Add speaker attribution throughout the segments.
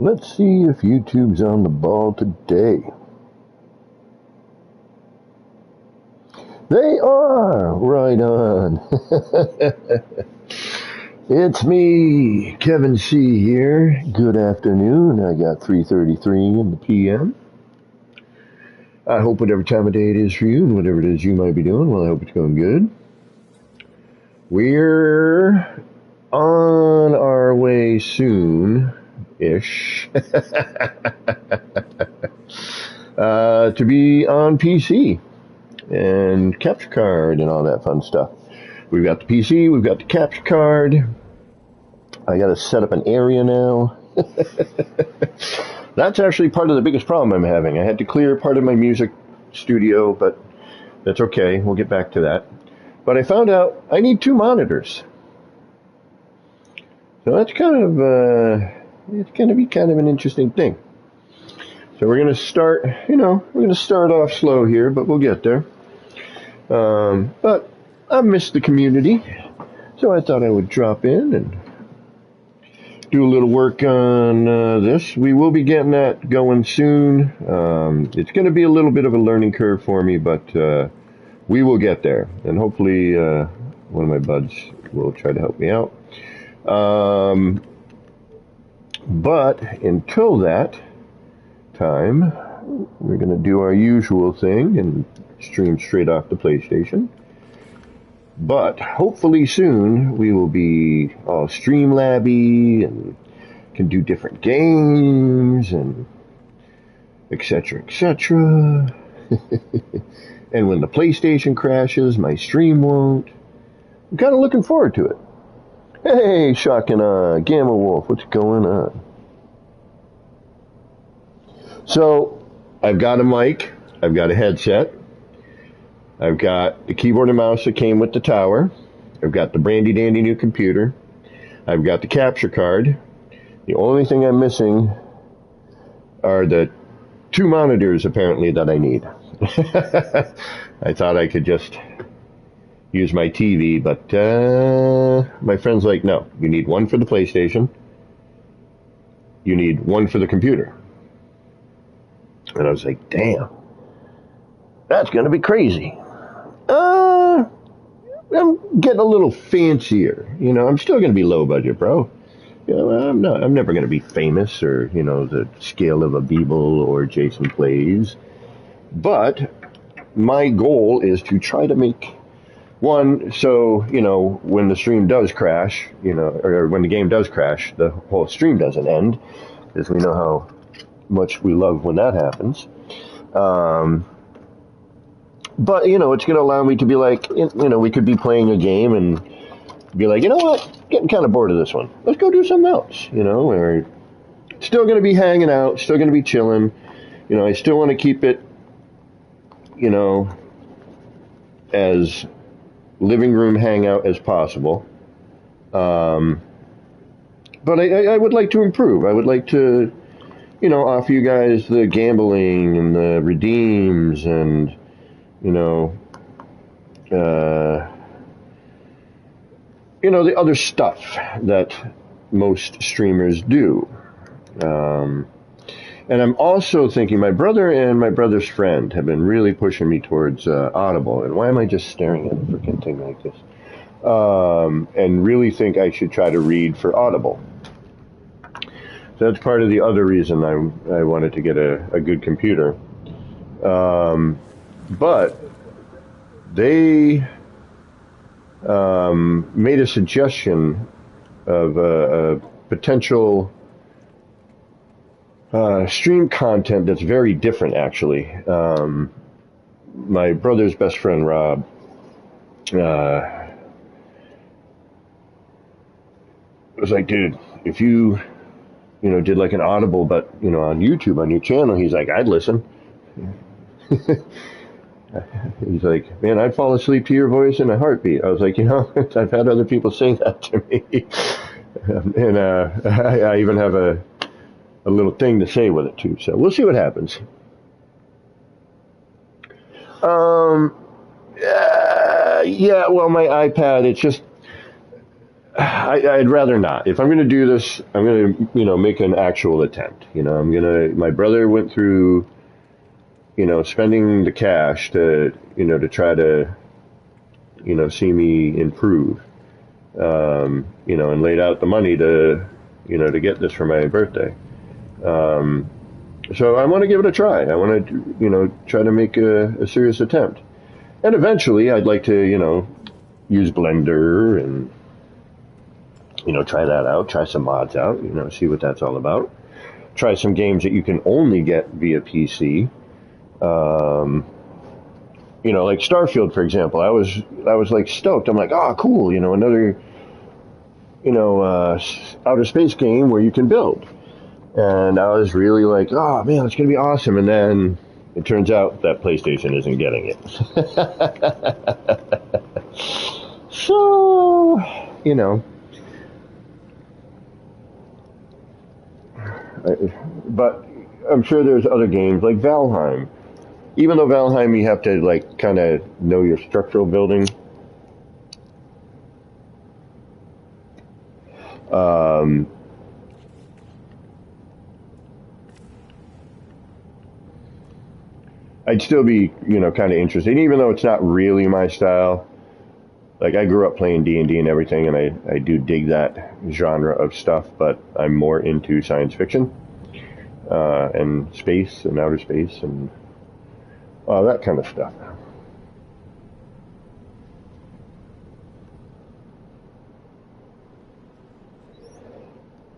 Speaker 1: Let's see if YouTube's on the ball today. They are! Right on. It's me, Kevin C. here. Good afternoon. I got 3:33 in the PM. I hope whatever time of day it is for you and whatever it is you might be doing, well, I hope it's going good. We're on our way soon-ish to be on PC and capture card and all that fun stuff. We've got the PC, we've got the capture card. I got to set up an area now. That's actually part of the biggest problem I'm having. I had to clear part of my music studio, but that's okay. We'll get back to that. But I found out I need 2 monitors. So that's it's going to be kind of an interesting thing. So we're going to start, we're going to start off slow here, but we'll get there. But I missed the community, so I thought I would drop in and do a little work on this. We will be getting that going soon. It's going to be a little bit of a learning curve for me, but we will get there. And hopefully one of my buds will try to help me out. But until that time, we're going to do our usual thing and stream straight off the PlayStation. But hopefully soon we will be all Streamlabby and can do different games and etc. etc. And when the PlayStation crashes, my stream won't. I'm kind of looking forward to it. Hey, shocking Gamma Wolf, what's going on? So, I've got a mic, I've got a headset, I've got the keyboard and mouse that came with the tower, I've got the brandy dandy new computer, I've got the capture card. The only thing I'm missing are the 2 monitors apparently that I need. I thought I could just use my TV, but my friend's like, no, you need 1 for the PlayStation, you need 1 for the computer. And I was like, damn, that's going to be crazy. I'm getting a little fancier. I'm still going to be low budget, bro. I'm never going to be famous or, the scale of a Beeble or Jason Plays. But my goal is to try to make one so, when the stream does crash, or when the game does crash, the whole stream doesn't end, because we know how much we love when that happens. But, it's going to allow me to be like, we could be playing a game and be like, you know what, getting kind of bored of this one. Let's go do something else, We're still going to be hanging out, still going to be chilling. I still want to keep it, as living room hangout as possible. But I would like to improve. I would like to, offer you guys the gambling and the redeems and, the other stuff that most streamers do. And I'm also thinking, my brother and my brother's friend have been really pushing me towards Audible. And why am I just staring at a freaking thing like this? And really think I should try to read for Audible. So that's part of the other reason I wanted to get a good computer. But they made a suggestion of a potential stream content that's very different, actually. My brother's best friend, Rob, was like, dude, if you did like an Audible, but, on YouTube, on your channel, he's like, I'd listen. He's like, man, I'd fall asleep to your voice in a heartbeat. I was like, I've had other people say that to me. And I even have a little thing to say with it, too. So we'll see what happens. Yeah, well, my iPad, it's just, I'd rather not. If I'm going to do this, I'm going to, make an actual attempt. My brother went through, spending the cash to, to try to, see me improve, and laid out the money to, to get this for my birthday. So I want to give it a try. I want to, try to make a serious attempt. And eventually I'd like to, use Blender and, try that out, try some mods out, see what that's all about. Try some games that you can only get via PC. Like Starfield, for example. I was like stoked. I'm like, oh, cool, another, outer space game where you can build. And I was really like, oh man, it's going to be awesome. And then it turns out that PlayStation isn't getting it. So, but I'm sure there's other games like Valheim. Even though Valheim, you have to like kind of know your structural building. I'd still be, kind of interested, even though it's not really my style. Like, I grew up playing D&D and everything, and I do dig that genre of stuff, but I'm more into science fiction, and space and outer space and that kind of stuff.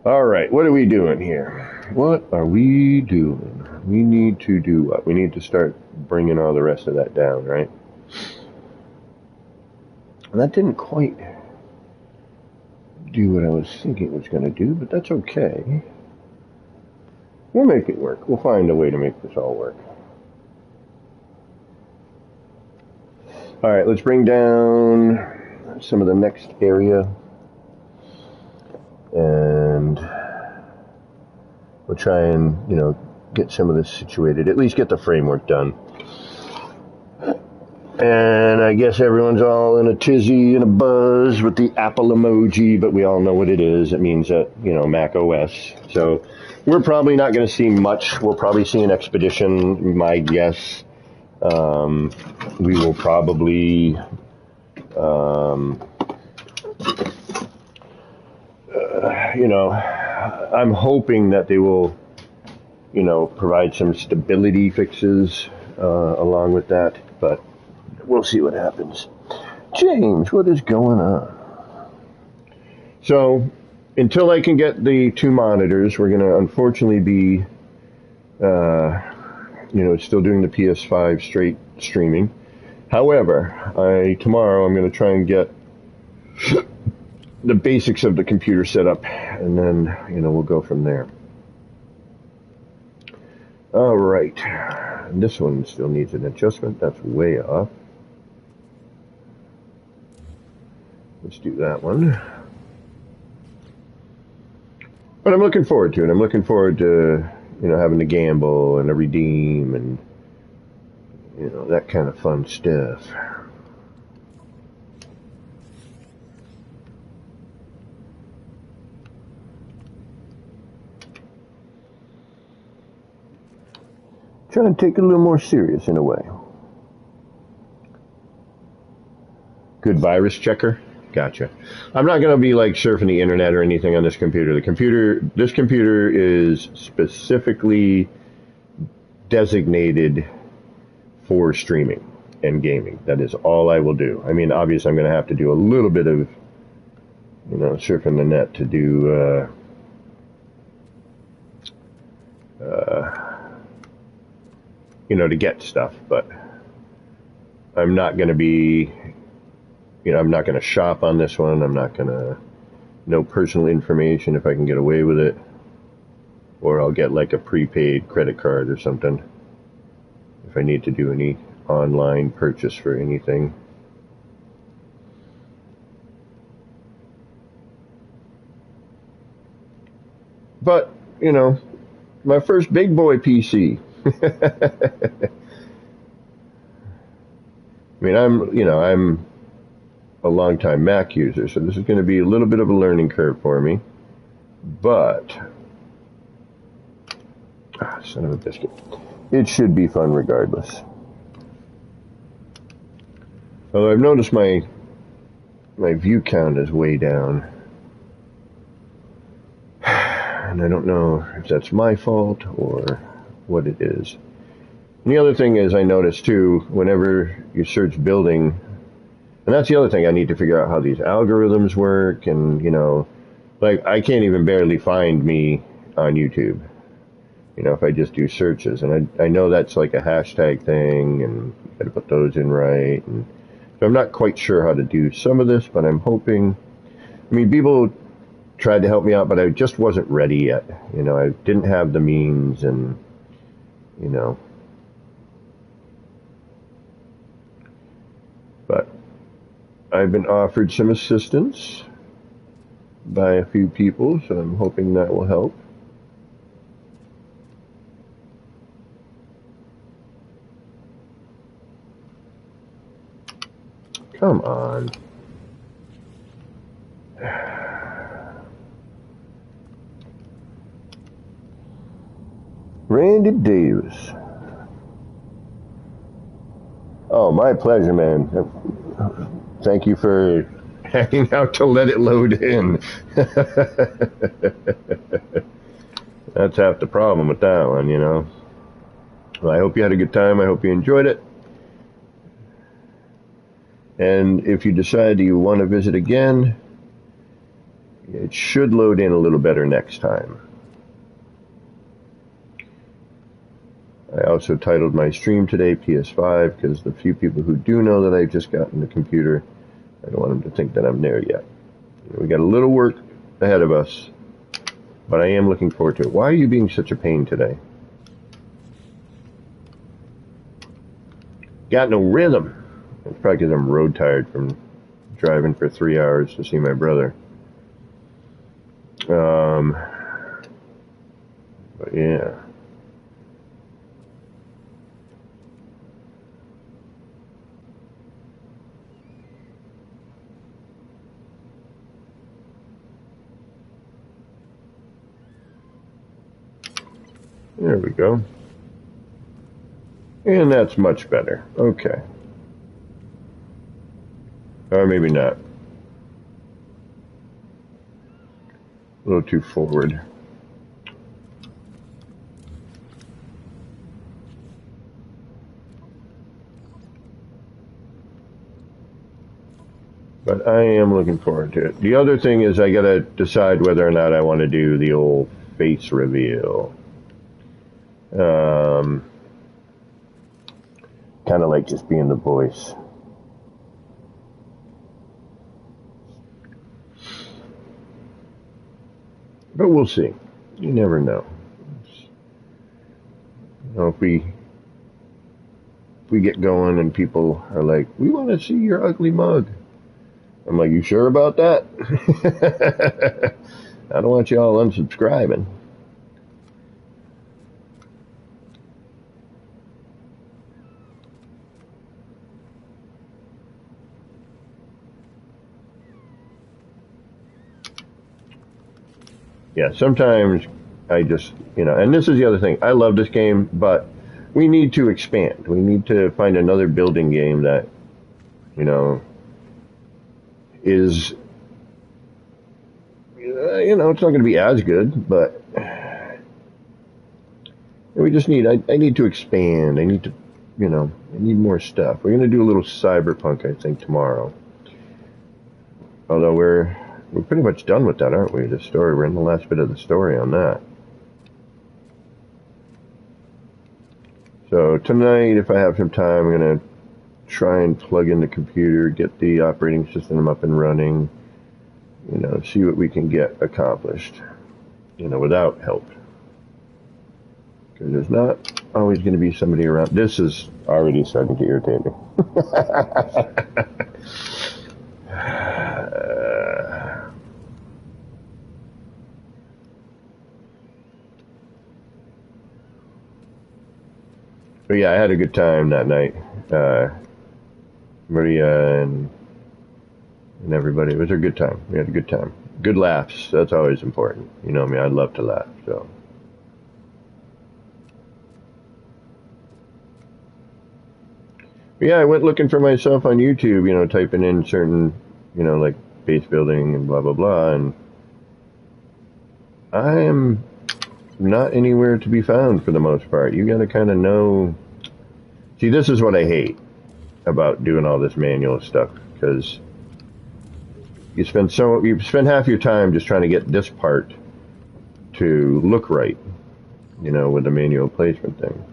Speaker 1: All right, what are we doing here? What are we doing? We need to do what? We need to start bringing all the rest of that down, right? And that didn't quite do what I was thinking it was going to do, but that's okay. We'll make it work. We'll find a way to make this all work. All right, let's bring down some of the next area. And we'll try and, get some of this situated. At least get the framework done. And I guess everyone's all in a tizzy and a buzz with the Apple emoji, but we all know what it is. It means that, Mac OS. So we're probably not going to see much. We'll probably see an expedition, my guess. We will probably, I'm hoping that they will, provide some stability fixes along with that, but we'll see what happens. James, what is going on? So, until I can get the two monitors, we're going to unfortunately be, still doing the PS5 straight streaming. However, tomorrow I'm going to try and get the basics of the computer set up, and then, we'll go from there. All right. This one still needs an adjustment. That's way off. Let's do that one. But I'm looking forward to it. I'm looking forward to, having to gamble and a redeem and, that kind of fun stuff. Trying to take it a little more serious in a way. Good virus checker. Gotcha. I'm not going to be like surfing the internet or anything on this computer. This computer is specifically designated for streaming and gaming. That is all I will do. I mean, obviously I'm going to have to do a little bit of, surfing the net to do, to get stuff, but I'm not going to be, I'm not going to shop on this one. I'm not going to, no personal information if I can get away with it, or I'll get like a prepaid credit card or something if I need to do any online purchase for anything. But, my first big boy PC. I mean, I'm a long-time Mac user, so this is going to be a little bit of a learning curve for me. But, son of a biscuit, it should be fun regardless. Although I've noticed my view count is way down. And I don't know if that's my fault or what it is. And the other thing is I noticed too, whenever you search building, and that's the other thing I need to figure out how these algorithms work, and, you know, like I can't even barely find me on YouTube, you know, if I just do searches. And I know that's like a hashtag thing, and you gotta put those in right. And so I'm not quite sure how to do some of this, but I'm hoping, I mean, people tried to help me out, but I just wasn't ready yet. You know, I didn't have the means, and, you know, but I've been offered some assistance by a few people, so I'm hoping that will help. Come on. Randy Davis. Oh, my pleasure, man. Thank you for hanging out to let it load in. That's half the problem with that one, you know. Well, I hope you had a good time. I hope you enjoyed it. And if you decide you want to visit again, it should load in a little better next time. I also titled my stream today PS5 because the few people who do know that I've just gotten the computer, I don't want them to think that I'm there yet. We got a little work ahead of us, but I am looking forward to it. Why are you being such a pain today? Got no rhythm. It's probably because I'm road tired from driving for 3 hours to see my brother. But yeah. There we go. And that's much better. Okay. Or maybe not. A little too forward. But I am looking forward to it. The other thing is I gotta decide whether or not I want to do the old face reveal. Kind of like just being the voice. But we'll see. You never know. You know, if we get going and people are like, we want to see your ugly mug. I'm like, you sure about that? I don't want you all unsubscribing. Yeah, sometimes I just, you know, and this is the other thing. I love this game, but we need to expand. We need to find another building game that, you know, is, you know, it's not going to be as good, but we just need, I need to expand. I need to, you know, I need more stuff. We're going to do a little Cyberpunk, I think, tomorrow. Although we're pretty much done with that, aren't we? The story, we're in the last bit of the story on that. So tonight, if I have some time, I'm going to try and plug in the computer, get the operating system up and running, you know, see what we can get accomplished, you know, without help. Because there's not always going to be somebody around. This is already starting to irritate me. But yeah, I had a good time that night. Maria and and everybody. It was a good time. We had a good time. Good laughs. That's always important. You know me, I love to laugh. So. Yeah, I went looking for myself on YouTube, you know, typing in certain, you know, like base building and blah, blah, blah. And I am not anywhere to be found for the most part. You got to kind of know. See, this is what I hate about doing all this manual stuff, because you spend half your time just trying to get this part to look right, you know, with the manual placement thing.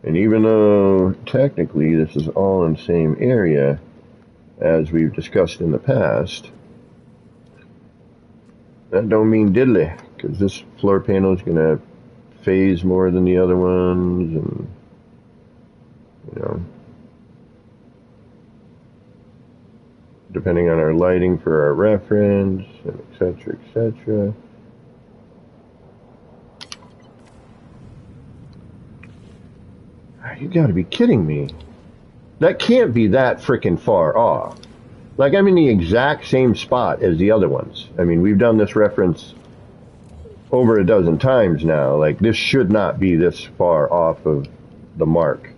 Speaker 1: And even though technically this is all in the same area, as we've discussed in the past, that don't mean diddly, because this floor panel is going to phase more than the other ones, and, you know, depending on our lighting for our reference, and etc., etc. You gotta be kidding me. That can't be that freaking far off. Like, I'm in the exact same spot as the other ones. I mean, we've done this reference over a dozen times now. Like, this should not be this far off of the mark.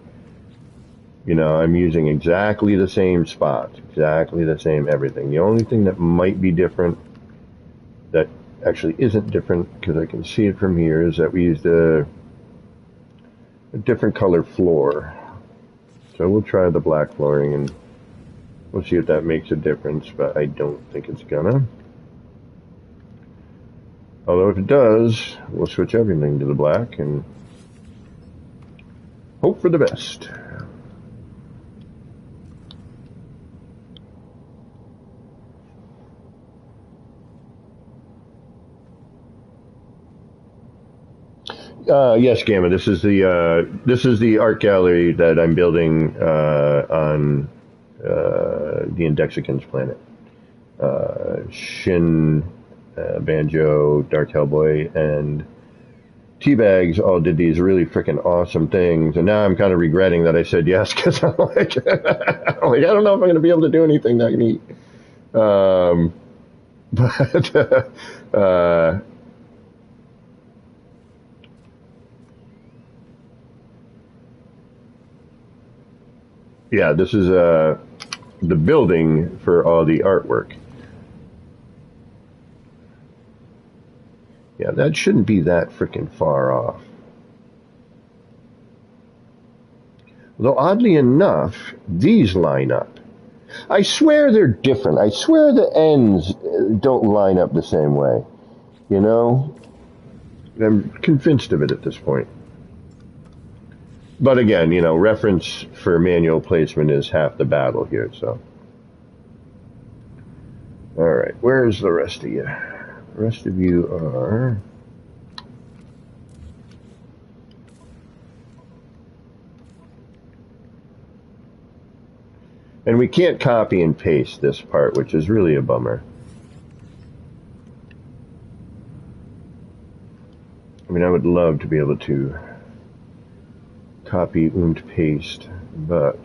Speaker 1: You know, I'm using exactly the same spots, exactly the same everything. The only thing that might be different, that actually isn't different, because I can see it from here, is that we used a different color floor. So we'll try the black flooring and we'll see if that makes a difference, but I don't think it's gonna. Although if it does, we'll switch everything to the black and hope for the best. Yes, Gamma. This is the art gallery that I'm building on the Indexicans planet. Shin, Banjo, Dark Hellboy, and Teabags all did these really freaking awesome things, and now I'm kind of regretting that I said yes, because I'm like, I don't know if I'm going to be able to do anything that neat. But yeah, this is the building for all the artwork. Yeah, that shouldn't be that freaking far off. Though oddly enough, these line up. I swear they're different. I swear the ends don't line up the same way. You know? I'm convinced of it at this point. But again, you know, reference for manual placement is half the battle here, so. Alright, where's the rest of you? The rest of you are... And we can't copy and paste this part, which is really a bummer. I mean, I would love to be able to copy and paste, but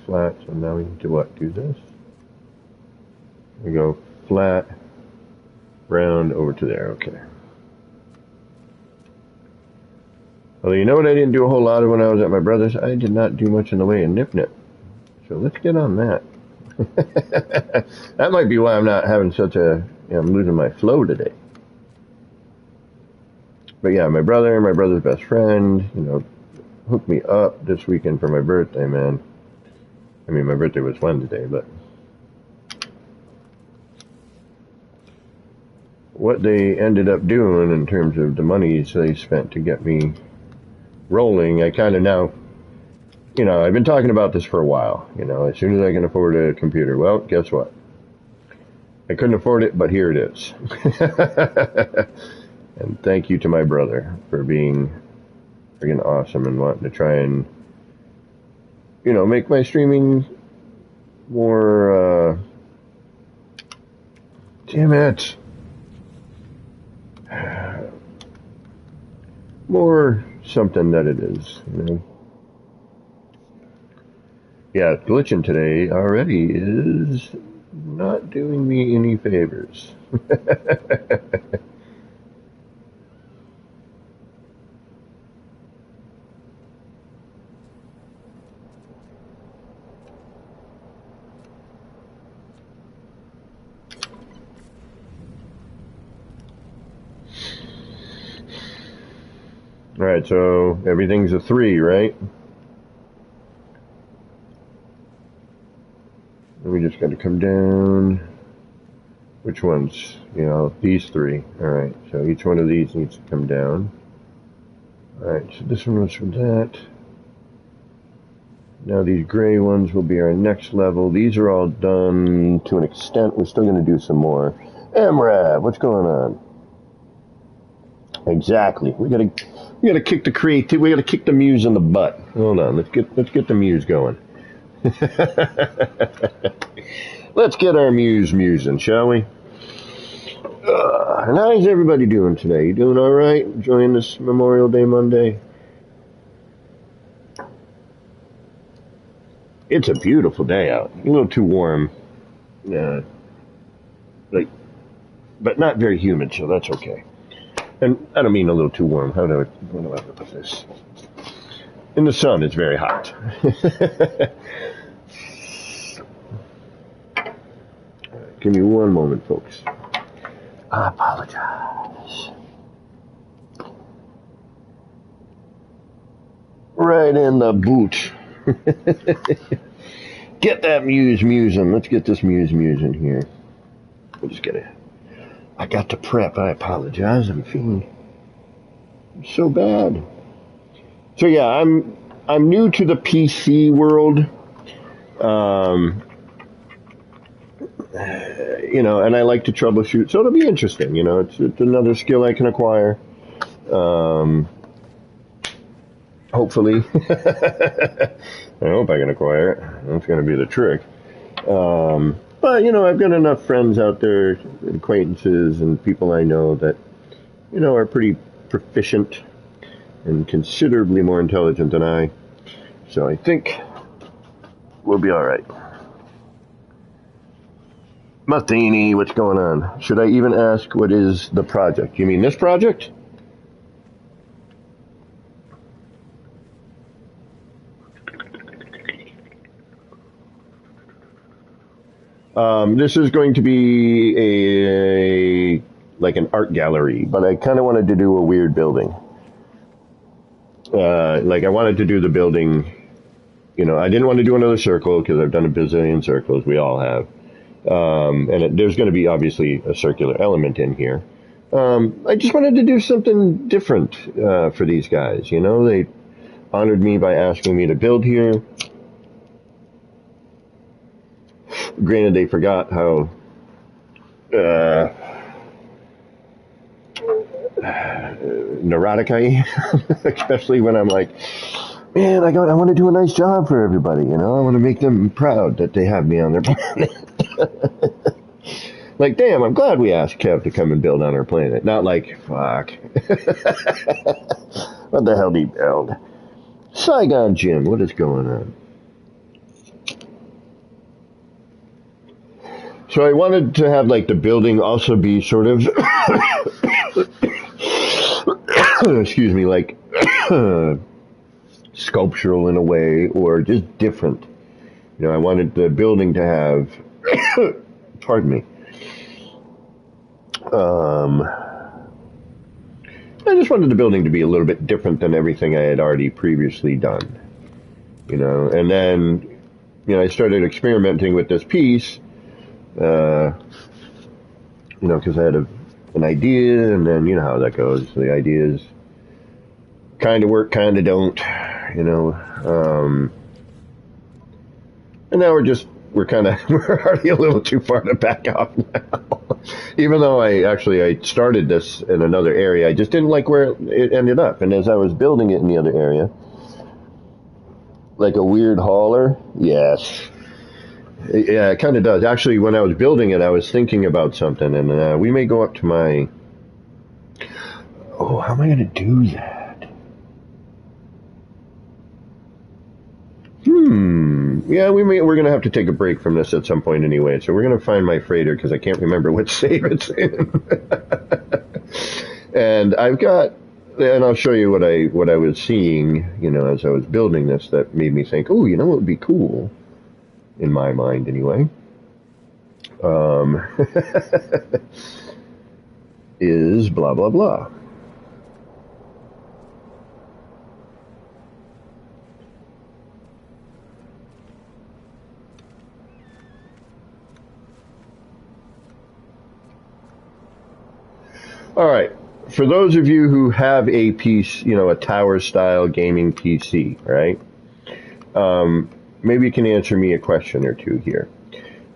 Speaker 1: flat, so now we need to what? Do this? We go flat, round over to there, okay. Although, you know what I didn't do a whole lot of when I was at my brother's? I did not do much in the way of nip-nip. So let's get on that. That might be why I'm not having such a, I'm losing my flow today. But yeah, my brother's best friend, hooked me up this weekend for my birthday, man. I mean, my birthday was Wednesday, but what they ended up doing in terms of the monies they spent to get me rolling, I kind of now, I've been talking about this for a while, as soon as I can afford a computer. Well, guess what? I couldn't afford it, but here it is. And thank you to my brother for being freaking awesome and wanting to try and, make my streaming more, damn it, more something that it is, Yeah, glitching today already is not doing me any favors. Alright, so everything's a 3, right? We just got to come down. Which ones? These 3. Alright, so each one of these needs to come down. Alright, so this one was for that. Now these gray ones will be our next level. These are all done to an extent. We're still going to do some more. MRAV, what's going on? Exactly. We gotta kick the creative. We gotta kick the muse in the butt. Hold on. Let's get the muse going. Let's get our muse musing, shall we? And how's everybody doing today? You doing all right? Enjoying this Memorial Day Monday? It's a beautiful day out. A little too warm. But not very humid, so that's okay. And I don't mean a little too warm. How do I put this? In the sun, it's very hot. Give me one moment, folks. I apologize. Right in the boot. Get that muse musing. Let's get this muse musing here. We'll just get it. I got to prep. I apologize. I'm feeling so bad. So yeah, I'm new to the PC world. And I like to troubleshoot, so it'll be interesting. It's another skill I can acquire. Hopefully. I hope I can acquire it. That's going to be the trick. But, I've got enough friends out there, acquaintances and people I know that, are pretty proficient and considerably more intelligent than I. So I think we'll be all right. Matheny, what's going on? Should I even ask what is the project? You mean this project? This is going to be like an art gallery, but I kind of wanted to do a weird building. I wanted to do the building, I didn't want to do another circle because I've done a bazillion circles. We all have. There's going to be obviously a circular element in here. I just wanted to do something different for these guys. They honored me by asking me to build here. Granted, they forgot how neurotic I am, especially when I'm like, man, I want to do a nice job for everybody. I want to make them proud that they have me on their planet. Like, damn, I'm glad we asked Kev to come and build on our planet. Not like, fuck. What the hell did he build? Saigon Jim, what is going on? So I wanted to have, the building also be sort of, excuse me, sculptural in a way, or just different. You know, I wanted the building to have, pardon me, I just wanted the building to be a little bit different than everything I had already previously done. You know, and then, you know, I started experimenting with this piece, you know, because I had an idea, and then, you know how that goes. The ideas kind of work, kind of don't, you know. And now we're already a little too far to back off now. Even though I started this in another area, I just didn't like where it ended up. And as I was building it in the other area, like a weird hauler, yes. Yeah, it kind of does. Actually, when I was building it, I was thinking about something, and we may go up to my... Oh, how am I going to do that? Yeah, we're going to have to take a break from this at some point anyway, so we're going to find my freighter, because I can't remember what save it's in. And I'll show you what I was seeing, you know, as I was building this, that made me think, oh, you know what would be cool, in my mind anyway, is blah, blah, blah. All right. For those of you who have a piece, you know, a tower-style gaming PC, right? Maybe you can answer me a question or two here.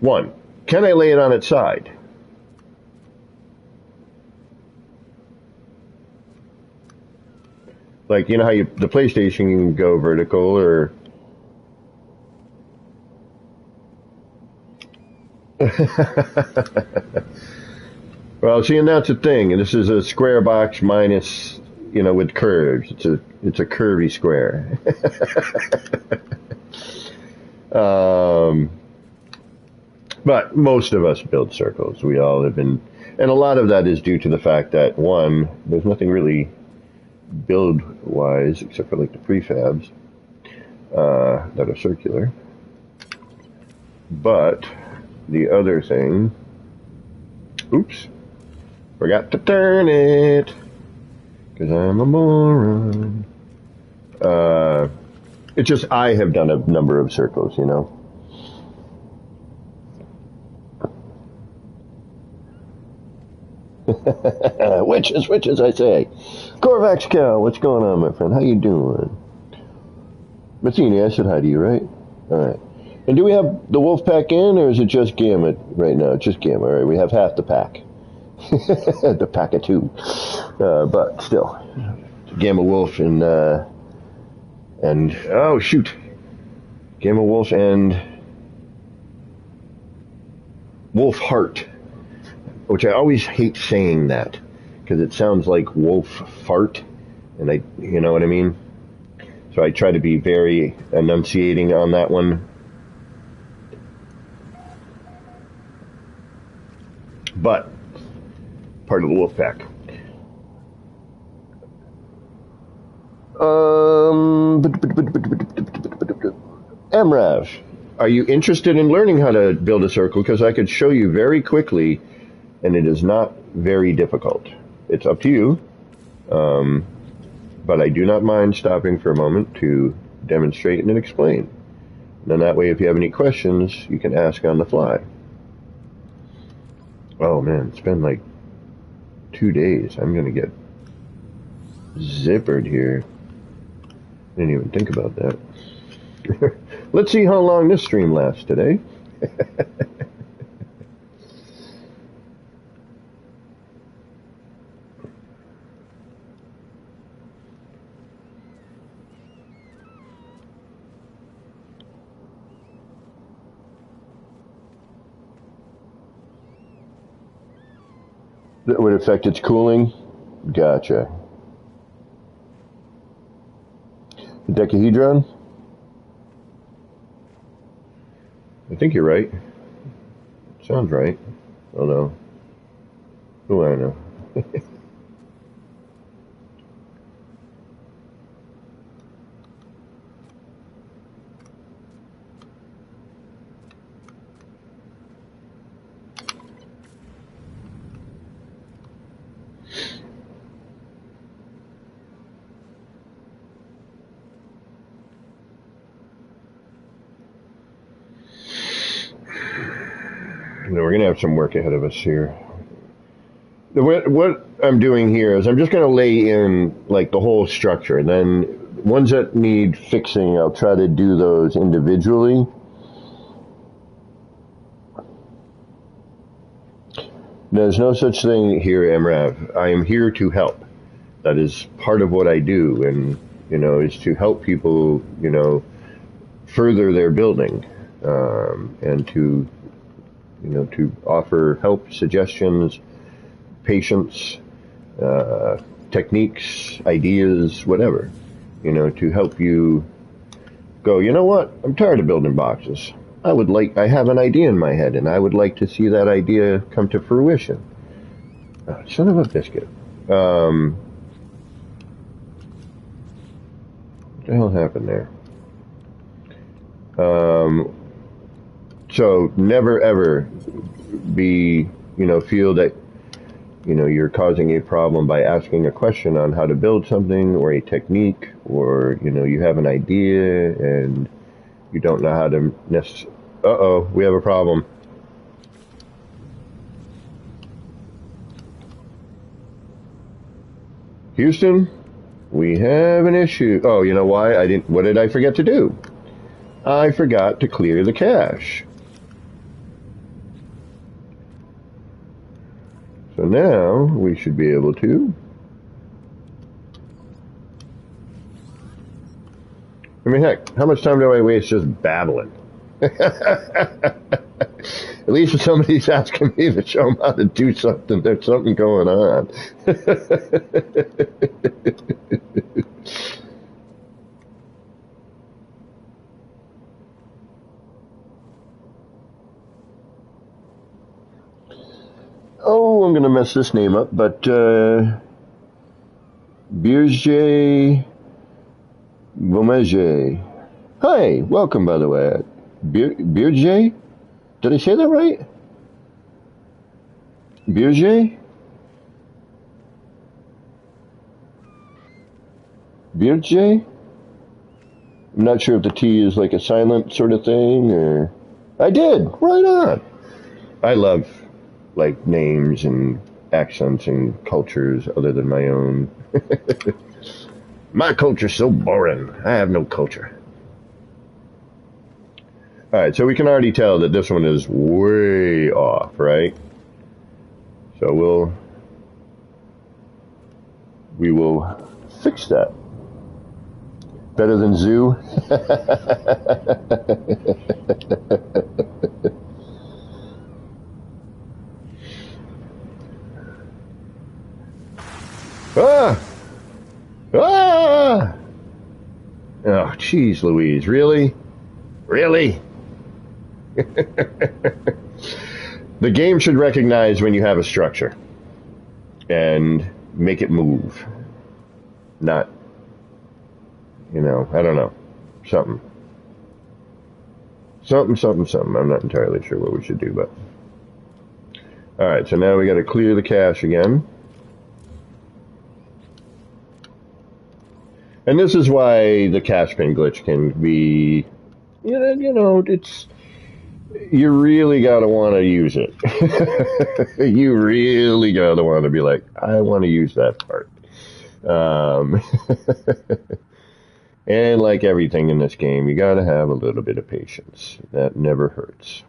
Speaker 1: One, can I lay it on its side? Like, you know how the PlayStation can go vertical, or... Well, see, and that's the thing. And this is a square box minus, you know, with curves. It's a curvy square. But most of us build circles. We all have been, and a lot of that is due to the fact that, one, there's nothing really build-wise except for like the prefabs that are circular. But the other thing, oops. Forgot to turn it, because I'm a moron. It's just I have done a number of circles, you know. Witches, I say. Corvax Cal, what's going on, my friend? How you doing? Matheny, I said hi to you, right? All right. And do we have the wolf pack in, or is it just Gamma right now? It's just Gamma, all right? We have half the pack. The pack of two, but still, Gamma Wolf and oh shoot, Gamma Wolf and Wolf Heart, which I always hate saying that because it sounds like wolf fart, and you know what I mean. So I try to be very enunciating on that one. But part of the wolf pack. MRAV, are you interested in learning how to build a circle? Because I could show you very quickly, and it is not very difficult. It's up to you, but I do not mind stopping for a moment to demonstrate and explain. And then that way, if you have any questions, you can ask on the fly. Oh man, it's been like 2 days. I'm gonna get zippered here. Didn't even think about that. Let's see how long this stream lasts today. That would affect its cooling? Gotcha. The decahedron? I think you're right. Sounds right. Oh no. Who I know. we're going to have some work ahead of us here. What I'm doing here is I'm just going to lay in like the whole structure, and then ones that need fixing, I'll try to do those individually. There's no such thing here, MRAV. I am here to help. That is part of what I do, and is to help people, further their building, and to offer help, suggestions, patience, techniques, ideas, whatever, to help you go, you know what, I'm tired of building boxes. I have an idea in my head, and I would like to see that idea come to fruition. Oh, son of a biscuit. What the hell happened there? So never ever feel that, you're causing a problem by asking a question on how to build something or a technique, or, you have an idea and you don't know how to Uh-oh, we have a problem. Houston, we have an issue. Oh, you know why? What did I forget to do? I forgot to clear the cache. So now we should be able to. I mean, heck, how much time do I waste just babbling? At least if somebody's asking me to show them how to do something, there's something going on. Oh, I'm going to mess this name up, but Birge Bomege. Hi, welcome, by the way. Birge? Did I say that right? Birge? Birge? I'm not sure if the T is like a silent sort of thing, or... I did! Right on! I love, like, names and accents and cultures other than my own. My culture's so boring. I have no culture. Alright, so we can already tell that this one is way off, right? So we will fix that. Better than zoo? Ah! Ah! Oh, jeez Louise, really? Really? The game should recognize when you have a structure and make it move. Not, I don't know. Something. I'm not entirely sure what we should do, but... Alright, so now we gotta clear the cache again. And this is why the cache pin glitch can be... it's... You really gotta want to use it. You really gotta want to be like, I want to use that part. And like everything in this game, you gotta have a little bit of patience. That never hurts.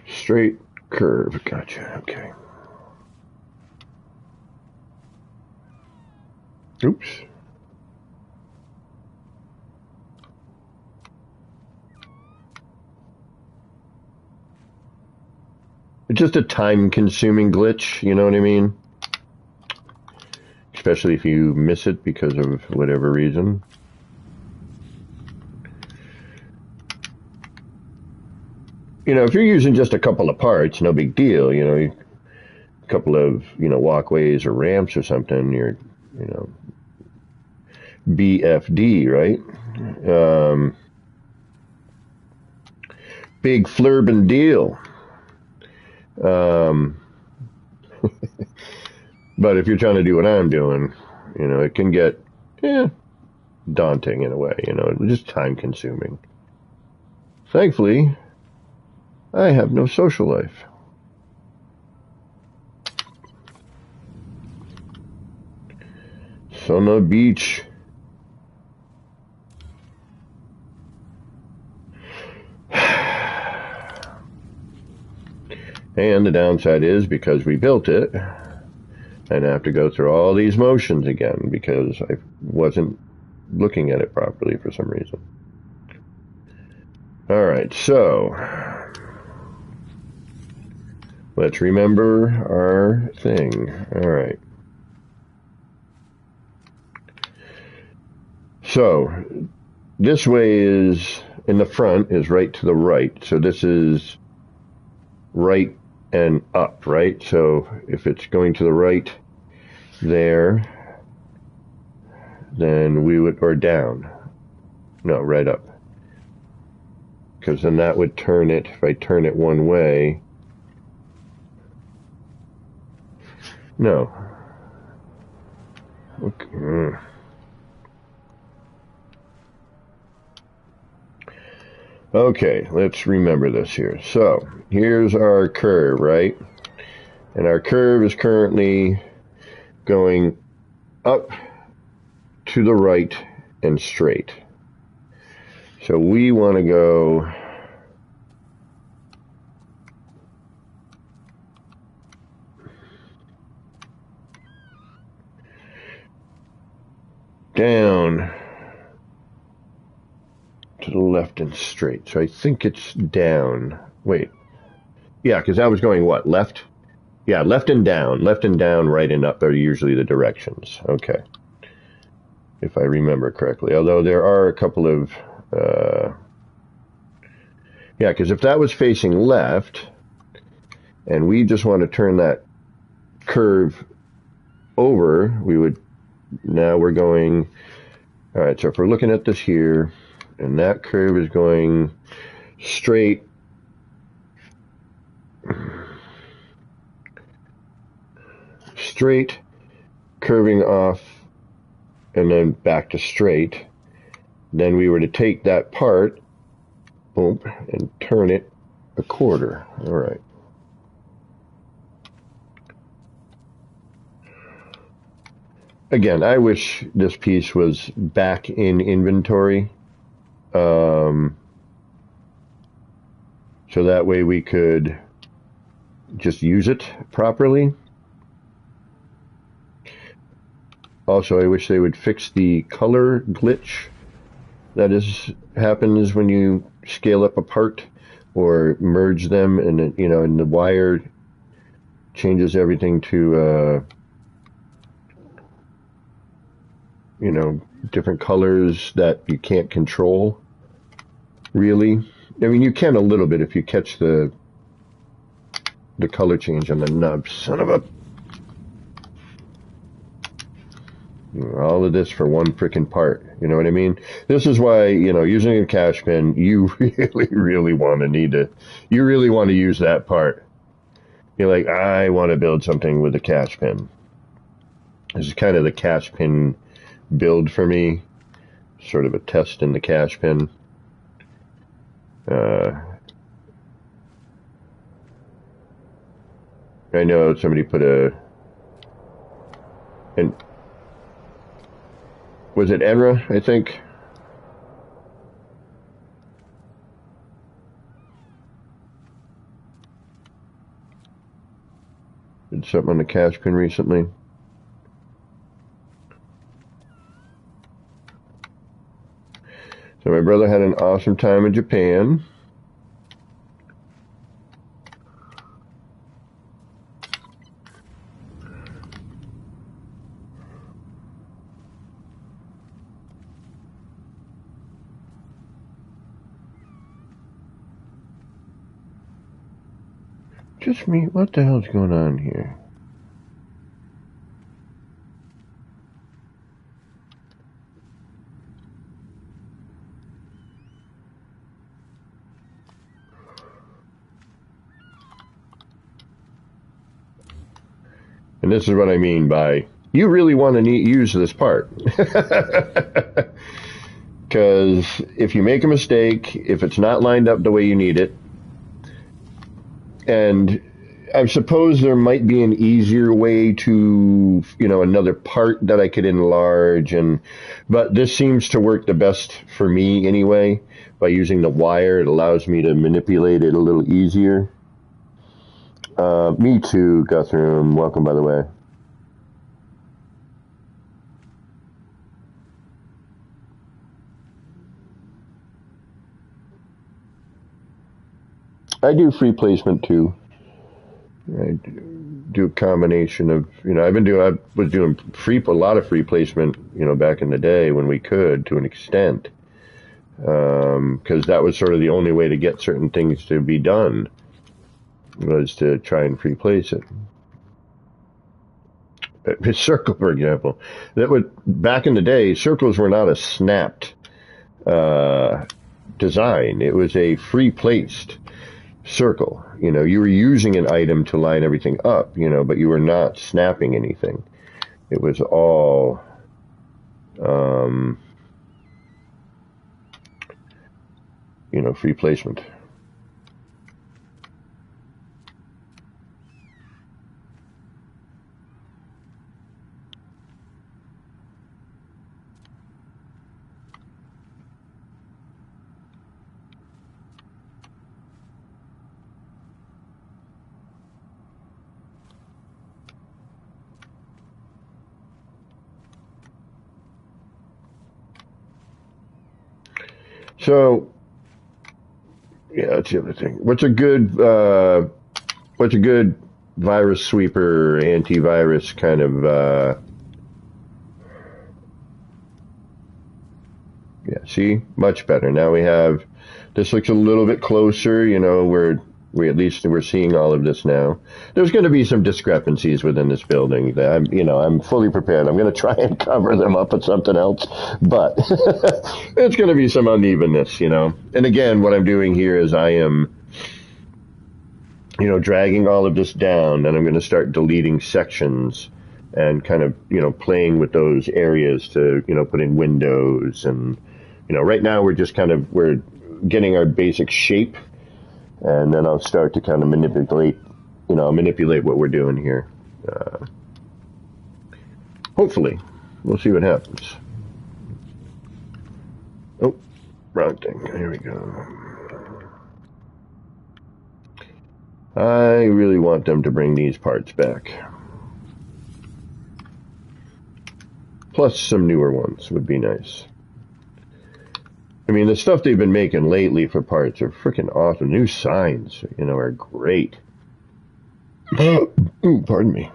Speaker 1: Straight curve, gotcha, okay. Oops. It's just a time-consuming glitch, you know what I mean? Especially if you miss it because of whatever reason. If you're using just a couple of parts, no big deal. A couple of, walkways or ramps or something, you're, BFD, right? Big flurbin' deal. But if you're trying to do what I'm doing, you know, it can get daunting in a way, you know, just time consuming. Thankfully, I have no social life. Summer Beach. And the downside is, because we built it, I'd have to go through all these motions again because I wasn't looking at it properly for some reason. Alright, so let's remember our thing. Alright. So this way is, in the front is right to the right. So this is right and up, right? So if it's going to the right there, then we would, or down. No, right up. Because then that would turn it, if I turn it one way. No. Okay. Okay, let's remember this here. So, here's our curve, right? And our curve is currently going up to the right and straight. So we want to go down to the left and straight. So I think it's down. Wait. Yeah, because that was going what? Left? Yeah, left and down, right and up are usually the directions. Okay. If I remember correctly. Although there are a couple of... yeah, because if that was facing left, and we just want to turn that curve over, we would... Now we're going... Alright, so if we're looking at this here, and that curve is going straight... straight, curving off, and then back to straight. Then we were to take that part, boom, and turn it a quarter. All right. Again, I wish this piece was back in inventory. So that way we could just use it properly. Also, I wish they would fix the color glitch that happens when you scale up a part or merge them, and you know, and the wire changes everything to you know, different colors that you can't control. Really, I mean, you can a little bit if you catch the color change on the nub. Son of a... All of this for one freaking part. You know what I mean? This is why, you know, using a cash pin, you really want to you really want to use that part. You're like, I want to build something with a cash pin. This is kind of the cash pin build for me. Sort of a test in the cash pin. I know somebody put was it Enra, I think? Did something on the cash pin recently. So my brother had an awesome time in Japan. Just me, what the hell's going on here? And this is what I mean by, you really want to use this part. Because if you make a mistake, if it's not lined up the way you need it, and I suppose there might be an easier way to, another part that I could enlarge, but this seems to work the best for me anyway. By using the wire, it allows me to manipulate it a little easier. Me too, Guthrum. Welcome, by the way. I do free placement too. I do a combination of, I was doing a lot of free placement, back in the day when we could, to an extent, because that was sort of the only way to get certain things to be done, was to try and free place it. A circle, for example, back in the day, circles were not a snapped design. It was a free placed circle. You were using an item to line everything up, but you were not snapping anything. It was all free placement. So, yeah, that's the other thing. What's a good virus sweeper, antivirus kind of, yeah, see, much better. Now this looks a little bit closer, we're seeing all of this now. There's going to be some discrepancies within this building that I'm fully prepared. I'm going to try and cover them up with something else, but it's going to be some unevenness, And again, what I'm doing here is I am, dragging all of this down, and I'm going to start deleting sections and kind of, playing with those areas to, put in windows. And, right now we're getting our basic shape. And then I'll start to kind of manipulate what we're doing here. Hopefully. We'll see what happens. Oh, wrong thing. Here we go. I really want them to bring these parts back. Plus some newer ones would be nice. I mean, the stuff they've been making lately for parts are freaking awesome. New signs, are great. Pardon me.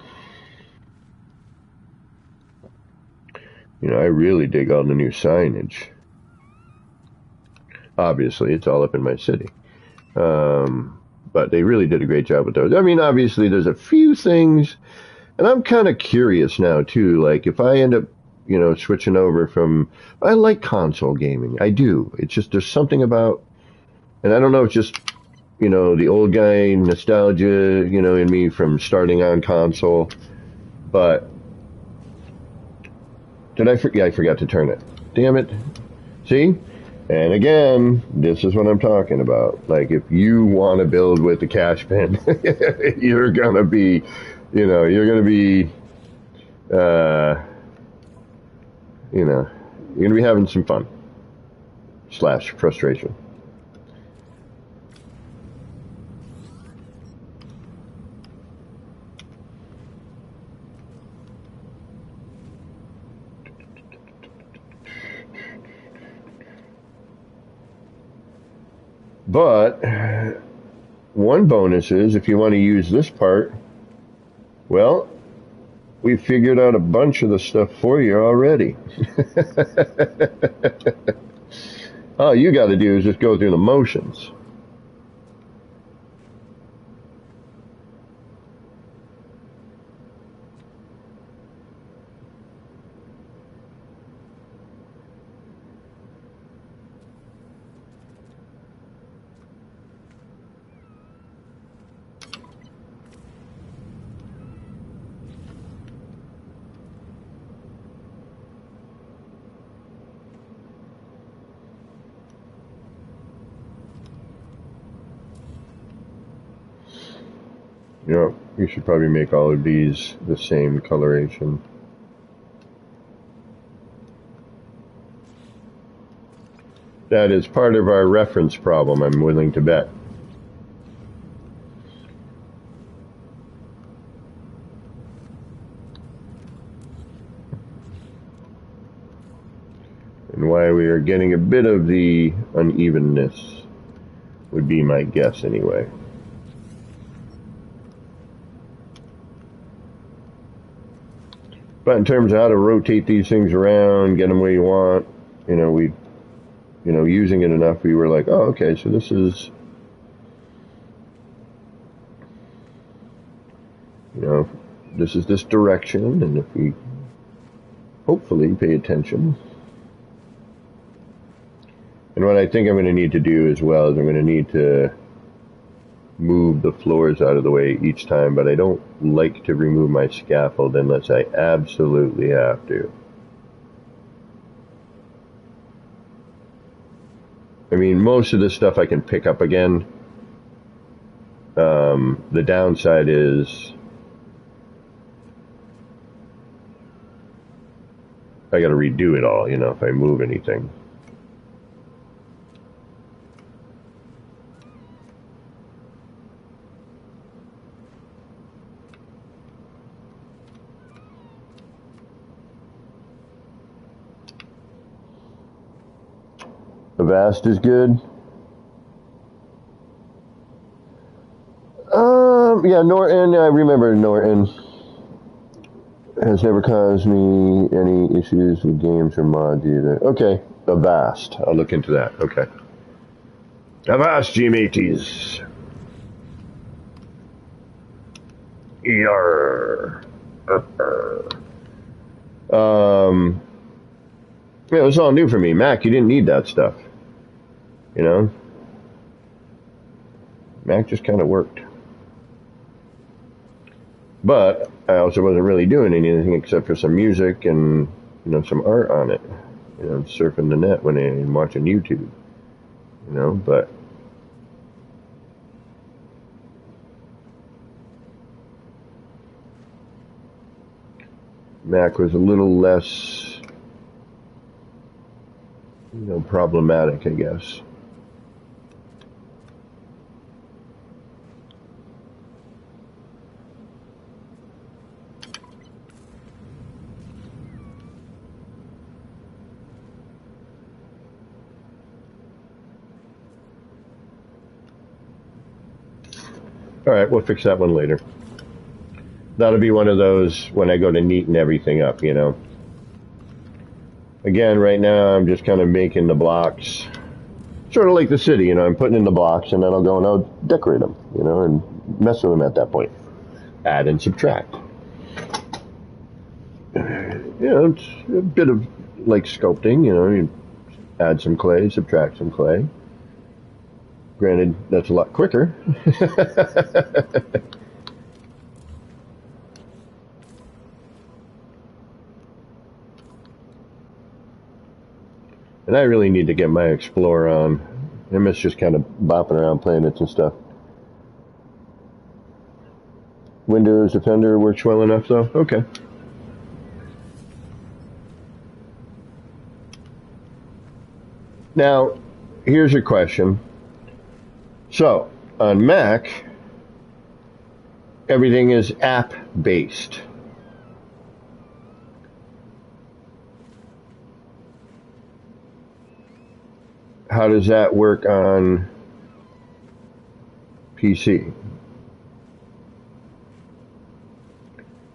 Speaker 1: I really dig all the new signage. Obviously, it's all up in my city. But they really did a great job with those. I mean, obviously, there's a few things, and I'm kind of curious now, too. Like, if I end up switching over from, I like console gaming. I do. It's just, there's something about, and I don't know, it's just, the old guy nostalgia, in me from starting on console. But, I forgot to turn it. Damn it. See? And again, this is what I'm talking about. Like, if you want to build with the cash bin, you're going to be, you're going to be having some fun / frustration. But one bonus is if you want to use this part, well, we figured out a bunch of the stuff for you already. All you got to do is just go through the motions. Yeah, you should probably make all of these the same coloration. That is part of our reference problem, I'm willing to bet. And why we are getting a bit of the unevenness would be my guess anyway. But in terms of how to rotate these things around, get them where you want, using it enough, we were like, oh, okay, so this is, this is this direction, and if we hopefully pay attention. And what I think I'm going to need to do as well is I'm going to need to move the floors out of the way each time, but I don't like to remove my scaffold unless I absolutely have to. I mean, most of this stuff I can pick up again. The downside is I got to redo it all, if I move anything. Avast is good. Yeah, Norton, I remember Norton. Has never caused me any issues with games or mods either. Okay, Avast. I'll look into that. Okay. Avast, G-Mateys. ER. Yeah, it was all new for me. Mac, you didn't need that stuff. Mac just kind of worked. But I also wasn't really doing anything except for some music and, some art on it. Surfing the net when I'm watching YouTube. But Mac was a little less, problematic, I guess. All right, we'll fix that one later. That'll be one of those when I go to neaten everything up, Again, right now I'm just kind of making the blocks, sort of like the city, I'm putting in the blocks and then I'll go and I'll decorate them, and mess with them at that point. Add and subtract. It's a bit of like sculpting, you add some clay, subtract some clay. Granted, that's a lot quicker. And I really need to get my Explorer on. I miss just kind of bopping around planets and stuff. Windows Defender works well enough, though? Okay. Now, here's a question. So, on Mac, everything is app-based. How does that work on PC?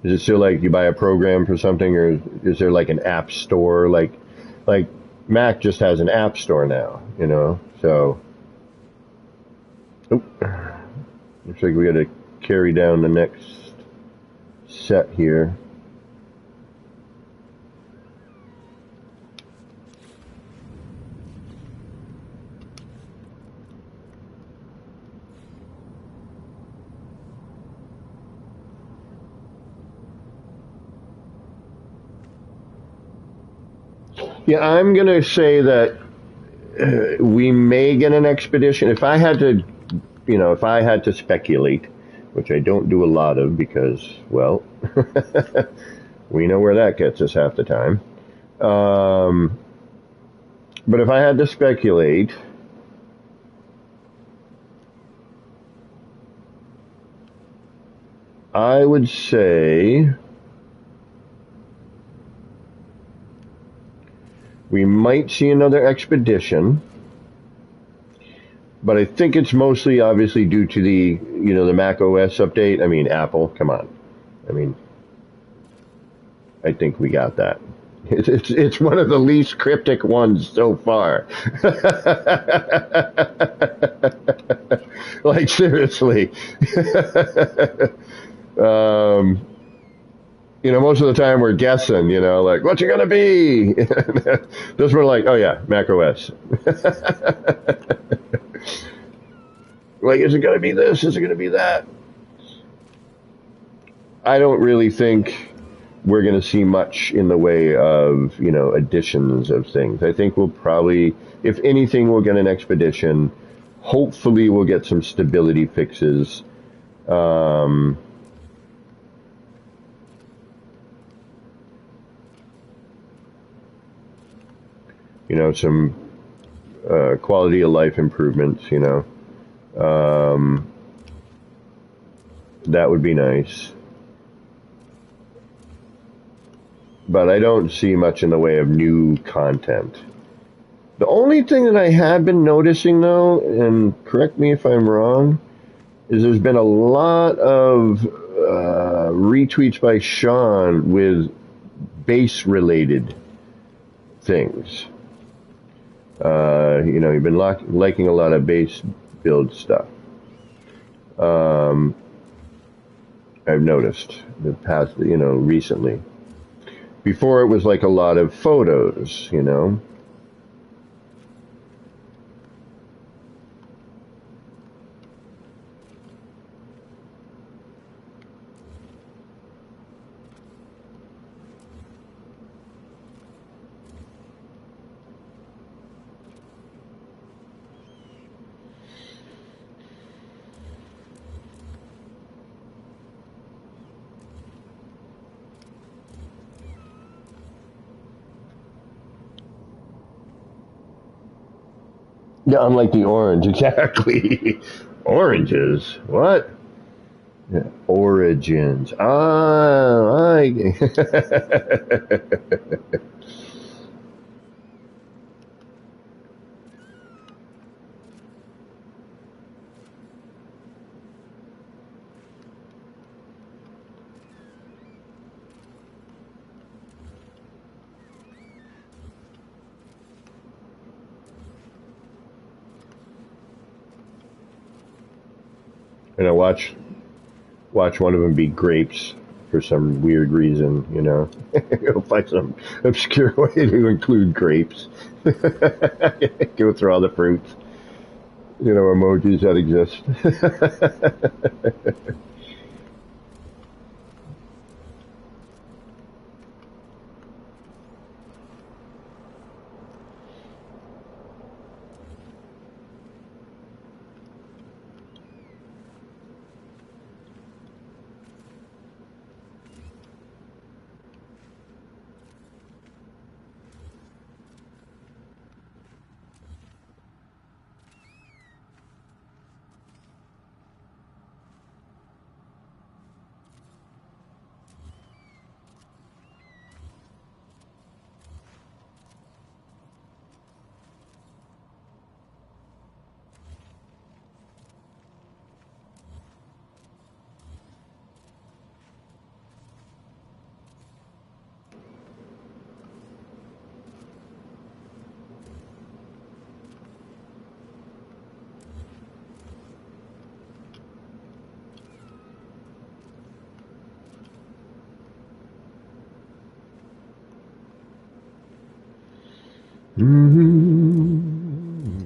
Speaker 1: Is it still like you buy a program for something, or is there like an app store? Like Mac just has an app store now, so. Oop. Looks like we got to carry down the next set here. Yeah, I'm going to say that we may get an expedition. If I had to speculate, which I don't do a lot of because, well, we know where that gets us half the time. But if I had to speculate, I would say we might see another expedition, but I think it's mostly obviously due to the, the Mac OS update. I mean, Apple, come on. I mean, I think we got that. It's one of the least cryptic ones so far. Like, seriously. Most of the time we're guessing, like, what's it going to be? This we're like, oh yeah, Mac OS. Like, is it going to be this? Is it going to be that? I don't really think we're going to see much in the way of, additions of things. I think we'll probably, if anything, we'll get an expedition. Hopefully we'll get some stability fixes. Some quality of life improvements, that would be nice. But I don't see much in the way of new content. The only thing that I have been noticing, though, and correct me if I'm wrong, is there's been a lot of retweets by Sean with base-related things. You've been liking a lot of base build stuff. I've noticed the past, recently. Before it was like a lot of photos, Yeah, unlike the orange, exactly. Oranges? What? Yeah, origins. Ah, and I watch one of them be grapes for some weird reason, You'll find some obscure way to include grapes. Go through all the fruits, emojis that exist.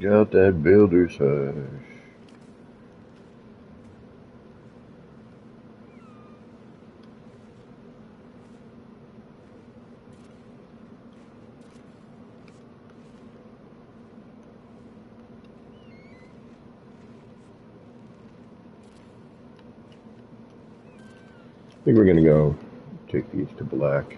Speaker 1: Got that builder's hush. think we're going to go take these to black.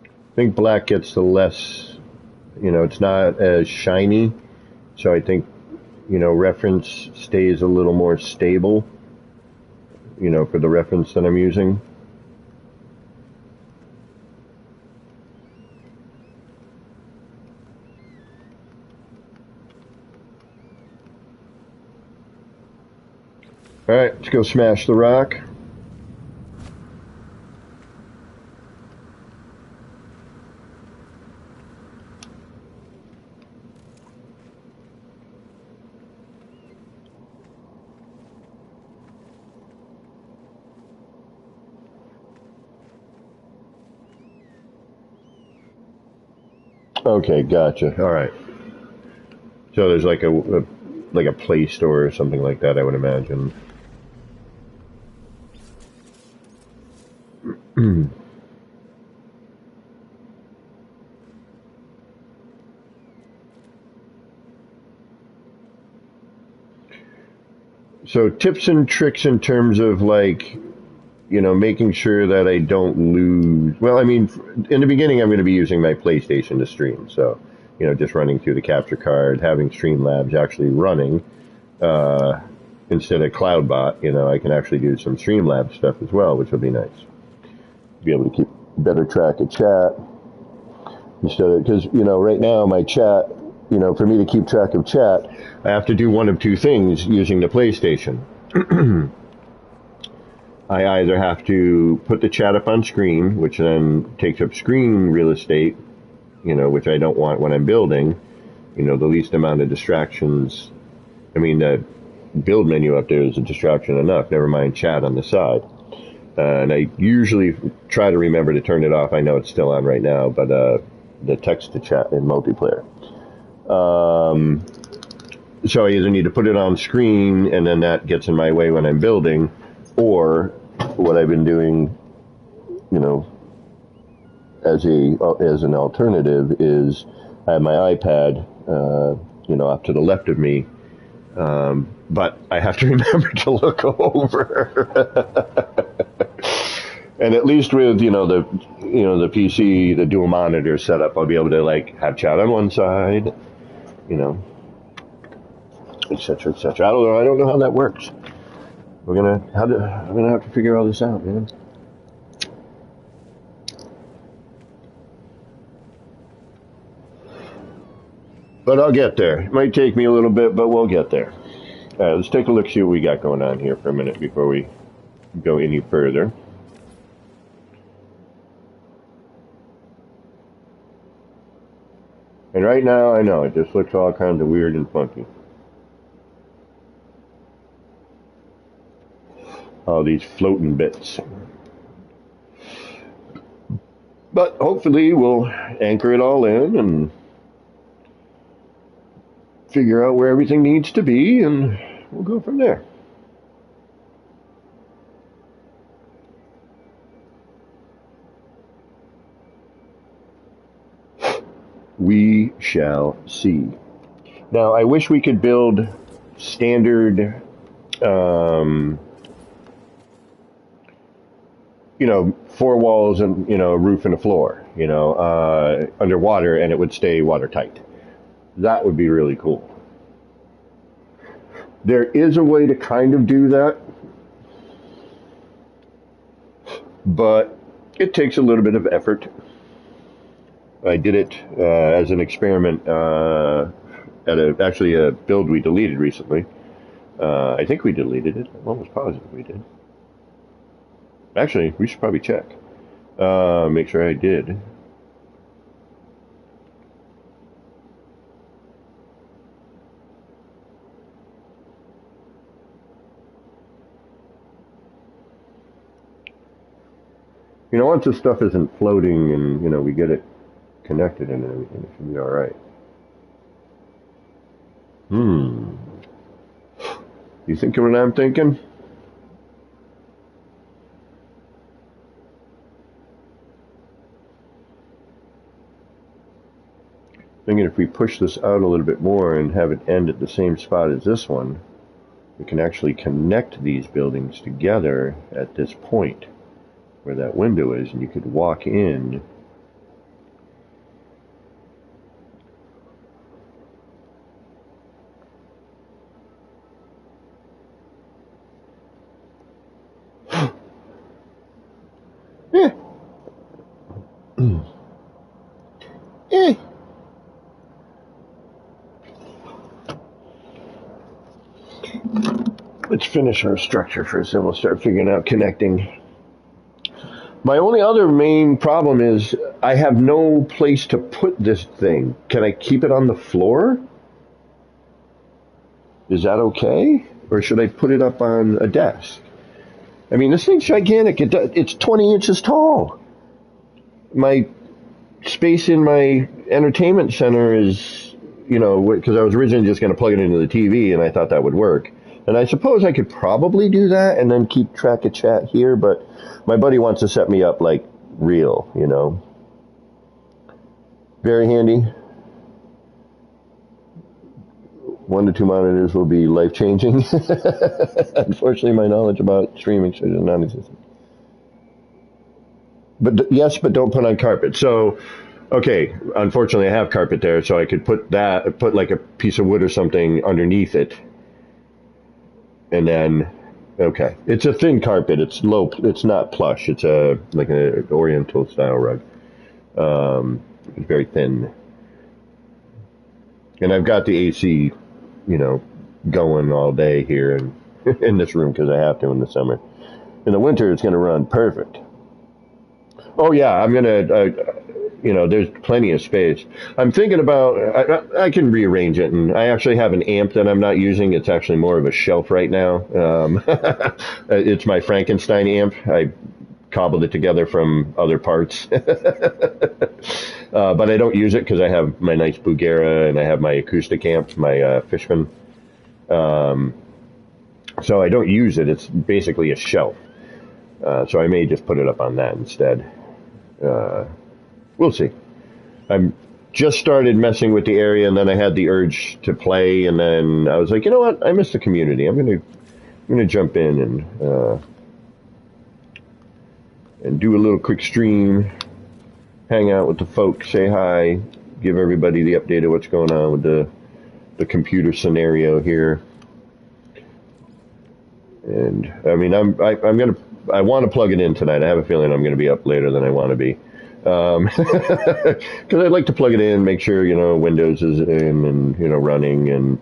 Speaker 1: I think black gets the less, it's not as shiny. So I think, reference stays a little more stable, for the reference that I'm using. All right, let's go smash the rock. Okay, gotcha. All right. So there's like a Play Store or something like that, I would imagine. So tips and tricks in terms of like, making sure that I don't lose. Well, I mean, in the beginning, I'm going to be using my PlayStation to stream. So, just running through the capture card, having Streamlabs actually running instead of CloudBot. I can actually do some Streamlabs stuff as well, which will be nice. Be able to keep better track of chat instead of, because, right now my chat, for me to keep track of chat, I have to do one of two things using the PlayStation. I either have to put the chat up on screen, which then takes up screen real estate, which I don't want when I'm building, the least amount of distractions. I mean, the build menu up there is a distraction enough, never mind chat on the side. And I usually try to remember to turn it off. I know it's still on right now, but the text to chat in multiplayer. So I either need to put it on screen, and then that gets in my way when I'm building, or what I've been doing, as an alternative is I have my iPad, off to the left of me, but I have to remember to look over. And at least with the PC, the dual monitor setup, I'll be able to like have chat on one side, etc., etc. I don't know how that works. I'm gonna have to figure all this out, man. But I'll get there. It might take me a little bit, but we'll get there. All right, let's take a look, see what we got going on here for a minute before we go any further. And right now, I know, it just looks all kinds of weird and funky. All these floating bits. But hopefully we'll anchor it all in and figure out where everything needs to be, and we'll go from there. We shall see. Now, I wish we could build standard, four walls and, a roof and a floor, underwater, and it would stay watertight. That would be really cool. There is a way to kind of do that, but it takes a little bit of effort. I did it as an experiment at actually a build we deleted recently. I think we deleted it. I'm almost positive we did. Actually, we should probably check. Make sure I did. Once this stuff isn't floating and, we get it connected and everything, it should be all right. You thinking what I'm thinking? we push this out a little bit more and have it end at the same spot as this one, we can actually connect these buildings together at this point where that window is, and you could walk in. Yeah. Let's finish our structure first, then we'll start figuring out connecting. My only other main problem is I have no place to put this thing. Can I keep it on the floor? Is that okay? Or should I put it up on a desk? I mean, this thing's gigantic. It's 20 inches tall. My space in my entertainment center is, because I was originally just going to plug it into the TV, and I thought that would work. And I suppose I could probably do that and then keep track of chat here, but my buddy wants to set me up like real, Very handy. 1 to 2 monitors will be life-changing. Unfortunately, my knowledge about streaming is non-existent. But yes, but don't put on carpet. So, okay, unfortunately I have carpet there, so I could put like a piece of wood or something underneath it. And then, okay, it's a thin carpet. It's low. It's not plush. It's like an Oriental style rug. It's very thin. And I've got the AC, going all day here in this room because I have to in the summer. In the winter, it's going to run perfect. Oh yeah, I'm gonna. There's plenty of space. I'm thinking about, I can rearrange it, and I actually have an amp that I'm not using. It's actually more of a shelf right now. It's my Frankenstein amp. I cobbled it together from other parts. But I don't use it because I have my nice Bugera and I have my acoustic amp, my Fishman. So I don't use it. It's basically a shelf. So I may just put it up on that instead. We'll see. I'm just started messing with the area, and then I had the urge to play, and then I was like, you know what? I miss the community. I'm gonna jump in and do a little quick stream, hang out with the folks, say hi, give everybody the update of what's going on with the computer scenario here. And I mean, I want to plug it in tonight. I have a feeling I'm going to be up later than I want to be. Because I'd like to plug it in, make sure, Windows is in and, running, and,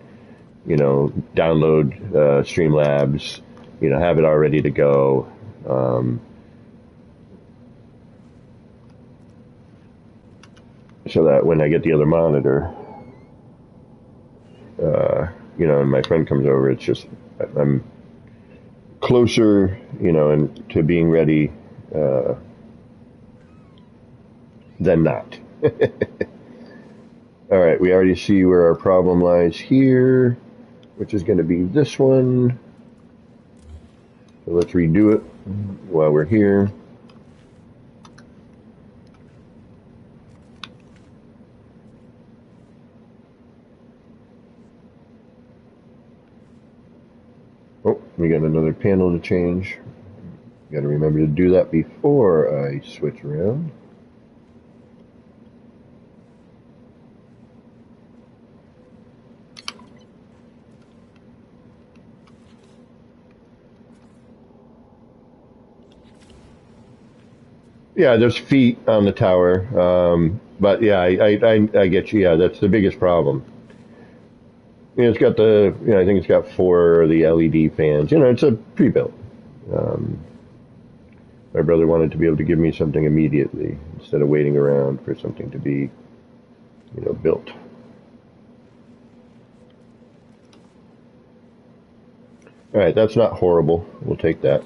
Speaker 1: download Streamlabs, have it all ready to go. So that when I get the other monitor, and my friend comes over, it's just, I'm closer, and to being ready, than not. All right, we already see where our problem lies here, which is going to be this one. So let's redo it while we're here. Oh, we got another panel to change. Got to remember to do that before I switch around. Yeah, there's feet on the tower, but yeah, I get you. Yeah, that's the biggest problem. It's got I think it's got 4 of the LED fans. It's a pre-built. My brother wanted to be able to give me something immediately instead of waiting around for something to be, built. All right, that's not horrible. We'll take that.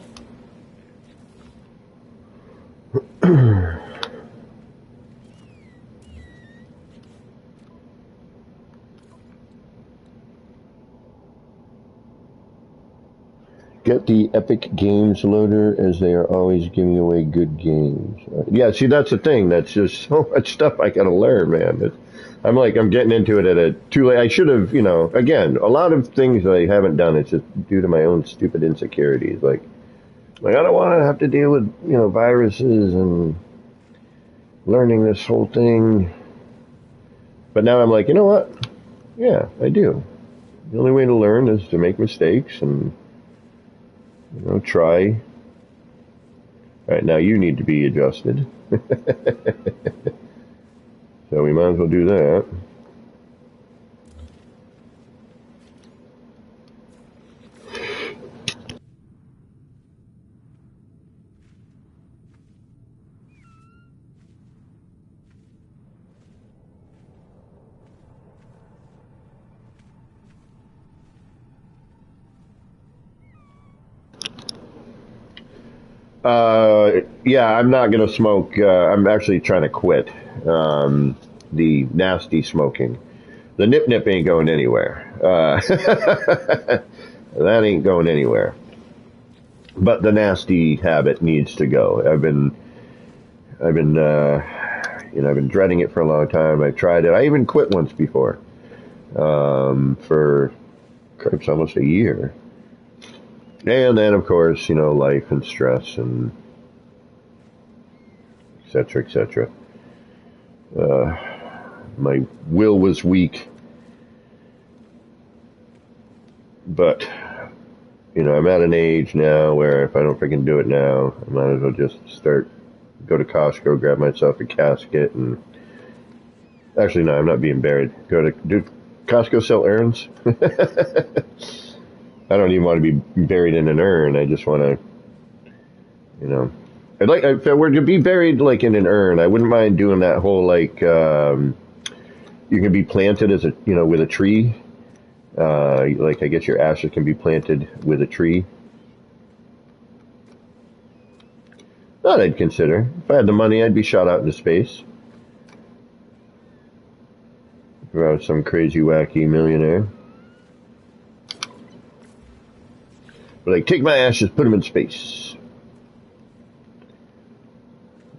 Speaker 1: Get the Epic Games loader, as they are always giving away good games. Yeah, see, that's the thing. That's just so much stuff I gotta learn, man. I'm like, I'm getting into it at a too late. I should have, again, a lot of things I haven't done. It's just due to my own stupid insecurities. Like I don't want to have to deal with, viruses and learning this whole thing. But now I'm like, you know what? Yeah, I do. The only way to learn is to make mistakes and, try. All right, now you need to be adjusted. So we might as well do that. Yeah, I'm not going to smoke. I'm actually trying to quit the nasty smoking. The nip ain't going anywhere. That ain't going anywhere. But the nasty habit needs to go. I've been dreading it for a long time. I've tried it. I even quit once before, for cripes, almost a year. And then, of course, life and stress and et cetera, et cetera. My will was weak. But, I'm at an age now where if I don't freaking do it now, I might as well just go to Costco, grab myself a casket, and actually, no, I'm not being buried. Do Costco sell urns? I don't even want to be buried in an urn. I just want to, if I were to be buried like in an urn, I wouldn't mind doing that whole you can be planted as with a tree. I guess your ashes can be planted with a tree. That I'd consider. If I had the money, I'd be shot out into space. If I was some crazy, wacky millionaire. But take my ashes, put them in space.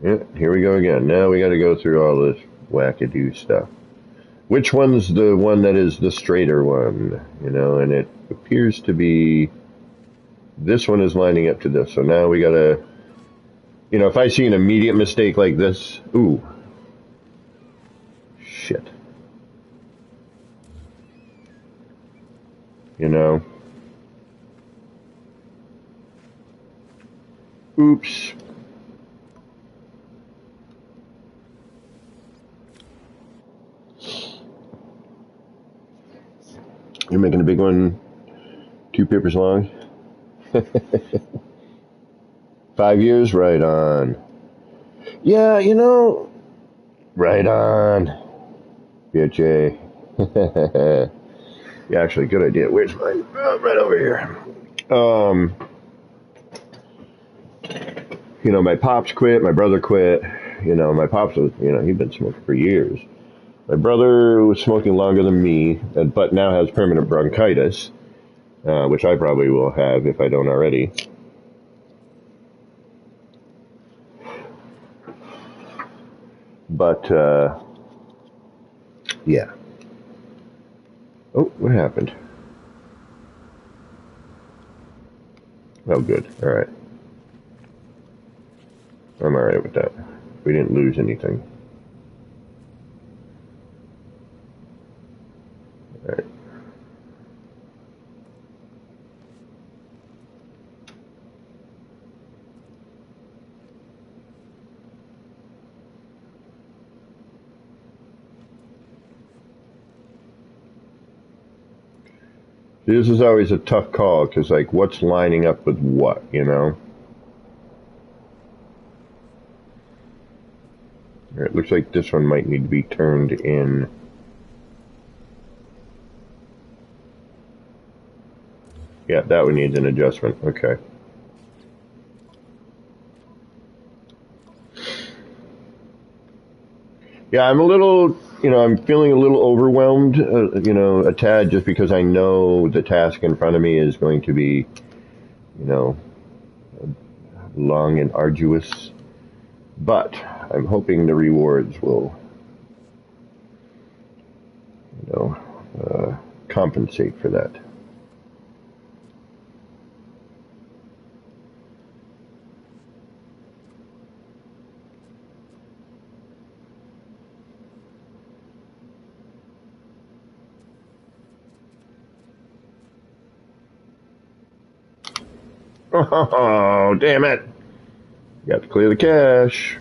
Speaker 1: Yeah, here we go again. Now we got to go through all this wackadoo stuff. Which one's the one that is the straighter one? And it appears to be this one is lining up to this. So now we got to, if I see an immediate mistake like this, ooh, shit. Oops. You're making a big one 2 papers long. 5 years? Right on. Yeah, right on. BHA. Yeah, actually, good idea. Where's mine? Oh, right over here. My pops quit, my brother quit. My pops was, he'd been smoking for years. My brother was smoking longer than me, but now has permanent bronchitis, which I probably will have if I don't already. But, yeah. Oh, what happened? Oh, good. All right. I'm all right with that. We didn't lose anything. All right. This is always a tough call because, what's lining up with what, All right, it looks like this one might need to be turned in. Yeah, that one needs an adjustment. Okay. Yeah, I'm a little, I'm feeling a little overwhelmed, a tad, just because I know the task in front of me is going to be, long and arduous. But I'm hoping the rewards will compensate for that. Oh, damn it. Got to clear the cache.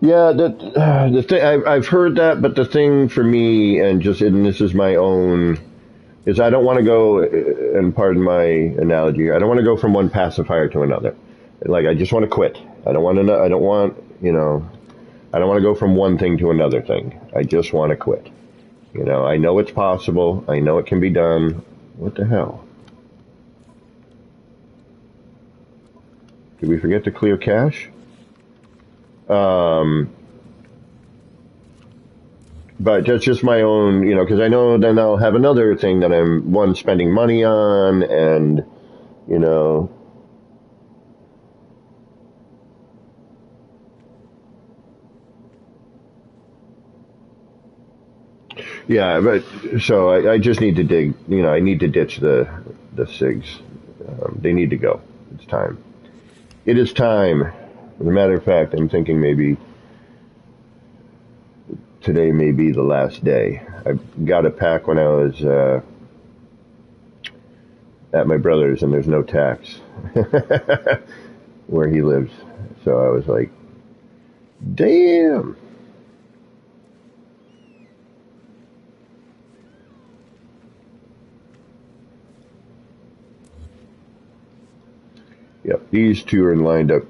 Speaker 1: Yeah, the thing I've heard that, but the thing for me, and this is my own, is I don't want to go, and pardon my analogy, I don't want to go from one pacifier to another. Like, I just want to quit. I don't want to. I don't want to go from one thing to another thing. I just want to quit. I know it's possible. I know it can be done. What the hell? Did we forget to clear cache? But that's just my own, because I know then I'll have another thing that I'm, spending money on, and, yeah, but, so I just need to dig, I need to ditch the SIGs. They need to go. It's time. It is time. As a matter of fact, I'm thinking maybe today may be the last day. I got a pack when I was at my brother's, and there's no tax where he lives. So I was like, damn. Yep, these two are lined up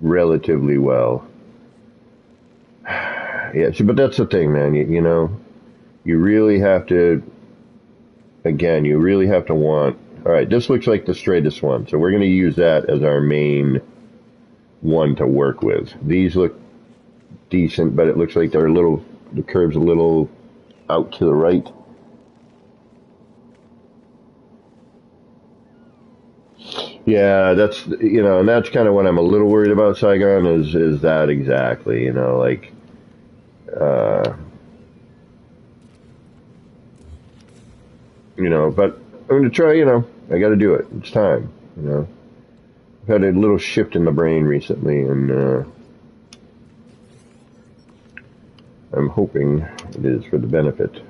Speaker 1: relatively well. Yeah, but that's the thing, man. You really have to, again, you really have to want, all right, this looks like the straightest one, so we're going to use that as our main one to work with. These look decent, but it looks like the curve's a little out to the right. Yeah, that's, and that's kind of what I'm a little worried about, Saigon, is that exactly, like, but I'm going to try, I got to do it. It's time, I've had a little shift in the brain recently, and I'm hoping it is for the benefit.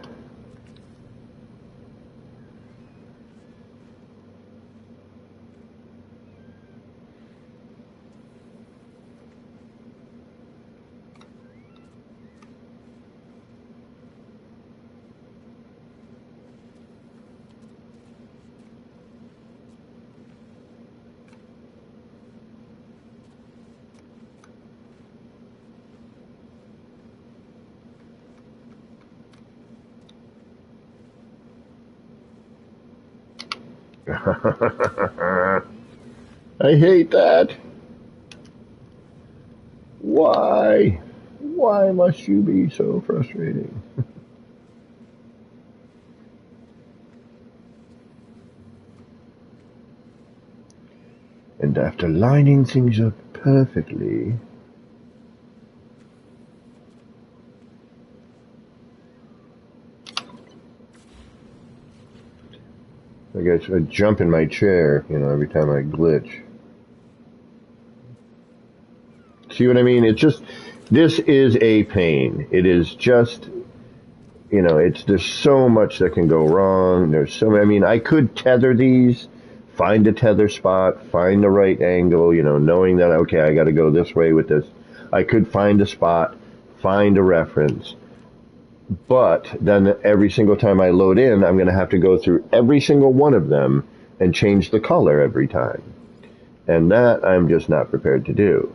Speaker 1: I hate that. Why? Why must you be so frustrating? And after lining things up perfectly, I guess I jump in my chair, every time I glitch. See what I mean? It's just, this is a pain. It is just, there's so much that can go wrong. I could tether these, find a tether spot, find the right angle, knowing that, okay, I got to go this way with this. I could find a spot, find a reference. But then every single time I load in, I'm going to have to go through every single one of them and change the color every time. And that I'm just not prepared to do.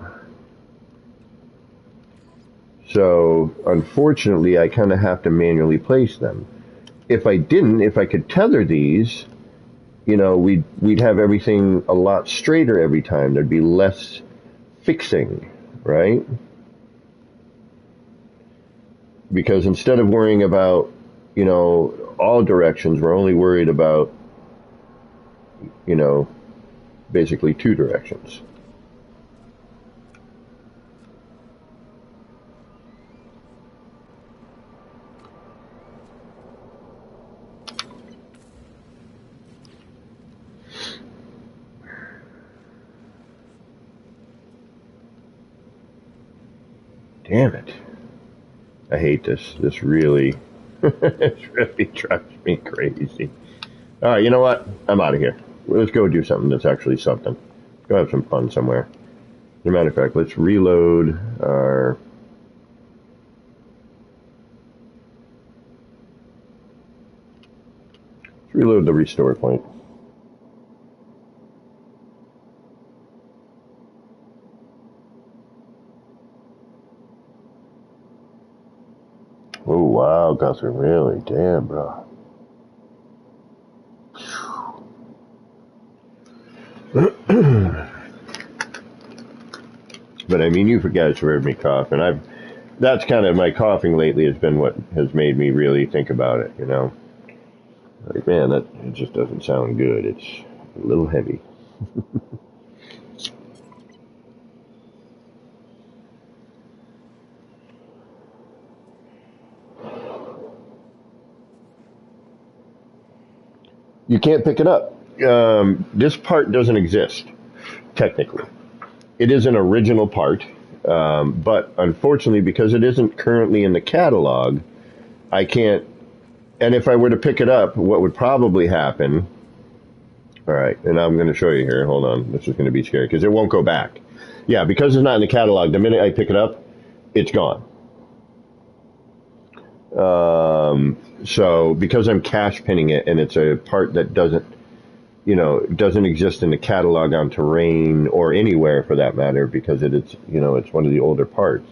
Speaker 1: So, unfortunately, I kind of have to manually place them. If I could tether these, we'd have everything a lot straighter every time. There'd be less fixing, right? Because instead of worrying about, all directions, we're only worried about, basically two directions. Damn it. I hate this. This really, this really drives me crazy. All right, you know what? I'm out of here. Let's go do something that's actually something. Go have some fun somewhere. As a matter of fact, let's reload our... Let's reload the restore point. Oh, wow, Guthrie, really? Damn, bro. But I mean, you guys have heard me cough, and that's kind of my coughing lately has been what has made me really think about it, you know? Like, man, it just doesn't sound good. It's a little heavy. You can't pick it up. This part doesn't exist, technically. It is an original part, but unfortunately, because it isn't currently in the catalog, I can't. And if I were to pick it up, what would probably happen... All right, and I'm going to show you here. Hold on. This is going to be scary, because it won't go back. Yeah, because it's not in the catalog, the minute I pick it up, it's gone. So because I'm cache pinning it, and it's a part that doesn't exist in the catalog on Terrain or anywhere for that matter, because it's one of the older parts.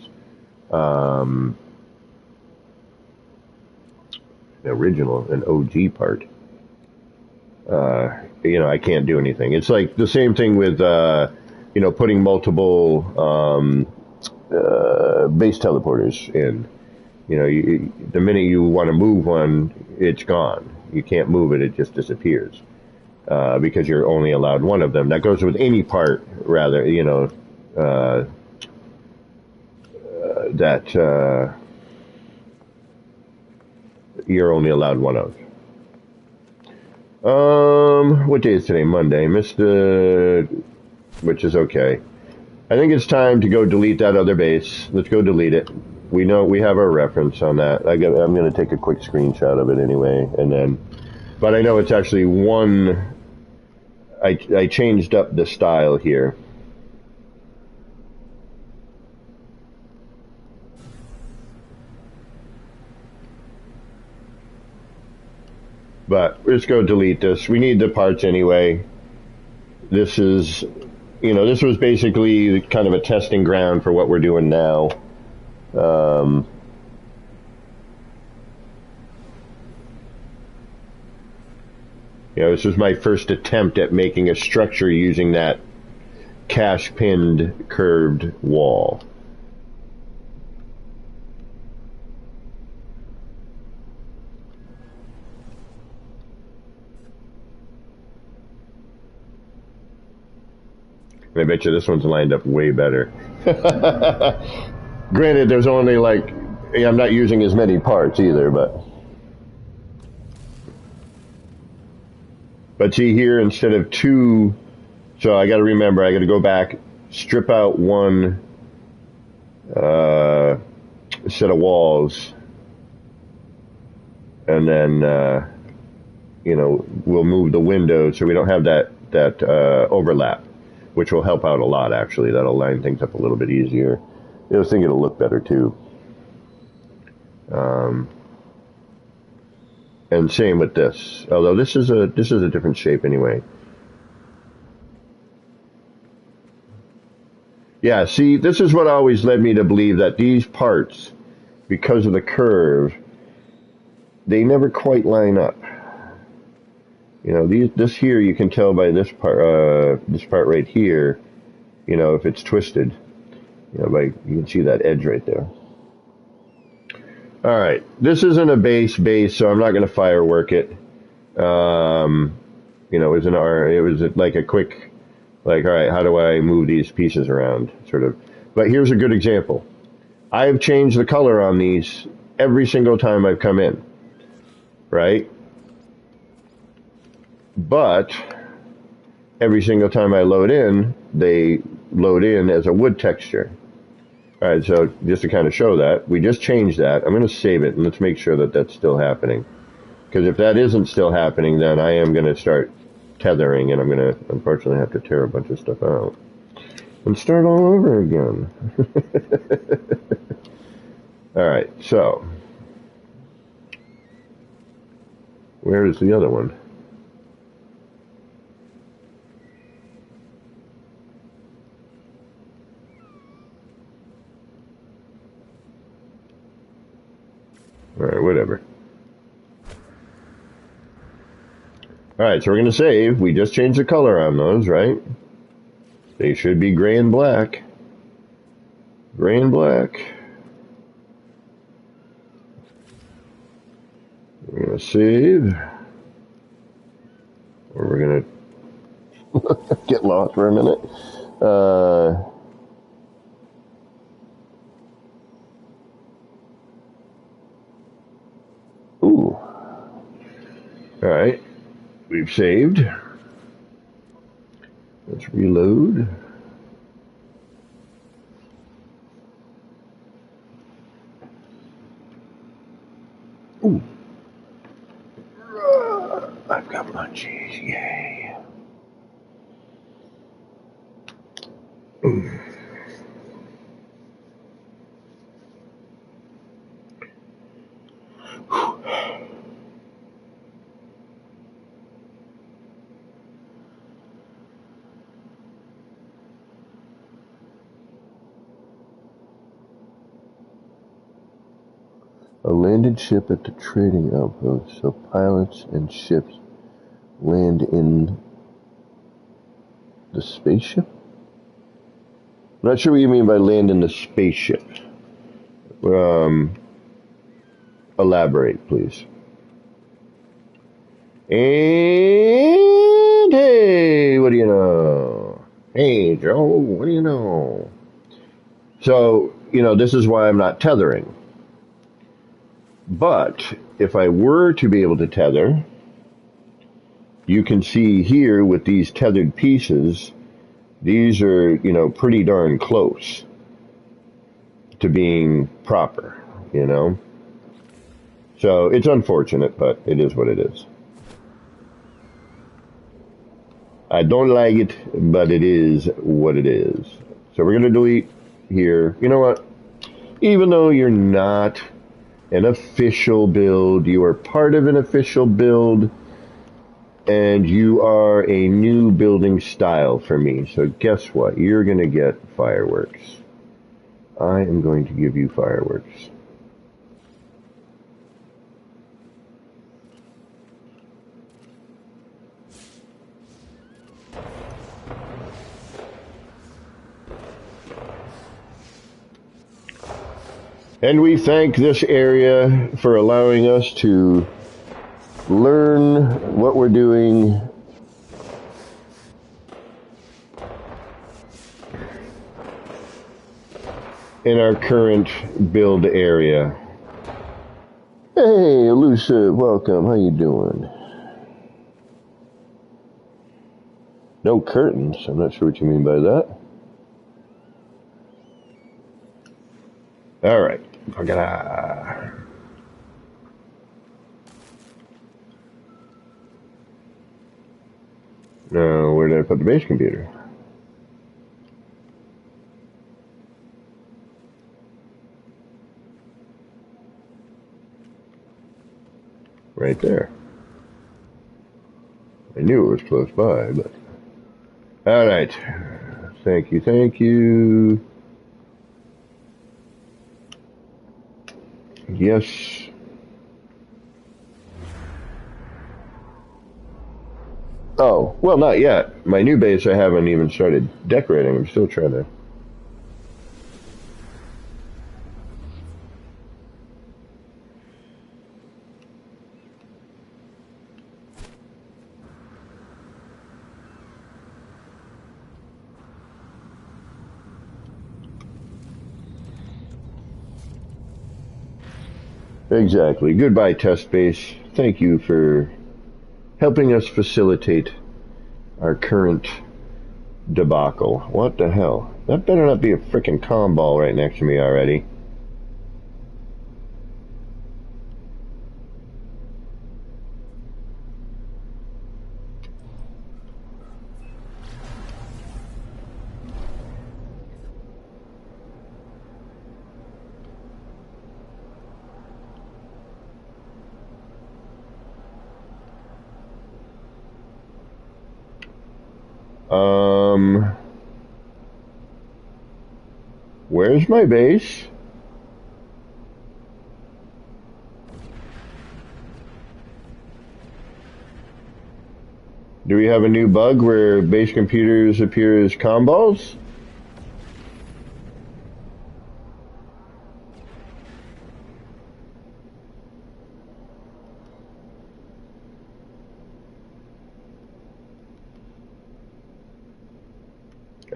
Speaker 1: The original, an OG part. I can't do anything. It's like the same thing with, putting multiple base teleporters in. The minute you want to move one, it's gone. You can't move it; it just disappears because you're only allowed one of them. That goes with any part, rather. That you're only allowed one of. What day is today? Monday. Which is okay. I think it's time to go delete that other base. Let's go delete it. We know we have our reference on that. I'm going to take a quick screenshot of it anyway, but I know it's actually one. I changed up the style here. But let's go delete this. We need the parts anyway. This is, this was basically kind of a testing ground for what we're doing now. This was my first attempt at making a structure using that cache pinned curved wall. I bet you this one's lined up way better. Granted, there's only I'm not using as many parts either, but see here, instead of two, so I got to remember, I got to go back, strip out one set of walls, and then we'll move the window so we don't have that overlap, which will help out a lot, actually. That'll line things up a little bit easier. I was thinking it'll look better, too. And same with this. Although this is a different shape anyway. Yeah, see, this is what always led me to believe that these parts, because of the curve, they never quite line up. This here, you can tell by this part right here, if it's twisted, you can see that edge right there. All right, this isn't a base, so I'm not going to firework it. It was like a quick, all right, how do I move these pieces around, sort of. But here's a good example. I have changed the color on these every single time I've come in, right? But every single time I load in, they load in as a wood texture. All right, so just to kind of show that, we just changed that. I'm going to save it, and let's make sure that that's still happening. Because if that isn't still happening, then I am going to start tethering, and I'm going to, unfortunately, have to tear a bunch of stuff out. And start all over again. All right, so. Where is the other one? Alright, whatever. Alright, so we're going to save. We just changed the color on those, right? They should be gray and black. Gray and black. We're going to save. Or we're going to get lost for a minute. Ooh. Alright. We've saved. Let's reload. Ooh. I've got munchies. Yay. A landed ship at the trading outpost, so pilots and ships land in the spaceship? I'm not sure what you mean by land in the spaceship. Elaborate, please. And hey, what do you know? Hey, Joe, what do you know? So, this is why I'm not tethering. But if I were to be able to tether, you can see here with these tethered pieces, these are, pretty darn close to being proper, So it's unfortunate, but it is what it is. I don't like it, but it is what it is. So we're going to delete here. You know what? Even though you're not an official build, you are part of an official build, and you are a new building style for me. So guess what? You're going to get fireworks. I am going to give you fireworks. And we thank this area for allowing us to learn what we're doing in our current build area. Hey, Elusive, welcome. How you doing? No curtains. I'm not sure what you mean by that. All right. Now, where did I put the base computer? Right there. I knew it was close by, but... All right. Thank you, thank you. Yes. Oh, well, not yet. My new base I haven't even started decorating. I'm still trying to... Exactly. Goodbye, test base. Thank you for helping us facilitate our current debacle. What the hell? That better not be a frickin' comm ball right next to me already. Where's my base? Do we have a new bug where base computers appear as comm balls?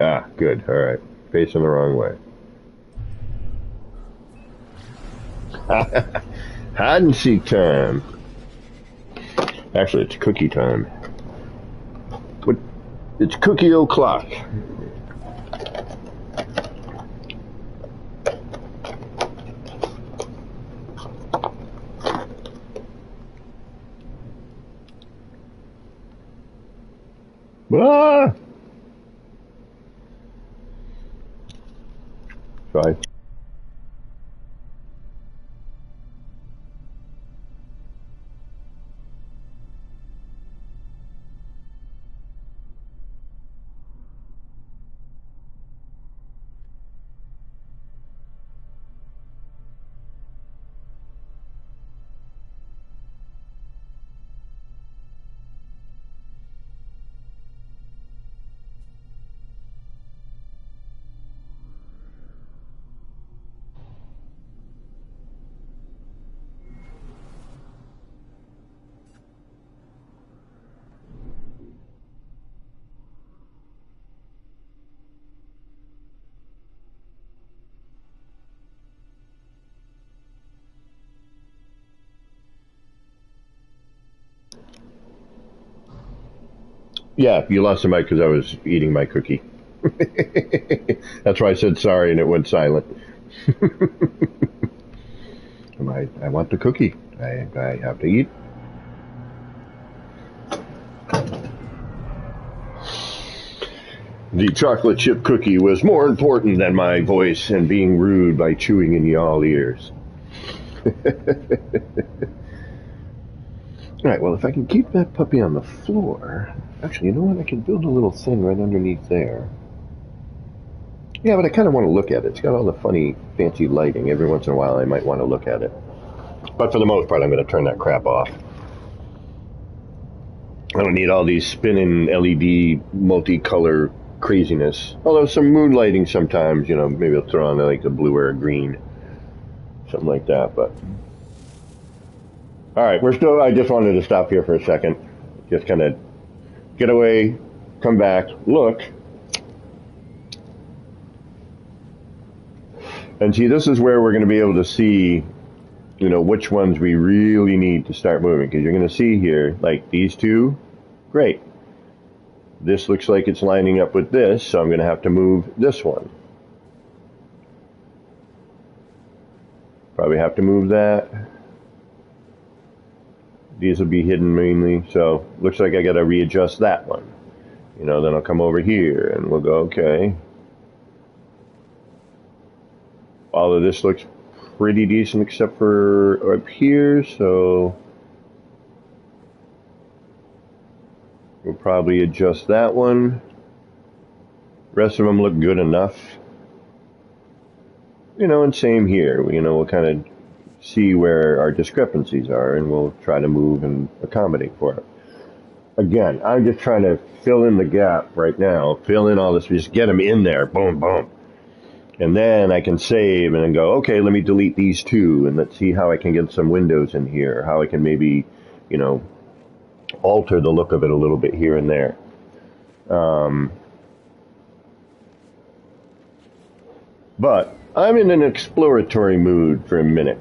Speaker 1: Ah, good. All right. Facing the wrong way. Hide and seek time. Actually, it's cookie time. What? It's cookie o'clock. Ah! Try. Yeah, you lost the mic because I was eating my cookie. That's why I said sorry and it went silent. I want the cookie. I have to eat. The chocolate chip cookie was more important than my voice and being rude by chewing in y'all ears. Alright, well, if I can keep that puppy on the floor... Actually, you know what? I can build a little thing right underneath there. Yeah, but I kind of want to look at it. It's got all the funny, fancy lighting. Every once in a while, I might want to look at it. But for the most part, I'm going to turn that crap off. I don't need all these spinning LED multicolor craziness. Although some moonlighting sometimes, you know, maybe I'll throw on like a blue or a green. Something like that, but... Alright, I just wanted to stop here for a second. Just kind of get away, come back, look. And see, this is where we're going to be able to see, you know, which ones we really need to start moving. Because you're going to see here, like these two, great. This looks like it's lining up with this, so I'm going to have to move this one. Probably have to move that. These will be hidden mainly, so looks like I got to readjust that one. You know, then I'll come over here and we'll go, okay. All of this looks pretty decent except for up here, so we'll probably adjust that one. Rest of them look good enough. You know, and same here. You know, we'll kind of see where our discrepancies are and we'll try to move and accommodate for it. Again, I'm just trying to fill in the gap right now, fill in all this, just get them in there, boom, boom. And then I can save and then go, okay, let me delete these two and let's see how I can get some windows in here, how I can maybe, you know, alter the look of it a little bit here and there. But I'm in an exploratory mood for a minute.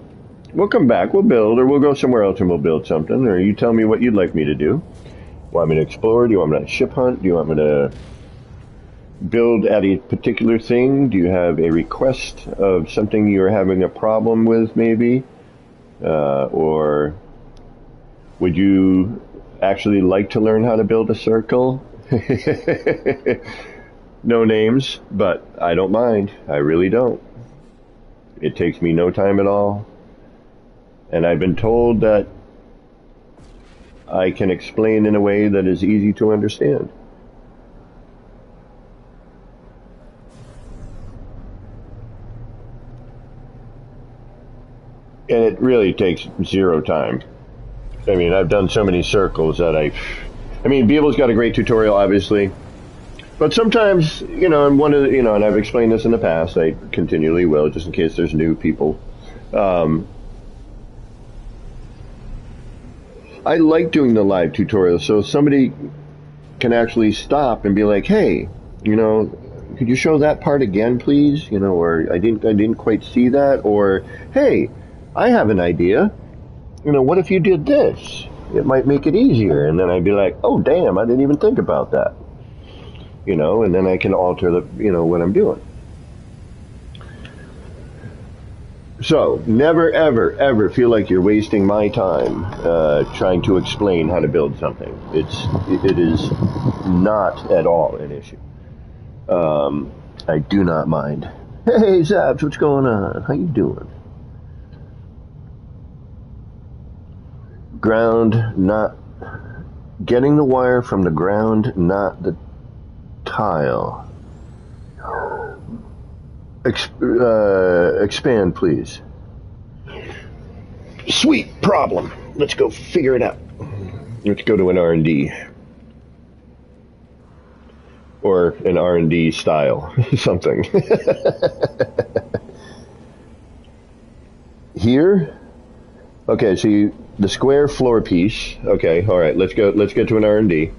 Speaker 1: We'll come back, we'll build, or we'll go somewhere else and we'll build something, or you tell me what you'd like me to do. Want me to explore? Do you want me to ship hunt? Do you want me to build at a particular thing? Do you have a request of something you're having a problem with, maybe? Or would you actually like to learn how to build a circle? No names, but I don't mind. I really don't. It takes me no time at all. And I've been told that I can explain in a way that is easy to understand. And it really takes zero time. I mean, I've done so many circles that I mean, Beeble's got a great tutorial, obviously. But sometimes, and and I've explained this in the past, I continually will, just in case there's new people. I like doing the live tutorials, so somebody can actually stop and be like, hey, could you show that part again, please? Or I didn't quite see that, or hey, I have an idea. What if you did this? It might make it easier. And then I'd be like, oh, damn, I didn't even think about that. And then I can alter what I'm doing. So, never, ever, ever feel like you're wasting my time trying to explain how to build something. It is not at all an issue. I do not mind. Hey, Zabs, what's going on? How you doing? Ground, not getting the wire from the ground, not the tile. Expand, please. Sweet problem. Let's go figure it out. Let's go to an R&D. Or an R&D style. Something. Here? Okay, so the square floor piece. Okay, all right. Let's get to an R&D.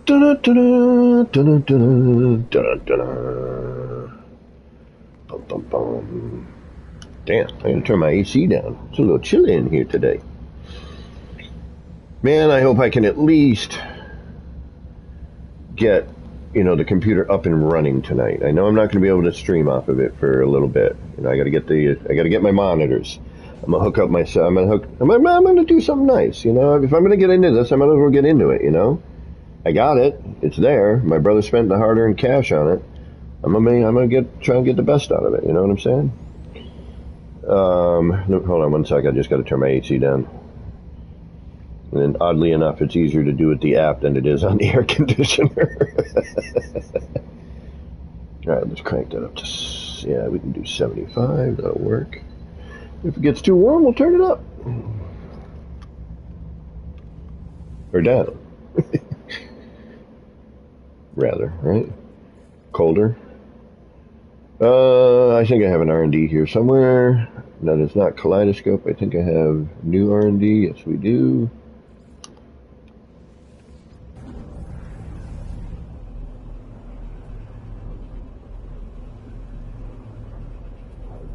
Speaker 1: Damn, I gotta turn my AC down. It's a little chilly in here today. Man, I hope I can at least get the computer up and running tonight. I know I'm not going to be able to stream off of it for a little bit. I got to get my monitors. I'm gonna hook up myself. I'm gonna do something nice. If I'm gonna get into this, I might as well get into it. I got it. It's there. My brother spent the hard-earned cash on it. I'm gonna try and get the best out of it. You know what I'm saying? Hold on one sec. I just got to turn my AC down. And then, oddly enough, it's easier to do with the app than it is on the air conditioner. All right, let's crank that up to. Yeah, we can do 75. That'll work. If it gets too warm, we'll turn it up. Or down. Rather, right? Colder. I think I have an R&D here somewhere. That is not Kaleidoscope. I think I have new R&D. Yes, we do.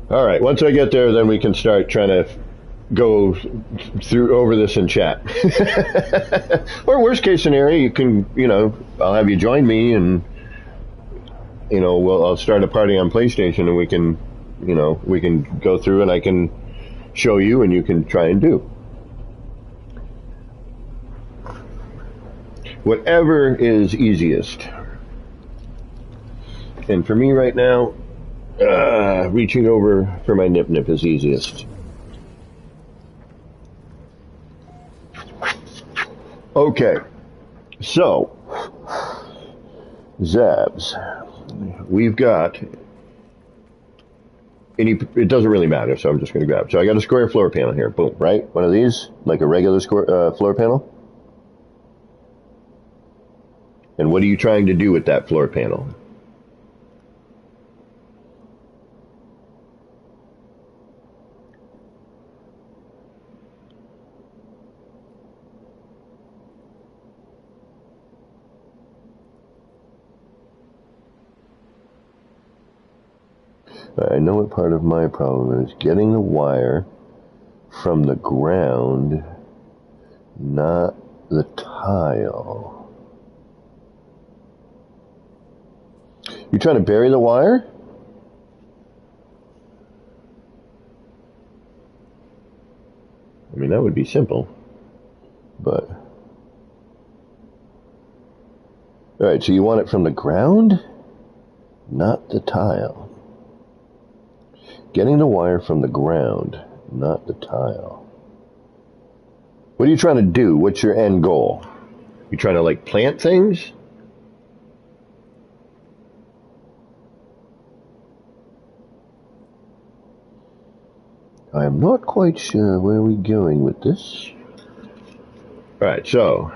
Speaker 1: All right, once I get there, then we can start trying to go over this in chat. Or worst case scenario, you can, I'll have you join me and, I'll start a party on PlayStation and we can go through and I can show you and you can try and do. Whatever is easiest. And for me right now, reaching over for my nip is easiest. Okay, so Zabs, we've got it doesn't really matter, so I'm just going to grab. So I got a square floor panel here. Boom, right? One of these, like a regular floor panel. And what are you trying to do with that floor panel? I know what part of my problem is. Getting the wire from the ground, not the tile. You trying to bury the wire? I mean, that would be simple, but... Alright, so you want it from the ground? Not the tile. Getting the wire from the ground, not the tile. What are you trying to do? What's your end goal? You trying to, like, plant things? I am not quite sure where we're going with this. Alright, so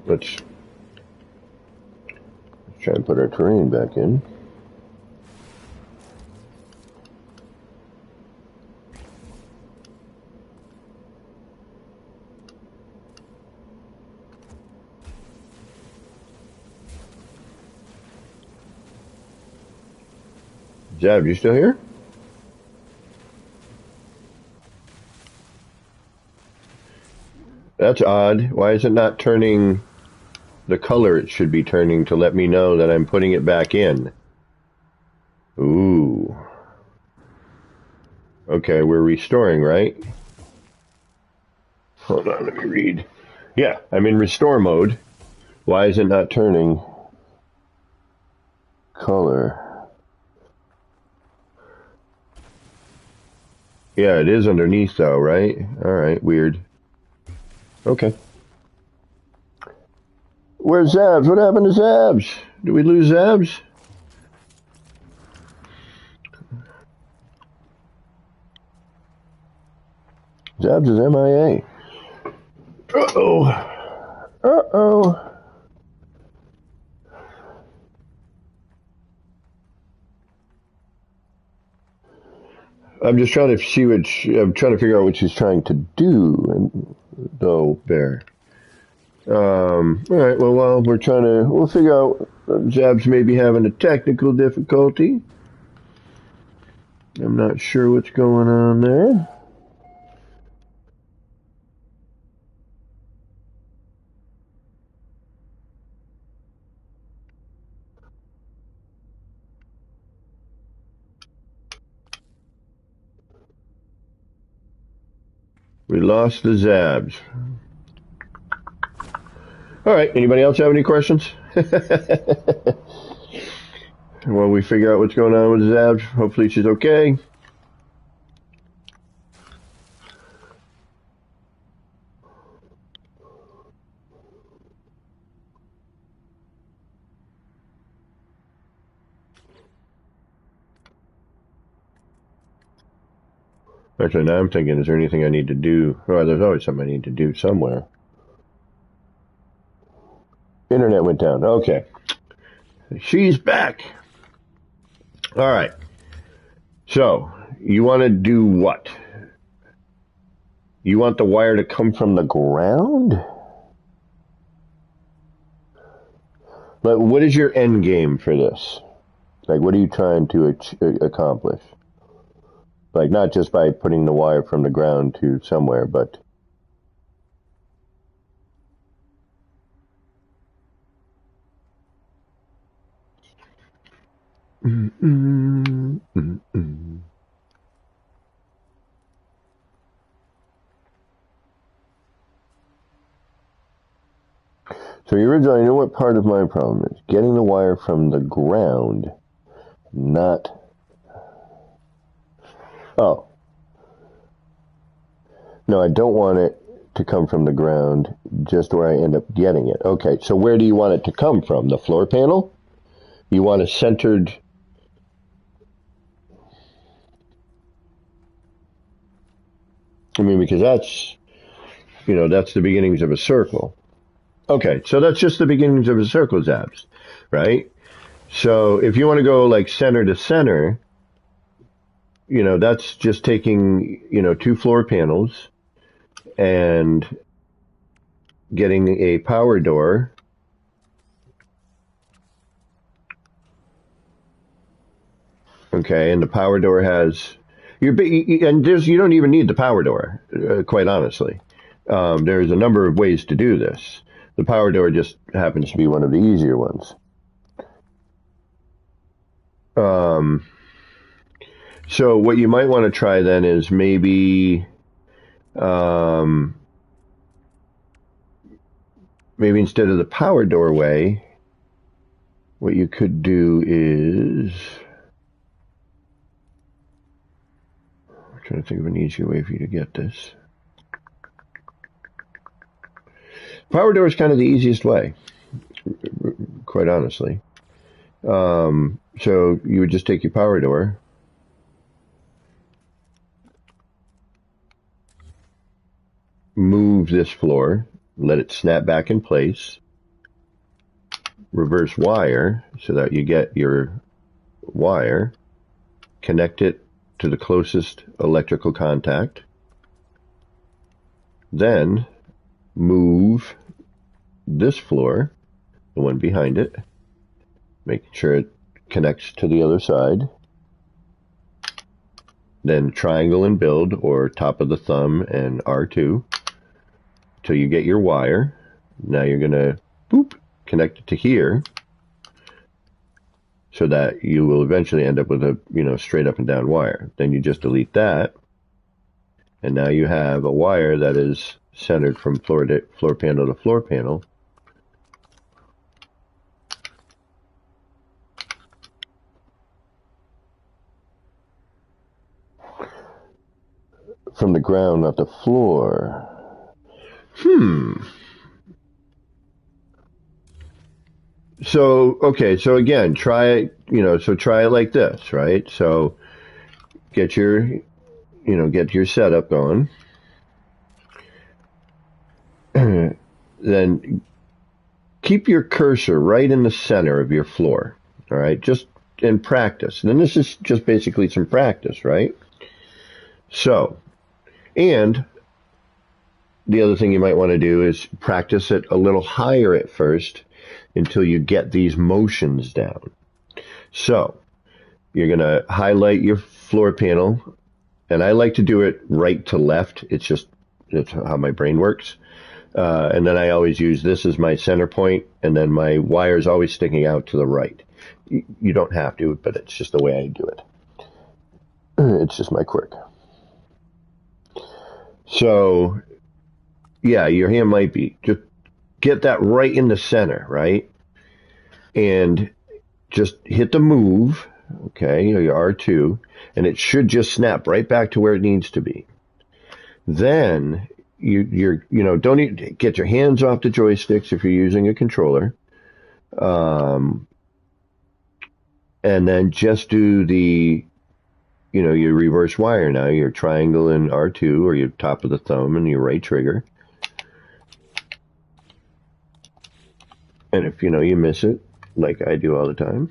Speaker 1: let's try and put our terrain back in. Zab, you still here? That's odd. Why is it not turning the color it should be turning to let me know that I'm putting it back in? Ooh. Okay, we're restoring, right? Hold on, let me read. Yeah, I'm in restore mode. Why is it not turning color? Yeah, it is underneath though, right? Alright, weird. Okay. Where's Zabs? What happened to Zabs? Did we lose Zabs? Zabs is MIA. Uh-oh. Uh-oh. I'm just trying to see what I'm trying to figure out what she's trying to do, and though bear. All right. Well, we'll figure out. Zabs may be having a technical difficulty. I'm not sure what's going on there. We lost the Zabs. All right. Anybody else have any questions? While we figure out what's going on with Zabs, hopefully she's okay. Actually, now I'm thinking, is there anything I need to do? Oh, there's always something I need to do somewhere. Internet went down. Okay. She's back. All right. So, you want to do what? You want the wire to come from the ground? But what is your end game for this? Like, what are you trying to accomplish? Like, not just by putting the wire from the ground to somewhere, but... So you originally know what part of my problem is. Getting the wire from the ground, not... Oh. No, I don't want it to come from the ground, just where I end up getting it. Okay, so where do you want it to come from? The floor panel? You want a centered... I mean, because that's, that's the beginnings of a circle. Okay, so that's just the beginnings of a circle, Zabs, right? So if you want to go like center to center, that's just taking, 2 floor panels and getting a power door. Okay, and the power door has... you don't even need the power door, quite honestly. There's a number of ways to do this. The power door just happens to be one of the easier ones. Um, so what you might want to try then is maybe maybe instead of the power doorway, what you could do is, I'm trying to think of an easier way for you to get this. Power door is kind of the easiest way, quite honestly. So you would just take your power door, move this floor, let it snap back in place, reverse wire so that you get your wire, connect it to the closest electrical contact, then move this floor, the one behind it, making sure it connects to the other side, then triangle and build, or top of the thumb and R2 till you get your wire. Now you're going to boop, connect it to here so that you will eventually end up with a, straight up and down wire. Then you just delete that, and now you have a wire that is centered from floor panel to floor panel. From the ground, not the floor. So, okay, so again, try it, try it like this, right? So get your setup going. Then keep your cursor right in the center of your floor, all right? Just in practice. And then this is just basically some practice, right? So, and the other thing you might want to do is practice it a little higher at first until you get these motions down. So, you're going to highlight your floor panel, and I like to do it right to left. It's how my brain works. And then I always use this as my center point, and then my wire is always sticking out to the right. You don't have to, but it's just the way I do it. It's just my quirk. So, yeah, your hand might be. Just get that right in the center, right? And just hit the move, okay, or your R2, and it should just snap right back to where it needs to be. Then don't even get your hands off the joysticks if you're using a controller. And then just do the, your reverse wire now, your triangle and R2, or your top of the thumb and your right trigger. And if, you miss it, like I do all the time,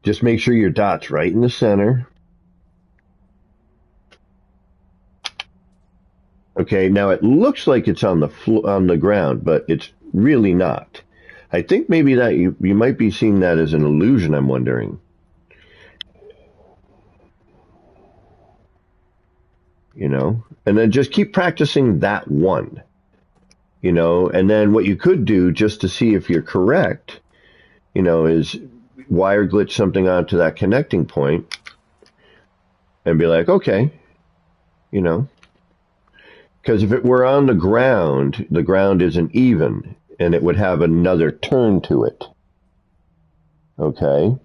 Speaker 1: just make sure your dot's right in the center. Okay, now it looks like it's on the ground, but it's really not. I think maybe that you might be seeing that as an illusion, I'm wondering. And then just keep practicing that one. And then what you could do just to see if you're correct, is wire glitch something onto that connecting point and be like, okay, because if it were on the ground isn't even, and it would have another turn to it. Okay.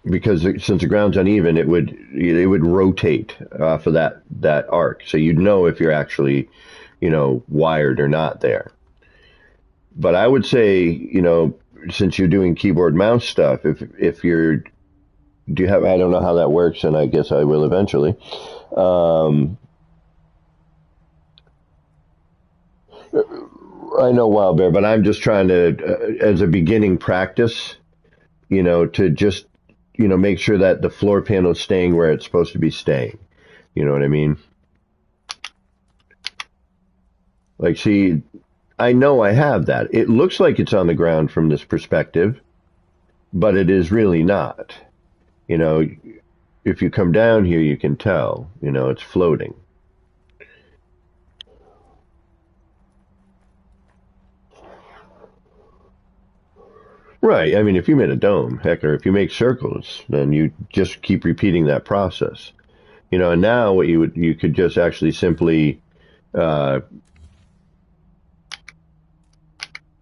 Speaker 1: Because since the ground's uneven, it would rotate off of that arc, so you'd know if you're actually, wired or not there. But I would say, since you're doing keyboard mouse stuff, if you're, I don't know how that works, and I guess I will eventually. I know Wild Bear, but I'm just trying to, as a beginning practice, to just, make sure that the floor panel is staying where it's supposed to be staying. You know what I mean? Like, see, I know I have that. It looks like it's on the ground from this perspective, but it is really not. If you come down here, you can tell, it's floating. Right. I mean, if you made a dome, heck, or if you make circles, then you just keep repeating that process. And now what you could just actually simply, uh,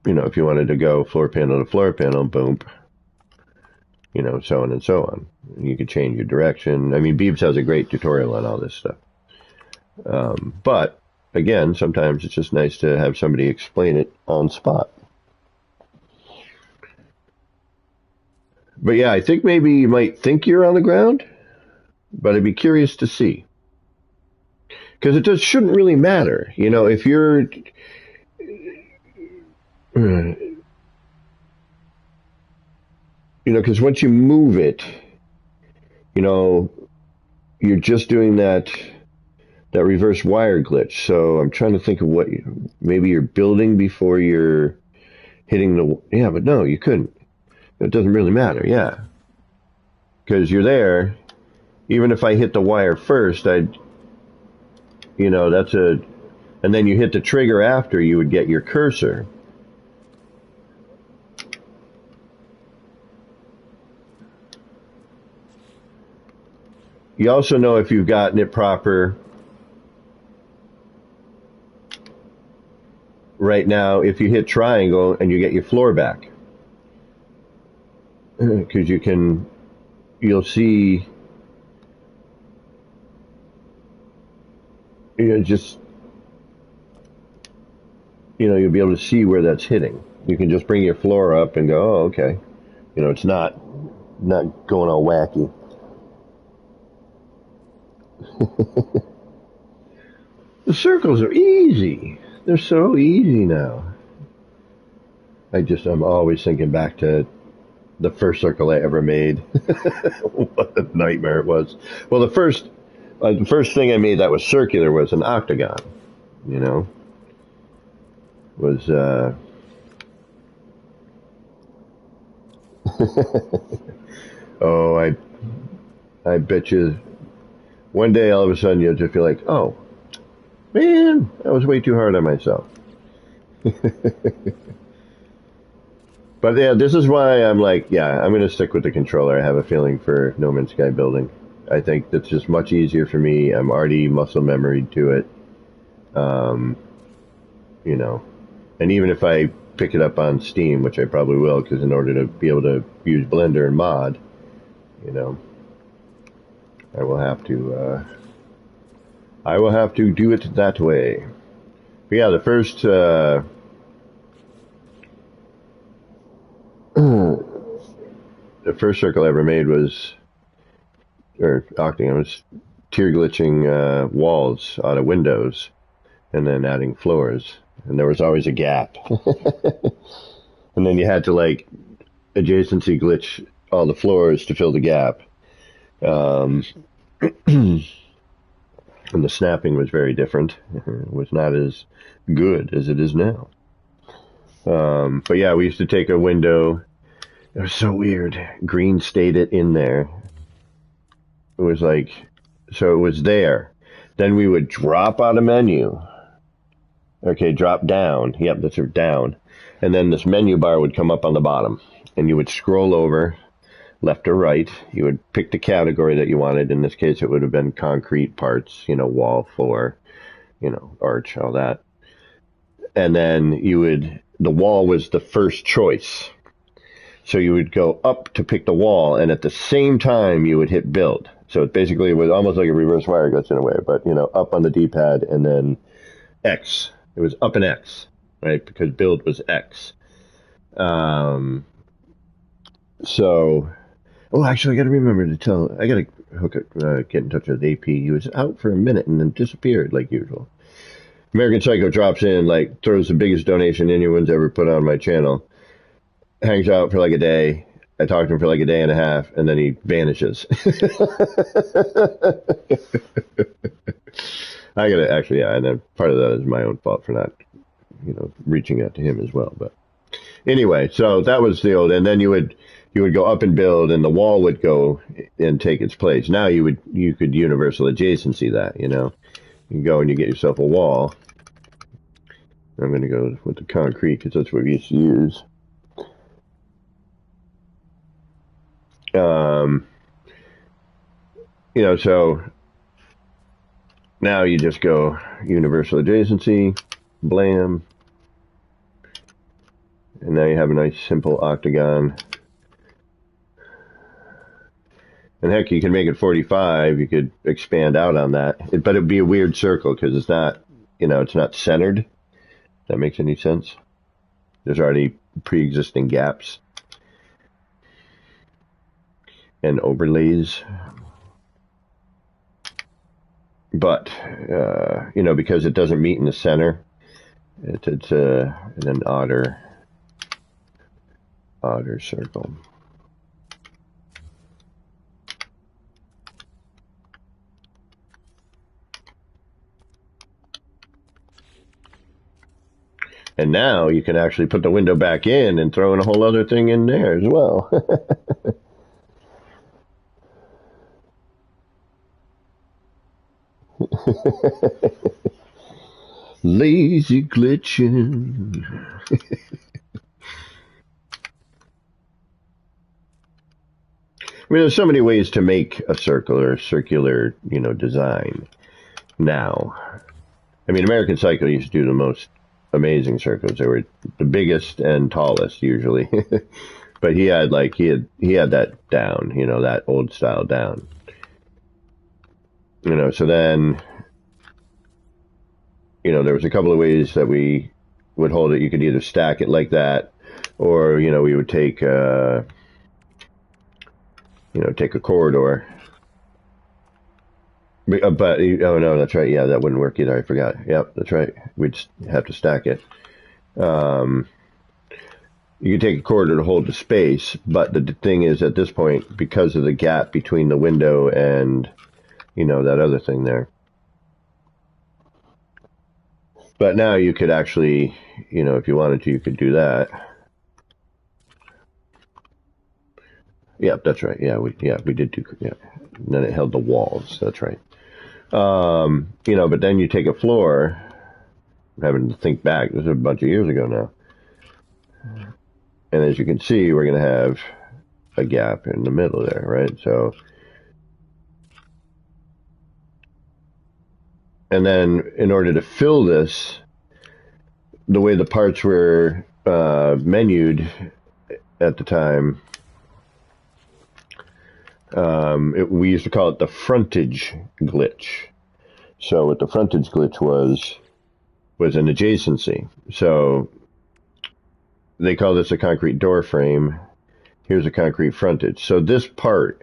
Speaker 1: if you wanted to go floor panel to floor panel, boom, so on and so on. You could change your direction. I mean, Beebs has a great tutorial on all this stuff. But again, sometimes it's just nice to have somebody explain it on spot. But yeah, I think maybe you might think you're on the ground, but I'd be curious to see. Because it just shouldn't really matter. If you're... because once you move it, you're just doing that reverse wire glitch. So I'm trying to think of what maybe you're building before you're hitting the... Yeah, but no, you couldn't. It doesn't really matter, yeah. Because you're there. Even if I hit the wire first, that's a... And then you hit the trigger after, you would get your cursor. You also know if you've gotten it proper. Right now, if you hit triangle and you get your floor back. Because you'll see, you'll be able to see where that's hitting. You can just bring your floor up and go, oh, okay. It's not going all wacky. The circles are easy. They're so easy now. I'm always thinking back to the first circle I ever made. What a nightmare it was. Well, the first thing I made that was circular was an octagon. Oh, I bet you one day all of a sudden you'll just feel like, oh, man, I was way too hard on myself. But yeah, this is why I'm like, yeah, I'm going to stick with the controller. I have a feeling for No Man's Sky building. I think that's just much easier for me. I'm already muscle memoried to it. And even if I pick it up on Steam, which I probably will, because in order to be able to use Blender and mod, I will have to do it that way. But yeah, the first circle I ever made was, or octagon, was tear glitching walls out of windows and then adding floors. And there was always a gap. And then you had to adjacency glitch all the floors to fill the gap. And the snapping was very different. It was not as good as it is now. But yeah, we used to take a window. It was so weird. Green stayed it in there. It was so it was there. Then we would drop out a menu. Okay, drop down. Yep, that's down. And then this menu bar would come up on the bottom. And you would scroll over, left or right. You would pick the category that you wanted. In this case, it would have been concrete parts, wall, floor, arch, all that. And then the wall was the first choice. So you would go up to pick the wall, and at the same time, you would hit build. So it basically was almost like a reverse wire glitch in a way, but, up on the D-pad and then X. It was up and X, right? Because build was X. Actually, I got to remember to I got to get in touch with AP. He was out for a minute and then disappeared like usual. American Psycho drops in, throws the biggest donation anyone's ever put on my channel. Hangs out for a day. I talk to him for a day and a half, and then he vanishes. I gotta actually, yeah, and then part of that is my own fault for not, reaching out to him as well. But anyway, so that was the old, and then you would go up and build, and the wall would go and take its place. Now you could universal adjacency that, you can go and you get yourself a wall. I'm going to go with the concrete because that's what we used to use. Um, so now you just go universal adjacency, blam, and now you have a nice simple octagon. And heck, you can make it 45. You could expand out on that, but it'd be a weird circle because it's not, it's not centered. If that makes any sense? There's already pre-existing gaps and overlays. But, because it doesn't meet in the center, it's an odder circle. And now you can actually put the window back in and throw in a whole other thing in there as well. Lazy glitching. I mean, there's so many ways to make a circle or a circular, design now. I mean, American Cycle used to do the most amazing circles. They were the biggest and tallest usually. But he had that down, that old style down. So then, there was a couple of ways that we would hold it. You could either stack it like that, or, we would take, take a corridor. But, oh no, that's right. Yeah, that wouldn't work either. I forgot. Yep, that's right. We'd have to stack it. You could take a corridor to hold the space, but the thing is, at this point, because of the gap between the window and, that other thing there. But now you could actually, if you wanted to, you could do that. Yep, that's right. Yeah, we did do, yeah. And then it held the walls. That's right. But then you take a floor. I'm having to think back. This is a bunch of years ago now. And as you can see, we're going to have a gap in the middle there, right? So, and then in order to fill this, the way the parts were menued at the time, we used to call it the frontage glitch. So what the frontage glitch was an adjacency. So they call this a concrete door frame. Here's a concrete frontage. So this part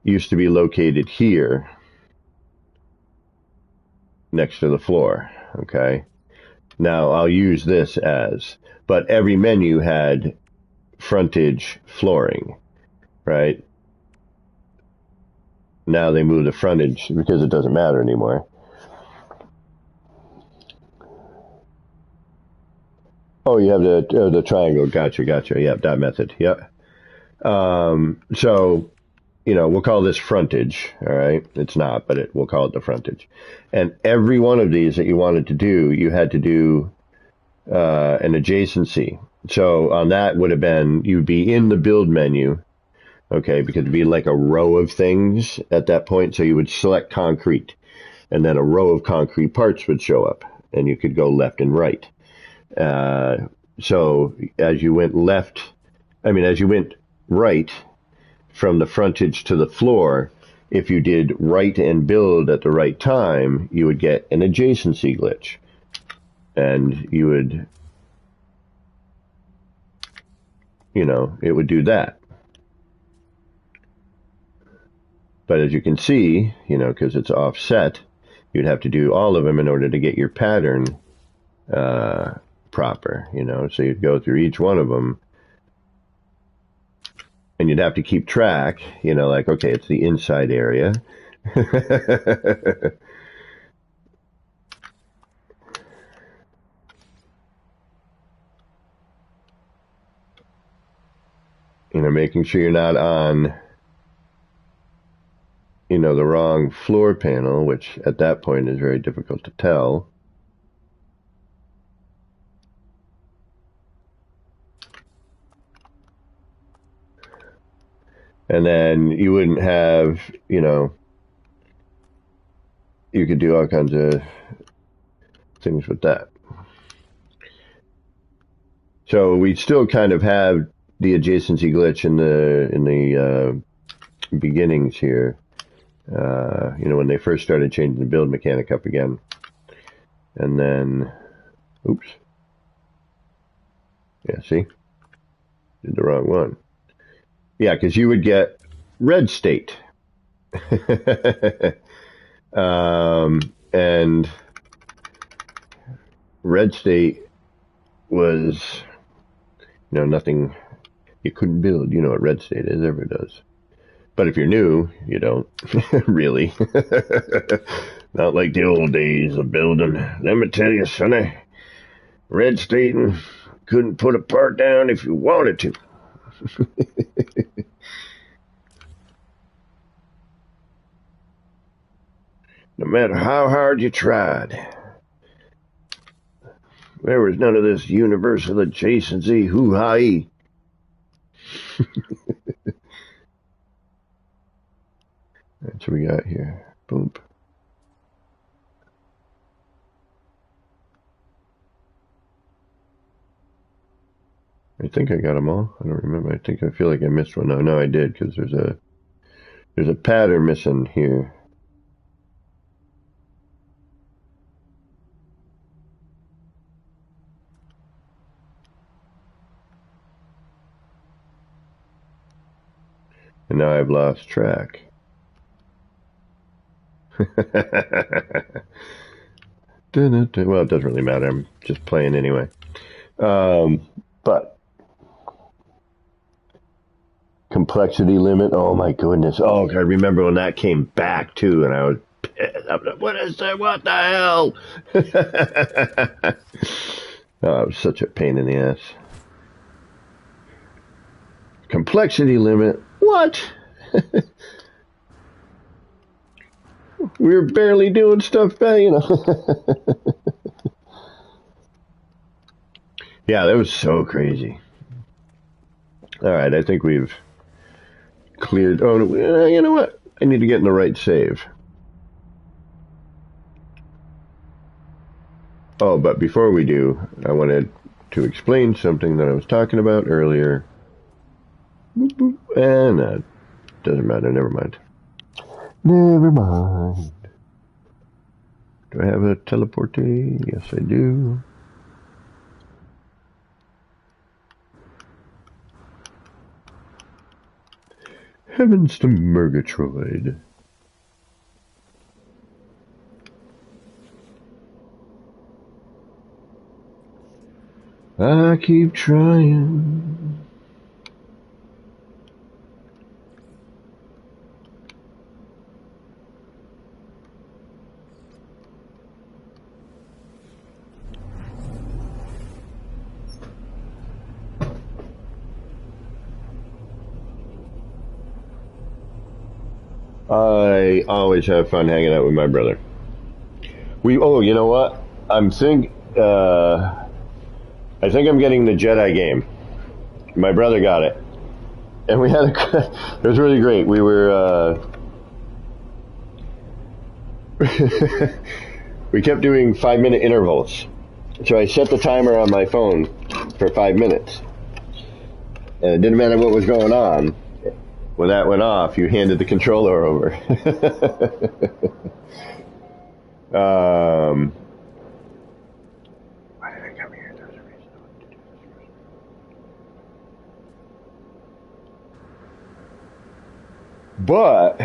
Speaker 1: used to be located here next to the floor. Okay. Now I'll use this but every menu had frontage flooring, right? Now they move the frontage because it doesn't matter anymore. Oh, you have the triangle. Gotcha. Yep, that method. Yep. So, we'll call this frontage. All right. It's not, but we'll call it the frontage. And every one of these that you wanted to do, you had to do an adjacency. So on that would have been, you'd be in the build menu. Okay. Because it'd be like a row of things at that point. So you would select concrete, and then a row of concrete parts would show up, and you could go left and right. So as you went right from the frontage to the floor, if you did right and build at the right time, you would get an adjacency glitch. And you would, it would do that. But as you can see, because it's offset, you'd have to do all of them in order to get your pattern proper, so you'd go through each one of them, and you'd have to keep track, like, okay, it's the inside area. Making sure you're not on, the wrong floor panel, which at that point is very difficult to tell. And then you wouldn't have, you know, you could do all kinds of things with that. So we still kind of have the adjacency glitch in the beginnings here. You know, when they first started changing the build mechanic up again. And then, oops. Yeah, see? Did the wrong one. Yeah, because you would get red state. And red state was, you know, nothing, you couldn't build. You know what red state is, everyone does. But if you're new, you don't, really. Not like the old days of building. Let me tell you, sonny, red state couldn't put a part down if you wanted to. No matter how hard you tried. There was none of this universal adjacency hoo-ha-ee. That's what we got here. Boom. I think I got them all. I don't remember. I feel like I missed one. No, I did, because there's a pattern missing here. And now I've lost track. Well, it doesn't really matter. I'm just playing anyway. But complexity limit. Oh my goodness. Oh, I remember when that came back too, and I was pissed. I was like, what is that? What the hell? Oh, it was such a pain in the ass. Complexity limit. What? We were barely doing stuff, you know. Yeah, that was so crazy. All right, I think we've cleared. Oh, you know what? I need to get in the right save. Oh, but before we do, I wanted to explain something that I was talking about earlier. And doesn't matter. Never mind. Never mind. Do I have a teleporter? Yes, I do. Heavens to Murgatroyd. I keep trying. I always have fun hanging out with my brother. Oh, you know what? I think I'm getting the Jedi game. My brother got it. And we had it was really great. We were, we kept doing 5-minute intervals. So I set the timer on my phone for 5 minutes. And it didn't matter what was going on. When that went off, you handed the controller over. Why did I come here? There's a reason I wanted to do this first. But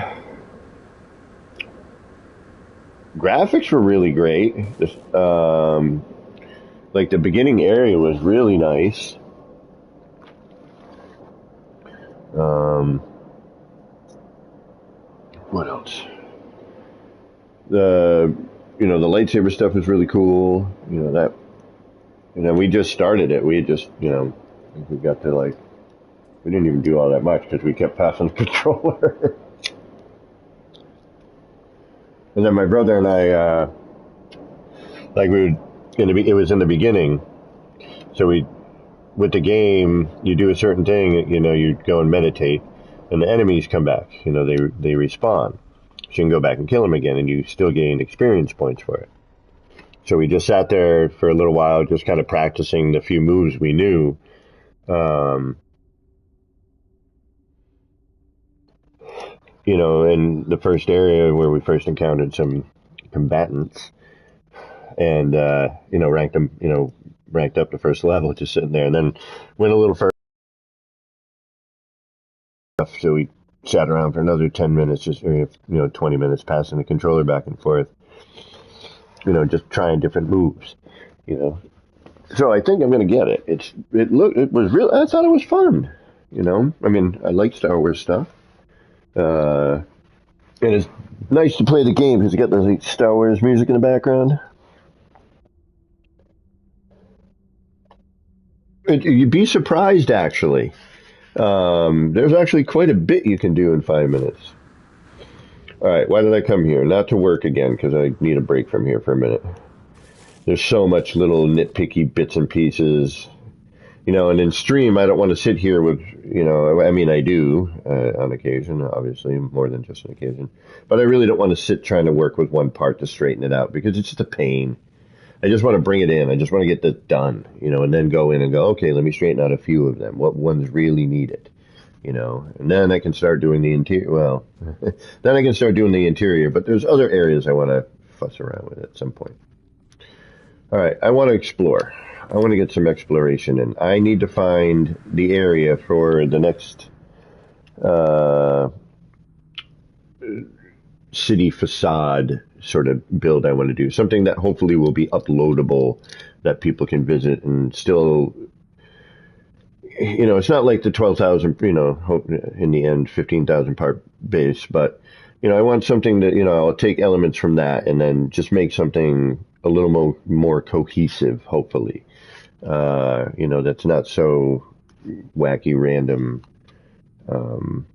Speaker 1: graphics were really great. Like the beginning area was really nice. What else? The lightsaber stuff is really cool. We just started it. We just, we got to we didn't even do all that much because we kept passing the controller. And then my brother and I, it was in the beginning. So with the game, you do a certain thing, you'd go and meditate. and the enemies come back. You know, they respawn. So you can go back and kill them again, and you still gain experience points for it. So we just sat there for a little while, just kind of practicing the few moves we knew. You know, in the first area where we first encountered some combatants, and you know, ranked up to first level, just sitting there, and then went a little further. So we sat around for another 10 minutes, just, you know, 20 minutes, passing the controller back and forth, you know, just trying different moves, you know. So I think I'm going to get it. It was real. I thought it was fun, you know. I mean, I like Star Wars stuff. And it's nice to play the game because you got the like, Star Wars music in the background. You'd be surprised, actually. There's actually quite a bit you can do in 5 minutes. All right, why did I come here? Not to work again, because I need a break from here for a minute. There's so much little nitpicky bits and pieces. You know, and in stream, I don't want to sit here with, you know, I mean, I do on occasion, obviously, more than just on occasion. But I really don't want to sit trying to work with one part to straighten it out, because it's just a pain. I just want to bring it in. I just want to get this done, you know, and then go in and go, okay, let me straighten out a few of them. What ones really need it, you know? And then I can start doing the interior. Well, then I can start doing the interior. But there's other areas I want to fuss around with at some point. All right, I want to explore. I want to get some exploration in. I need to find the area for the next city facade sort of build I want to do. Something that hopefully will be uploadable, that people can visit and still, you know, it's not like the 12,000, you know, in the end, 15,000 part base, but, you know, I want something that, you know, I'll take elements from that and then just make something a little more cohesive, hopefully. You know, that's not so wacky random. You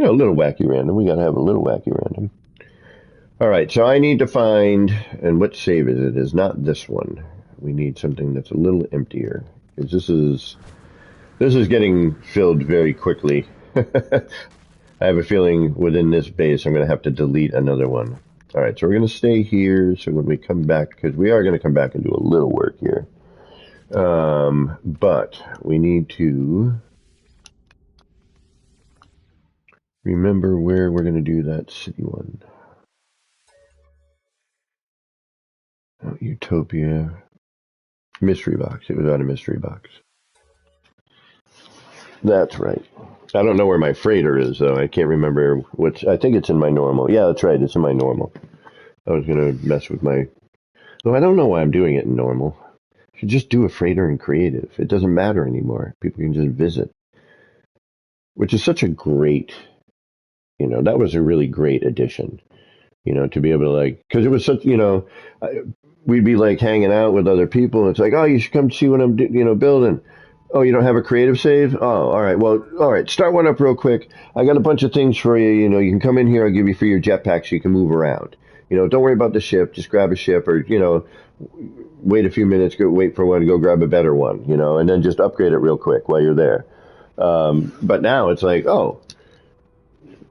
Speaker 1: know, a little wacky random. We got to have a little wacky random. All right, so I need to find, and what save is it? Is not this one. We need something that's a little emptier, because this is getting filled very quickly. I have a feeling within this base I'm going to have to delete another one. All right, so we're going to stay here. So when we come back, because we are going to come back and do a little work here, but we need to remember where we're going to do that city one. Oh, Utopia. Mystery box. It was out of mystery box. That's right. I don't know where my freighter is, though. I can't remember which. I think it's in my normal. Yeah, that's right. It's in my normal. I was going to mess with my... Though I don't know why I'm doing it in normal. I should just do a freighter in creative. It doesn't matter anymore. People can just visit. Which is such a great... You know, that was a really great addition. You know, to be able to, like... Because it was such, you know... we'd be, like, hanging out with other people. And it's like, oh, you should come see what I'm, you know, building. Oh, you don't have a creative save? Oh, all right. Well, all right. Start one up real quick. I got a bunch of things for you. You know, you can come in here. I'll give you for your jetpack so you can move around. You know, don't worry about the ship. Just grab a ship or, you know, wait a few minutes, go wait for one, go grab a better one, you know, and then just upgrade it real quick while you're there. But now it's like, oh,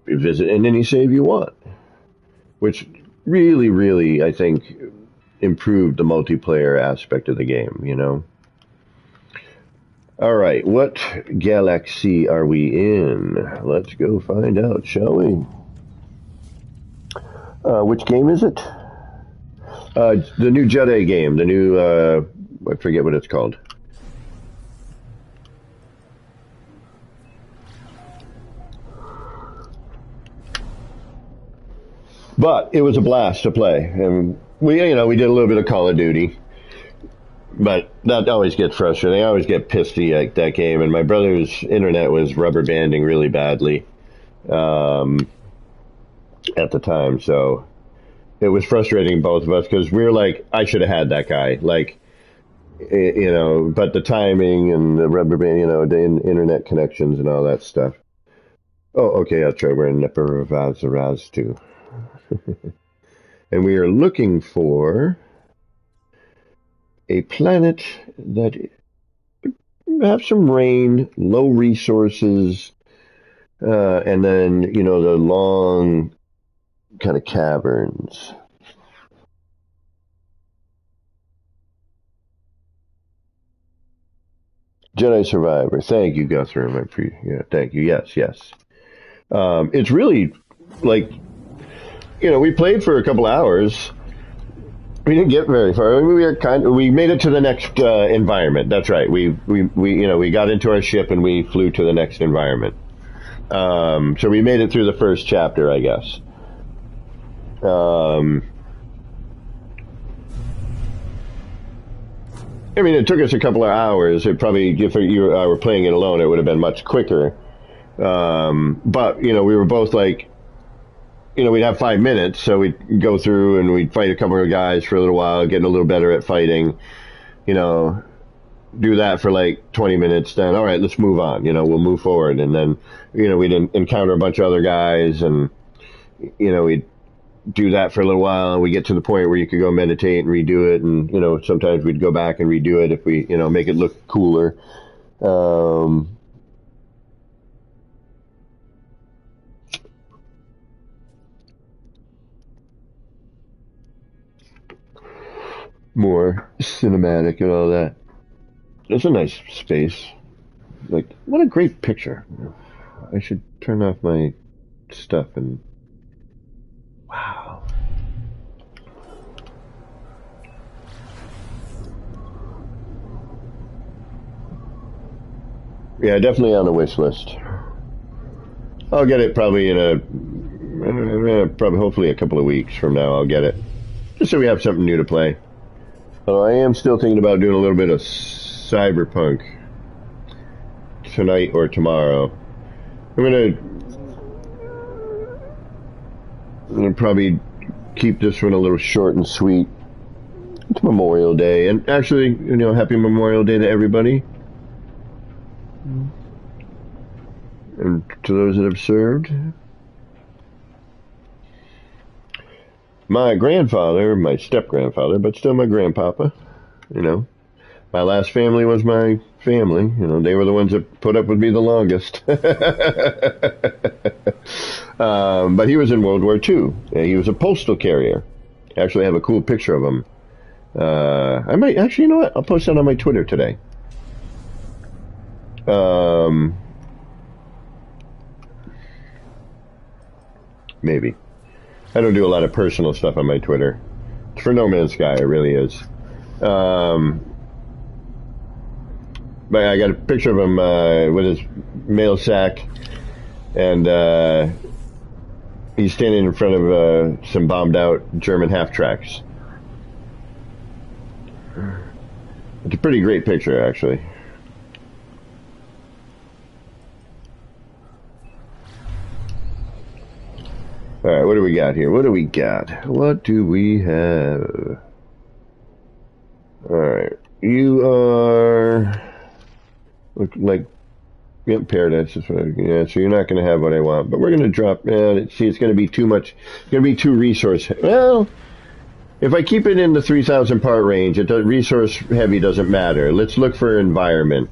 Speaker 1: you visit and any save you want, which really, really, I think, improved the multiplayer aspect of the game, you know. All right, what galaxy are we in? Let's go find out, shall we? Which game is it? The new Jedi game, the new, I forget what it's called. But it was a blast to play. And we, you know, we did a little bit of Call of Duty. But that always gets frustrating. I always get pissy at that game. And my brother's internet was rubber banding really badly at the time. So it was frustrating, both of us, because we were like, I should have had that guy. Like, you know, but the timing and the rubber band, you know, the internet connections and all that stuff. Oh, okay, that's right. We're in Neperavaz too. And we are looking for a planet that have some rain, low resources, And then, you know, the long kind of caverns. Jedi Survivor. Thank you, Guthrum. Yeah, thank you. Yes, yes. It's really like, you know, we played for a couple hours. We didn't get very far. We made it to the next environment. That's right. We got into our ship and we flew to the next environment. So we made it through the first chapter, I guess. I mean, it took us a couple of hours. It probably, if you were playing it alone, it would have been much quicker. But, you know, we were both like, you know, we'd have 5 minutes, so we'd go through and we'd fight a couple of guys for a little while, getting a little better at fighting, you know, do that for like 20 minutes, then, all right, let's move on, you know, we'll move forward. And then, you know, we'd encounter a bunch of other guys and, you know, we'd do that for a little while, and we get to the point where you could go meditate and redo it, and, you know, sometimes we'd go back and redo it if we, you know, make it look cooler. More cinematic and all that. It's a nice space. Like, what a great picture. I should turn off my stuff and... Wow. Yeah, definitely on the wish list. I'll get it probably probably hopefully a couple of weeks from now. I'll get it. Just so we have something new to play. Although I am still thinking about doing a little bit of Cyberpunk tonight or tomorrow. I'm gonna probably keep this one a little short and sweet. It's Memorial Day, and actually, you know, happy Memorial Day to everybody, and to those that have served. My grandfather, my step-grandfather, but still my grandpapa, you know. My last family was my family. You know, they were the ones that put up with me the longest. But he was in World War II. He was a postal carrier. I actually have a cool picture of him. I might, actually, you know what? I'll post that on my Twitter today. Maybe. I don't do a lot of personal stuff on my Twitter. It's for No Man's Sky, it really is. But I got a picture of him with his mail sack, and he's standing in front of some bombed-out German half-tracks. It's a pretty great picture, actually. All right, what do we got here? What do we got? What do we have? All right, you are look like Paradise. Yeah, so you're not going to have what I want, but we're going to drop. See, it's going to be too much. It's going to be too resource. Well, if I keep it in the 3,000 part range, resource heavy doesn't matter. Let's look for environment.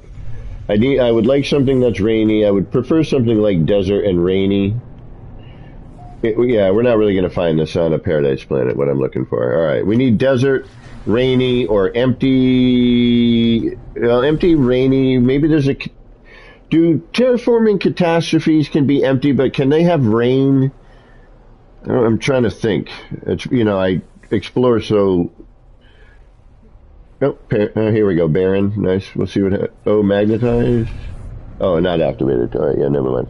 Speaker 1: I would like something that's rainy. I would prefer something like desert and rainy. Yeah, we're not really going to find this on a Paradise Planet, what I'm looking for. All right, we need desert, rainy, or empty. Well, empty, rainy. Maybe there's a... Do terraforming catastrophes can be empty, but can they have rain? I'm trying to think. It's, you know, I explore so... Oh, here we go, Baron. Nice. We'll see what... Oh, magnetized? Oh, not activated. All right, yeah, never mind.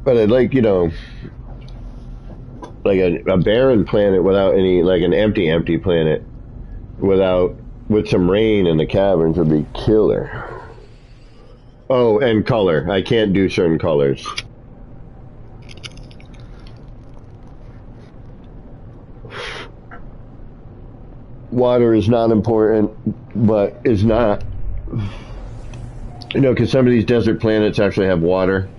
Speaker 1: But I'd like, you know, like a barren planet without any, like an empty planet with some rain in the caverns would be killer. Oh, and color. I can't do certain colors. water is not important, but is not. You know, because some of these desert planets actually have water.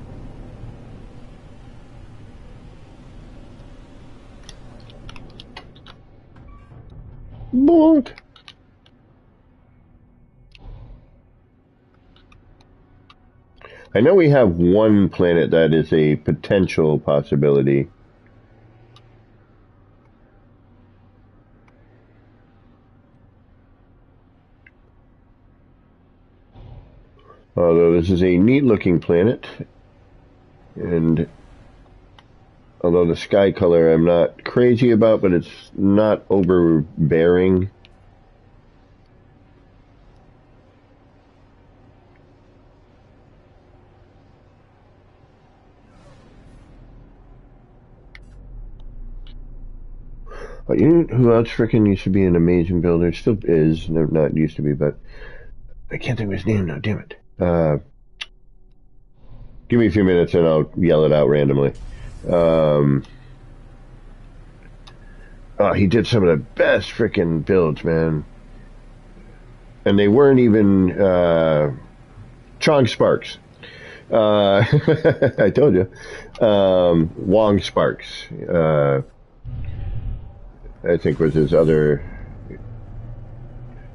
Speaker 1: Bonk. I know we have one planet that is a potential possibility. Although this is a neat-looking planet, and although the sky color I'm not crazy about, but it's not overbearing. But you know who else frickin' used to be an amazing builder? Still is, not used to be, but I can't think of his name now, damn it. Give me a few minutes and I'll yell it out randomly. He did some of the best frickin' builds, man. And they weren't even, Chong Sparks. I told you. Wong Sparks. I think was his other.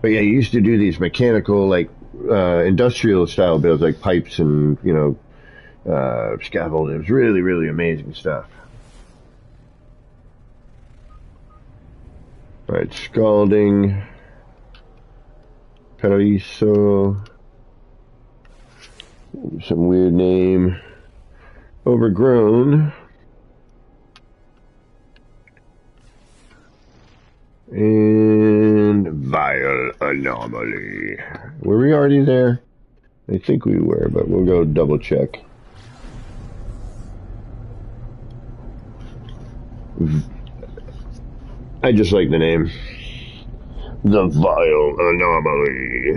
Speaker 1: But yeah, he used to do these mechanical, like, industrial style builds, like pipes and, you know, scaffold. It was really, really amazing stuff. Alright, Scalding. Paraiso. Some weird name. Overgrown. And Vile Anomaly. Were we already there? I think we were, but we'll go double check. I just like the name. The Vile Anomaly.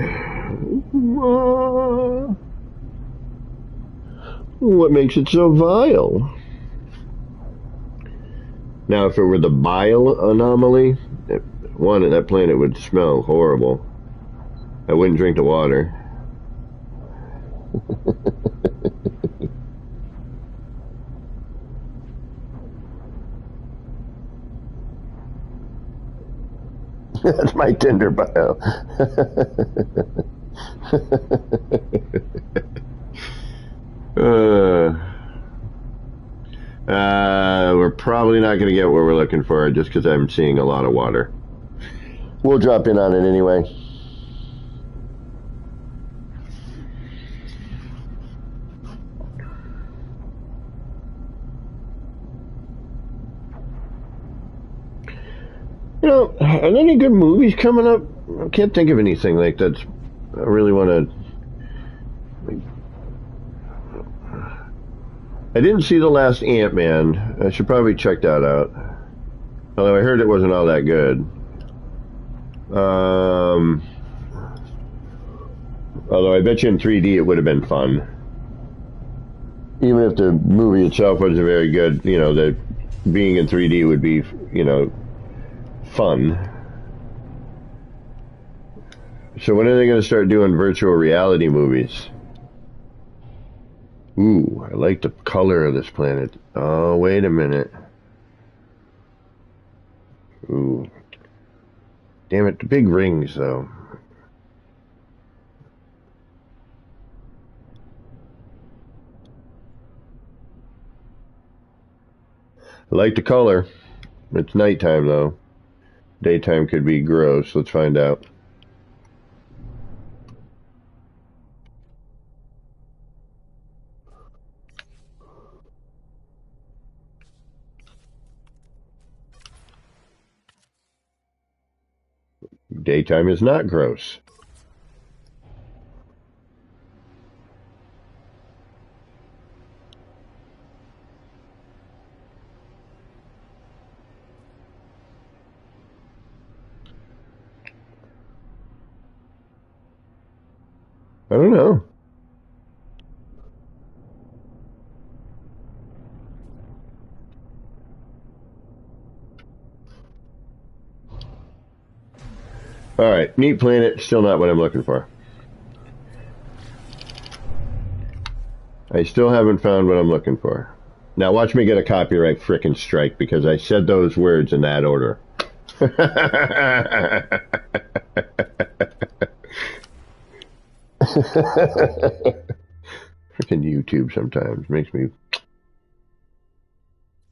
Speaker 1: What makes it so vile? Now, if it were the bile anomaly, one, that planet would smell horrible. I wouldn't drink the water. That's my Tinder bio. We're probably not going to get what we're looking for just because I'm seeing a lot of water. We'll drop in on it anyway. You know, are there any good movies coming up? I can't think of anything like that. I really want to. I didn't see the last Ant-Man. I should probably check that out. Although I heard it wasn't all that good. Although I bet you in 3D it would have been fun. Even if the movie itself wasn't very good, you know, that being in 3D would be, you know, fun. So when are they going to start doing virtual reality movies? Ooh, I like the color of this planet. Oh, wait a minute. Ooh. Damn it, the big rings, though. I like the color. It's nighttime, though. Daytime could be gross. Let's find out. Daytime is not gross. I don't know. Alright, neat planet, still not what I'm looking for. I still haven't found what I'm looking for. Now watch me get a copyright frickin' strike because I said those words in that order. Frickin' YouTube sometimes makes me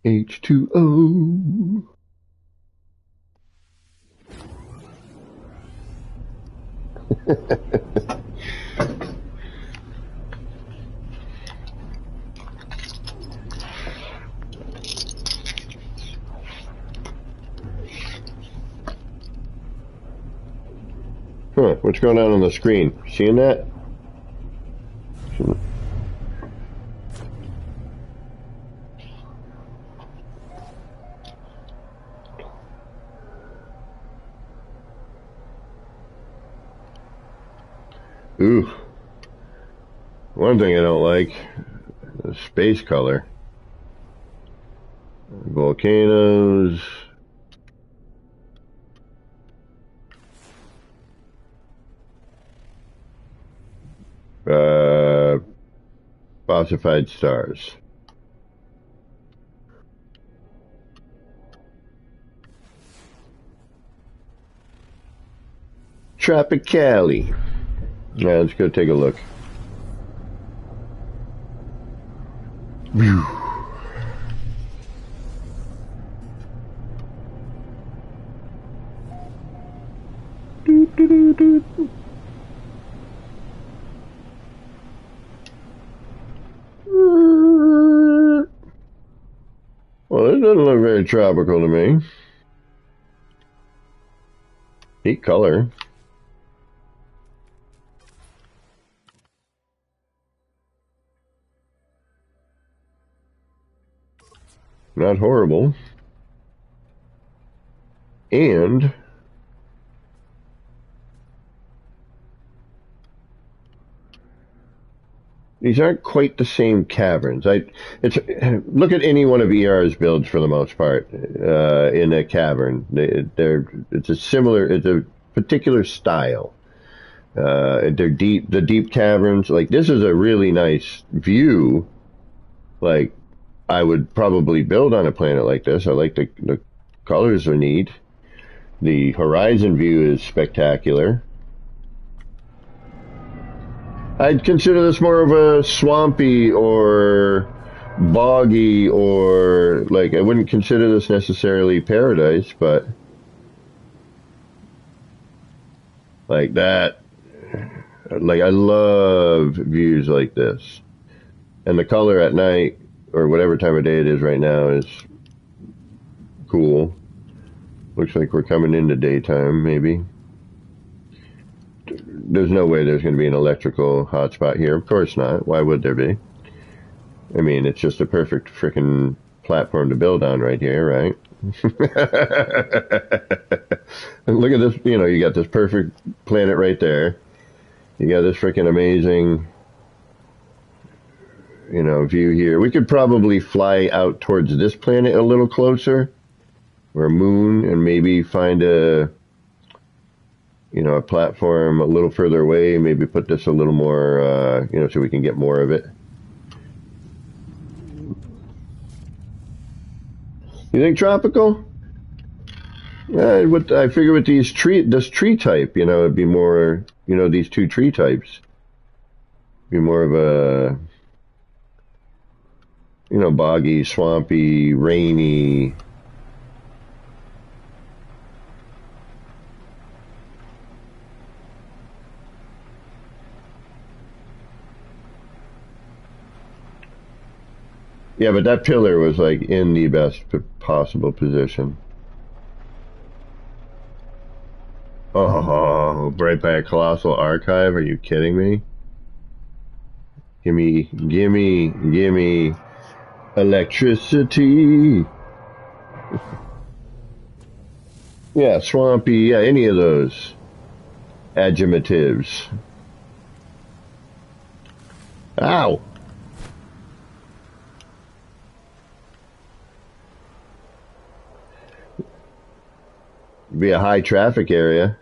Speaker 1: H2O. Huh, what's going on the screen? Seeing that? Ooh. One thing I don't like, the space color. Volcanoes. Ossified stars. Tropicali. Yeah, let's go take a look. Whew. Well, it doesn't look very tropical to me. Neat color. Not horrible. And these aren't quite the same caverns. Look at any one of ER's builds for the most part in a cavern. It's a particular style. They're deep. The deep caverns, like this, is a really nice view. Like I would probably build on a planet like this. I like the colors are neat. The horizon view is spectacular. I'd consider this more of a swampy or boggy, or like I wouldn't consider this necessarily paradise, but like that, like I love views like this. And the color at night, or whatever time of day it is right now, is cool. Looks like we're coming into daytime, maybe. There's no way there's going to be an electrical hotspot here. Of course not. Why would there be? I mean, it's just a perfect freaking platform to build on right here, right? And look at this, you got this perfect planet right there. You got this freaking amazing, view here. We could probably fly out towards this planet a little closer, or a moon, and maybe find a platform a little further away, maybe put this a little more, so we can get more of it. You think tropical? I figure with this tree type, it'd be more, these two tree types. Be more of a, boggy, swampy, rainy. Yeah, but that pillar was like in the best possible position. Oh, right by a colossal archive? Are you kidding me? Gimme electricity. Yeah, swampy, yeah, any of those adjectives. Ow! Be a high traffic area.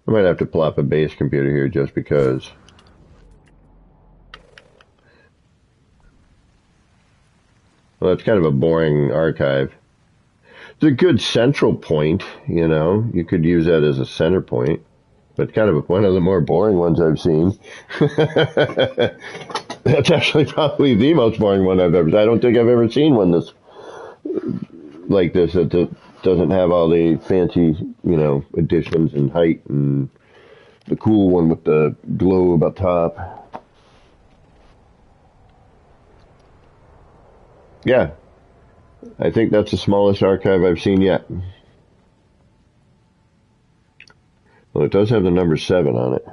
Speaker 1: I might have to plop a base computer here just because. Well, it's kind of a boring archive. It's a good central point, you know. You could use that as a center point, but kind of one of the more boring ones I've seen. That's actually probably the most boring one I've ever seen. I don't think I've ever seen one like this that doesn't have all the fancy, you know, additions and height and the cool one with the globe up top. Yeah, I think that's the smallest archive I've seen yet. Well, it does have the number 7 on it.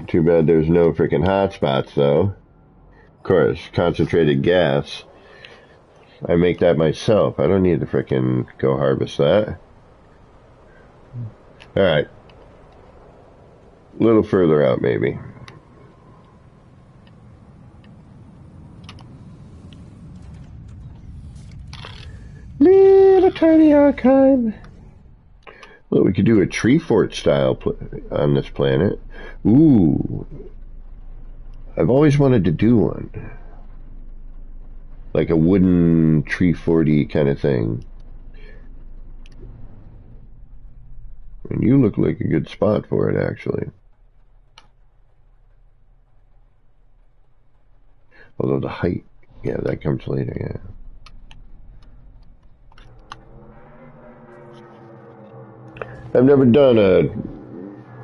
Speaker 1: Too bad there's no freaking hotspots, though. Of course, concentrated gas. I make that myself. I don't need to freaking go harvest that. Alright. A little further out, maybe. Little tiny archive. Well, we could do a tree fort style on this planet. Ooh. I've always wanted to do one. Like a wooden tree forty kind of thing. And you look like a good spot for it, actually. Although the height, yeah, that comes later, yeah. I've never done a...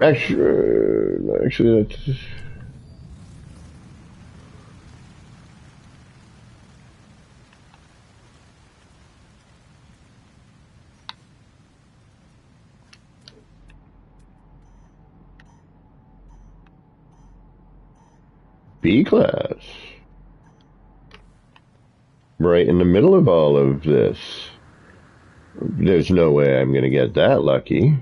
Speaker 1: Actually, that's... B class. Right in the middle of all of this. There's no way I'm going to get that lucky.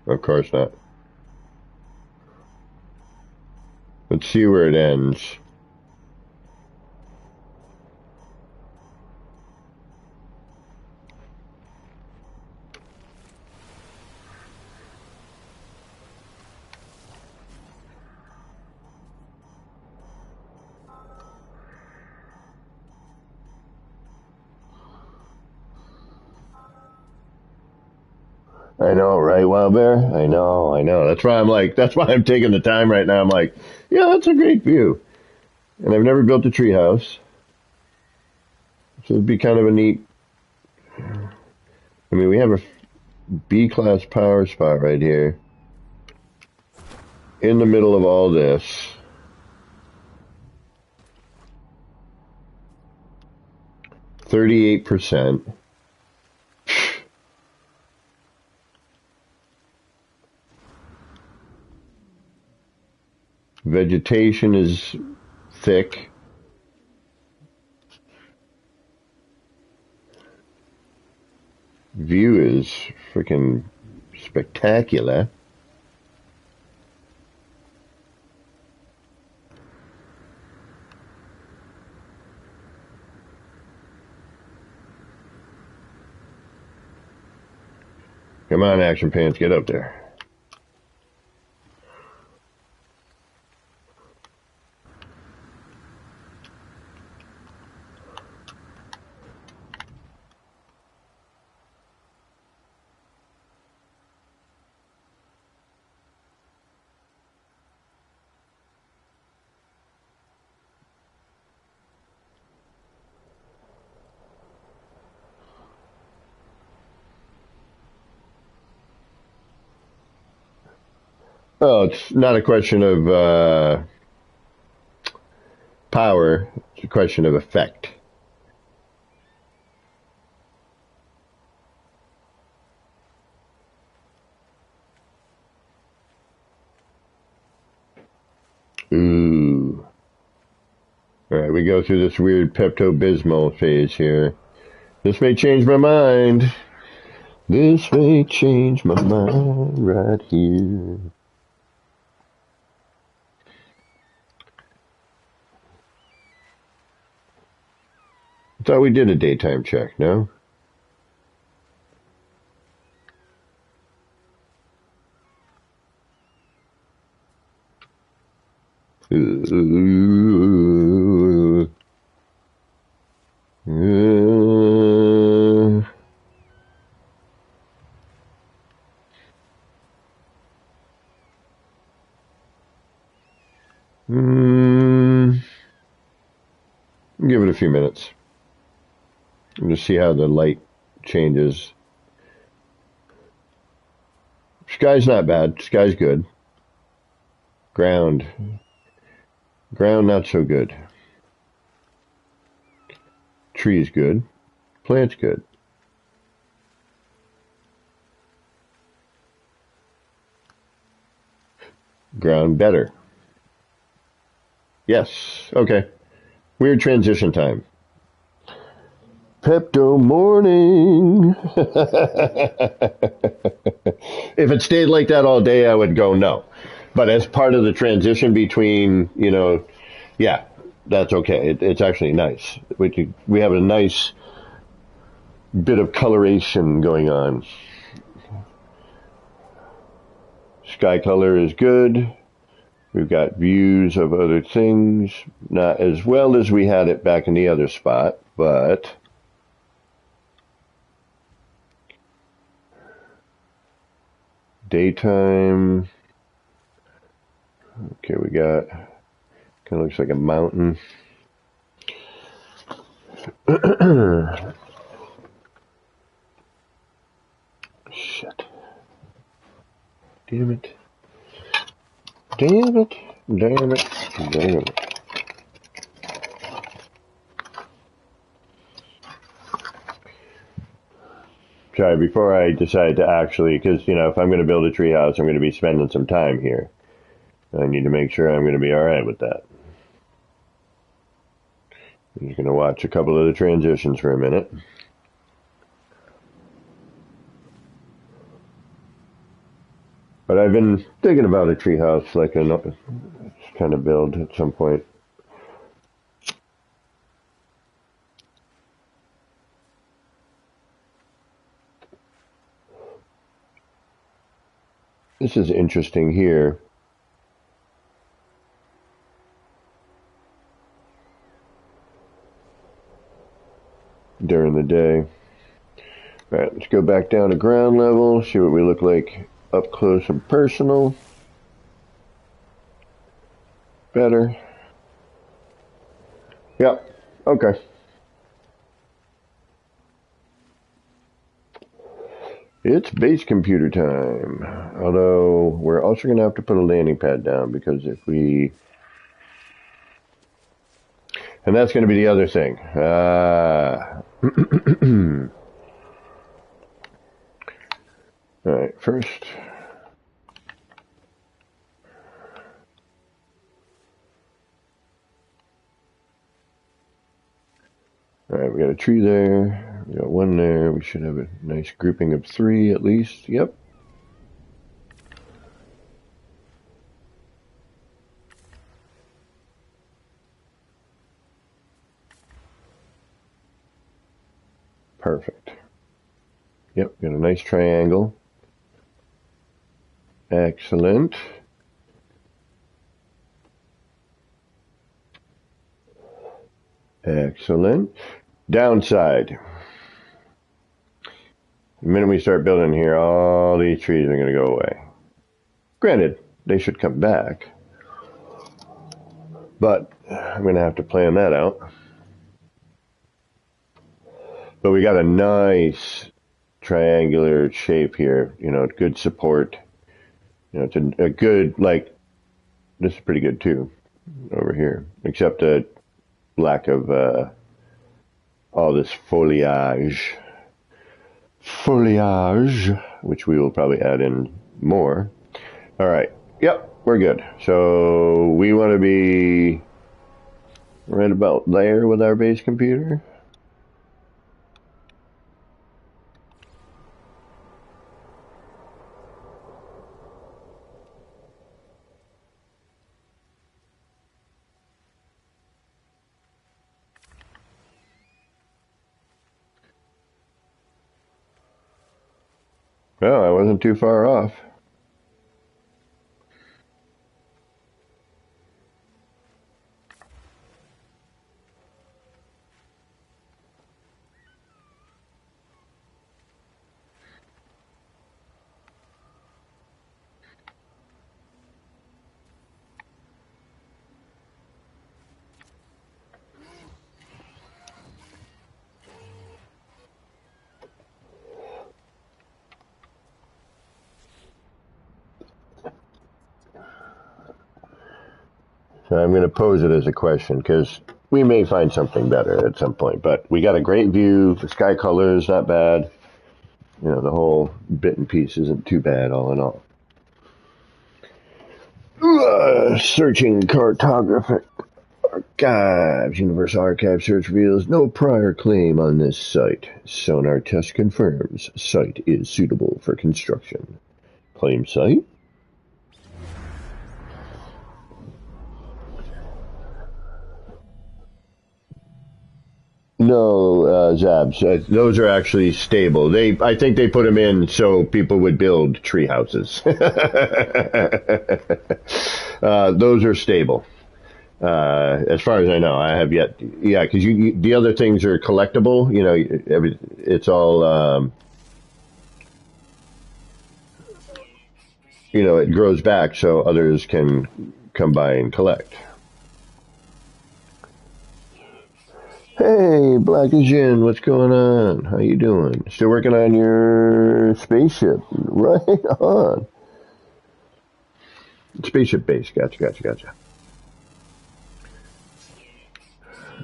Speaker 1: Of course not. Let's see where it ends. I know, right, Wild Bear? I know. That's why I'm taking the time right now. I'm like, yeah, that's a great view. And I've never built a treehouse. So it'd be kind of a neat... I mean, we have a B-class power spot right here. In the middle of all this. %. Vegetation is thick. View is freaking spectacular. Come on, Action Pants, get up there. Oh, it's not a question of power. It's a question of effect. Ooh. Alright, we go through this weird Pepto-Bismol phase here. This may change my mind. This may change my mind right here. I thought we did a daytime check, no? Give it a few minutes. And just see how the light changes. Sky's not bad. Sky's good. Ground not so good. Trees good. Plants good. Ground better. Yes. Okay. Weird transition time. Pepto morning. If it stayed like that all day, I would go no. But as part of the transition between, yeah, that's okay. It's actually nice. We have a nice bit of coloration going on. Sky color is good. We've got views of other things. Not as well as we had it back in the other spot, but daytime. Okay, we got, kind of looks like a mountain. Shit. Damn it. Damn it. Damn it. Damn it. Sorry, before I decide to actually, because, if I'm going to build a treehouse, I'm going to be spending some time here. I need to make sure I'm going to be alright with that. I'm just going to watch a couple of the transitions for a minute. But I've been thinking about a treehouse, like a kind of build at some point. This is interesting here. During the day. Alright, let's go back down to ground level, see what we look like up close and personal. Better. Yep, okay. It's base computer time. Although, we're also going to have to put a landing pad down, because if we... And that's going to be the other thing. Alright, first... Alright, we got a tree there. We got one there. We should have a nice grouping of 3 at least. Yep. Perfect. Yep, got a nice triangle. Excellent. Excellent. Downside. The minute we start building here, all these trees are going to go away. Granted, they should come back. But I'm going to have to plan that out. But we got a nice triangular shape here. Good support. It's a good, this is pretty good too, over here. Except that lack of all this foliage, which we will probably add in more. All right. Yep, we're good. So we want to be right about there with our base computer. Oh, I wasn't too far off. So I'm going to pose it as a question because we may find something better at some point. But we got a great view. The sky color is not bad. You know, the whole bit and piece isn't too bad all in all. Searching cartographic archives. Universal Archive search reveals no prior claim on this site. Sonar test confirms site is suitable for construction. Claim site? No, Zabs. Those are actually stable. I think they put them in so people would build tree houses. Those are stable. As far as I know, I have yet. Yeah, because the other things are collectible. You know, it's all. You know, it grows back so others can come by and collect. Hey, Black and Jin, what's going on? How you doing? Still working on your spaceship? Right on. Spaceship base. Gotcha.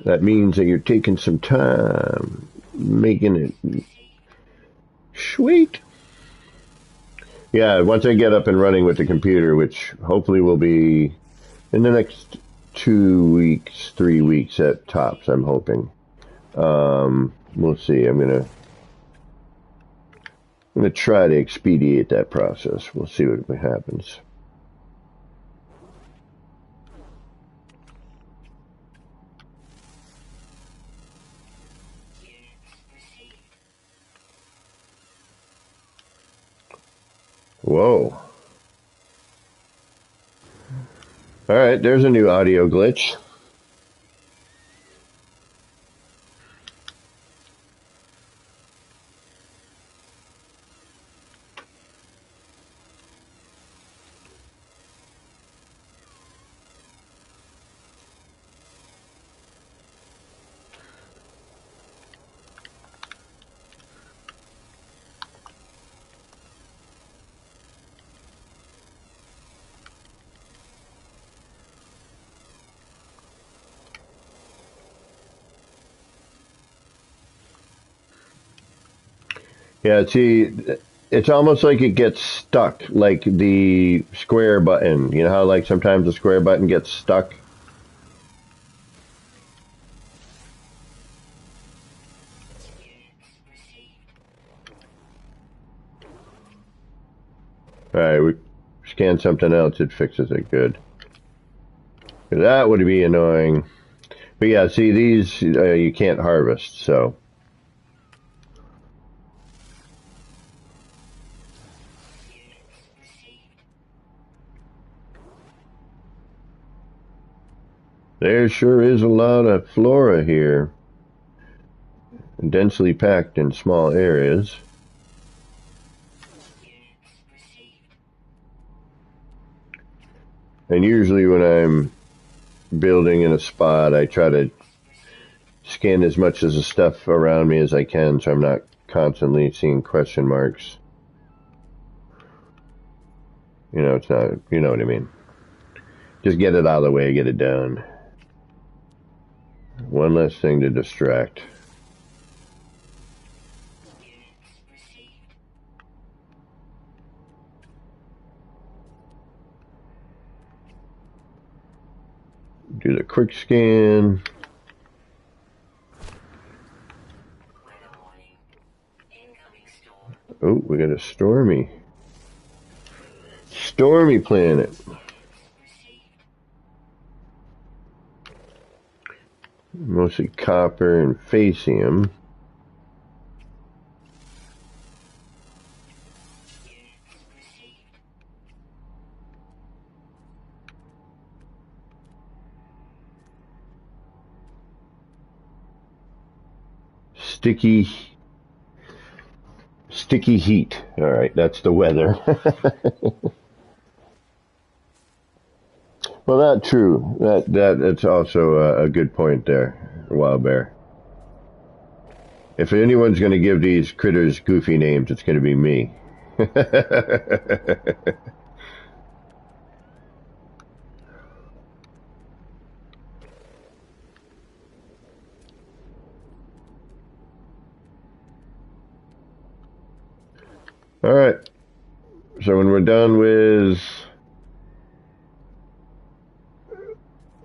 Speaker 1: That means that you're taking some time making it sweet. Yeah, once I get up and running with the computer, which hopefully will be in the next 2 weeks, 3 weeks at tops, I'm hoping. We'll see. I'm gonna try to expedite that process. We'll see what happens. Whoa. All right, there's a new audio glitch. Yeah, see, it's almost like it gets stuck, like the square button. You know how, like, sometimes the square button gets stuck? All right, we scan something else, it fixes it. Good. That would be annoying. But yeah, see, these you can't harvest, so. There sure is a lot of flora here, densely packed in small areas. And usually when I'm building in a spot, I try to scan as much of the stuff around me as I can so I'm not constantly seeing question marks. You know, it's not, you know what I mean. Just get it out of the way, get it done. One less thing to distract. Do the quick scan. Oh, we got a stormy planet. Mostly copper and facium. Sticky heat. All right, that's the weather. Well, that's true. That's also a good point there, Wild Bear. If anyone's going to give these critters goofy names, it's going to be me. All right. So when we're done with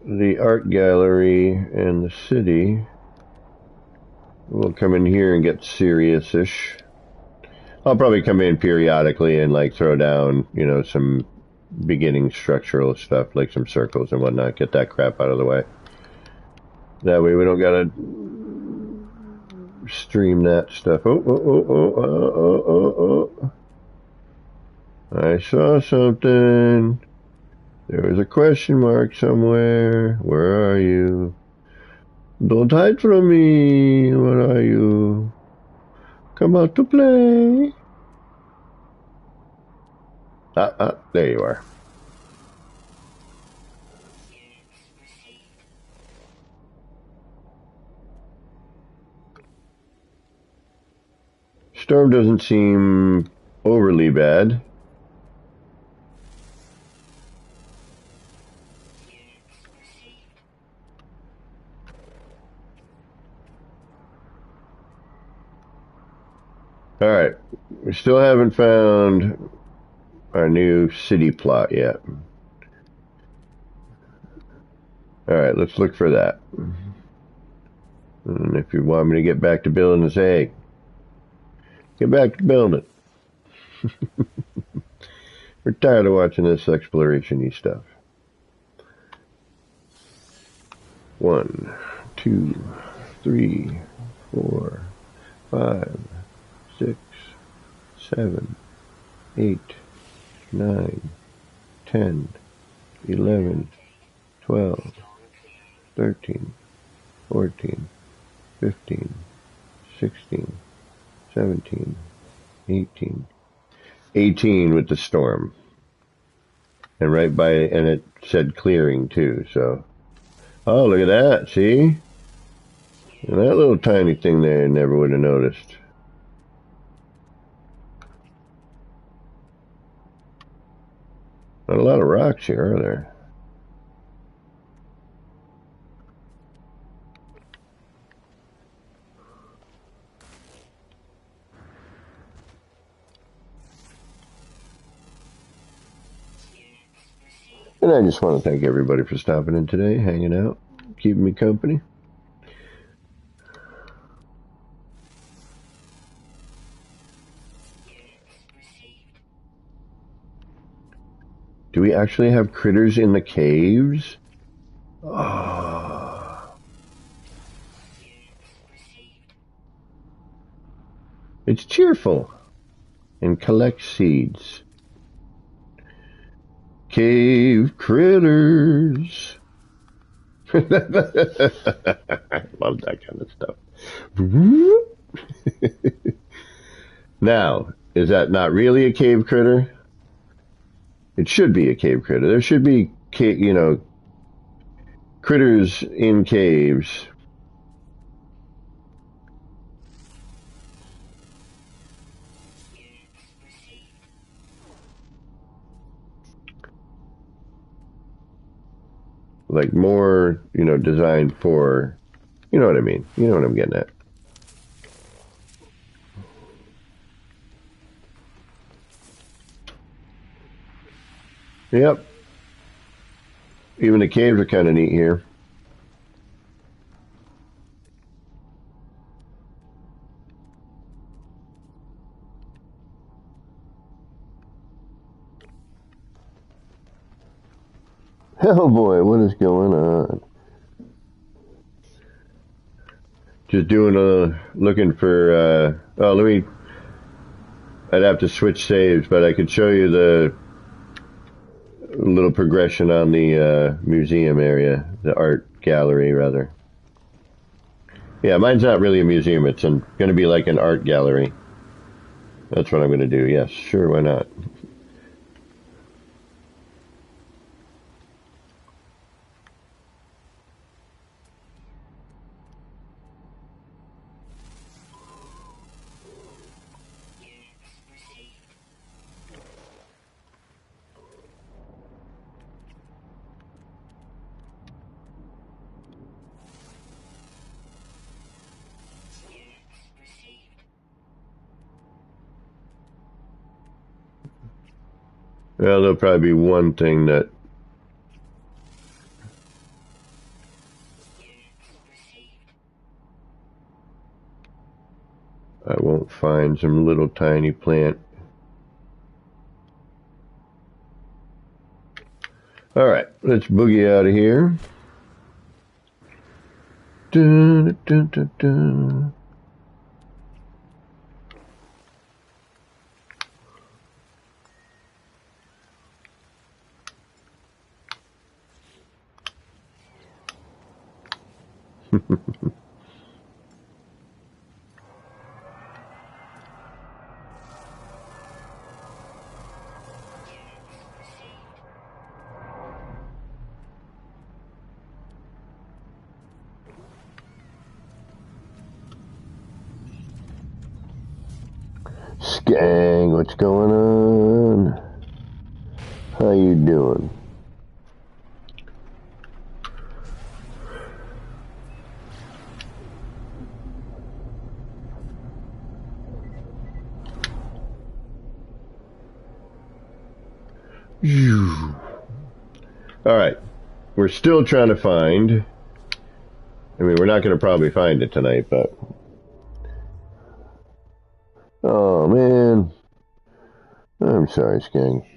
Speaker 1: the art gallery and the city, we'll come in here and get serious-ish. I'll probably come in periodically and like throw down, you know, some beginning structural stuff, like some circles and whatnot. Get that crap out of the way. That way we don't gotta stream that stuff. Oh. I saw something. There was a question mark somewhere. Where are you? Don't hide from me. Where are you? Come out to play. There you are. Storm doesn't seem overly bad. All right, we still haven't found our new city plot yet. All right, let's look for that. And if you want me to get back to building this egg, get back to building it. We're tired of watching this exploration-y stuff. 1, 2, 3, 4, 5, 6, 7, 8, 9, 10, 11, 12, 13, 14, 15, 16, 17, 18. 18 with the storm. And right by it, and it said clearing too, so. Oh, look at that, see? And that little tiny thing there, I never would have noticed. Not a lot of rocks here, are there? And I just want to thank everybody for stopping in today, hanging out, keeping me company. Do we actually have critters in the caves? Oh. It's cheerful. And collect seeds. Cave critters. I love that kind of stuff. Now, is that not really a cave critter? It should be a cave critter. There should be, you know, critters in caves. Like more, you know, designed for You know what I mean. You know what I'm getting at. Yep. Even the caves are kind of neat here. Oh boy, what is going on? Just doing looking for, I'd have to switch saves, but I could show you the little progression on the museum area, the art gallery, rather. Yeah, mine's not really a museum. It's going to be like an art gallery. That's what I'm going to do. Yes, sure, why not? Well, there'll probably be one thing that I won't find, some little tiny plant. Alright, let's boogie out of here. Dun, dun, dun, dun. Skang, what's going on? How you doing? Alright, we're still trying to find, I mean, we're not going to probably find it tonight, but oh man, I'm sorry, Skang.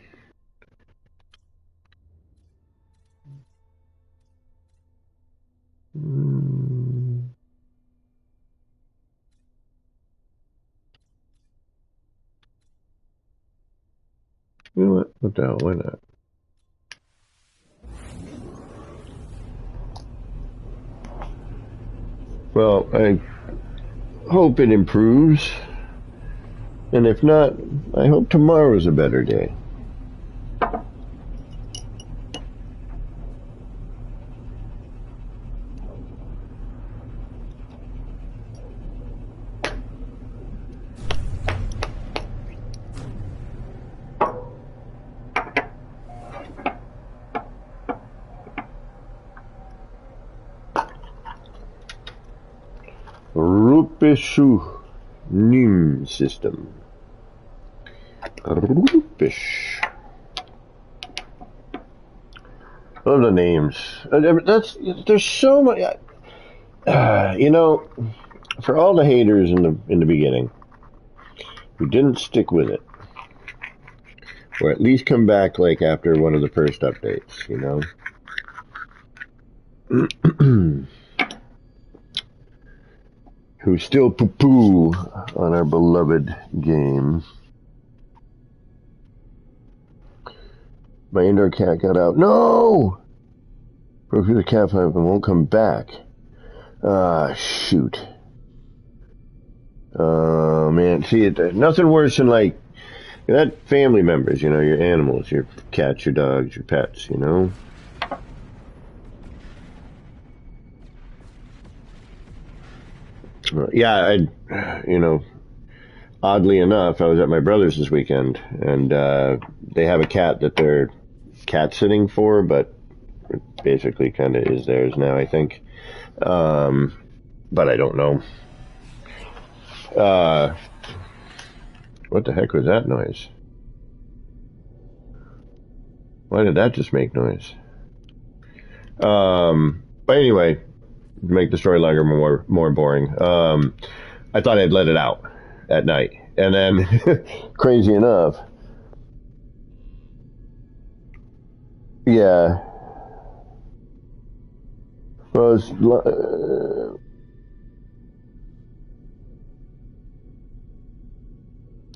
Speaker 1: You know what the hell, why not? Well, I hope it improves, and if not, I hope tomorrow's a better day. Rupishu Nim system. Rupish. Love the names. There's so much. You know, for all the haters in the beginning who didn't stick with it, or at least come back like after one of the first updates, you know. Who still poo-poo on our beloved game. My indoor cat got out. No! Broke through the cat pipe and won't come back. Ah, shoot. Oh, man. See, nothing worse than, like, that family members, you know, your animals, your cats, your dogs, your pets, you know? Yeah, you know, oddly enough, I was at my brother's this weekend, and they have a cat that they're cat sitting for, but it basically kind of is theirs now, I think. but I don't know. What the heck was that noise? Why did that just make noise? But anyway, to make the story longer, more boring. I thought I'd let it out at night, and then, crazy enough, yeah. Well,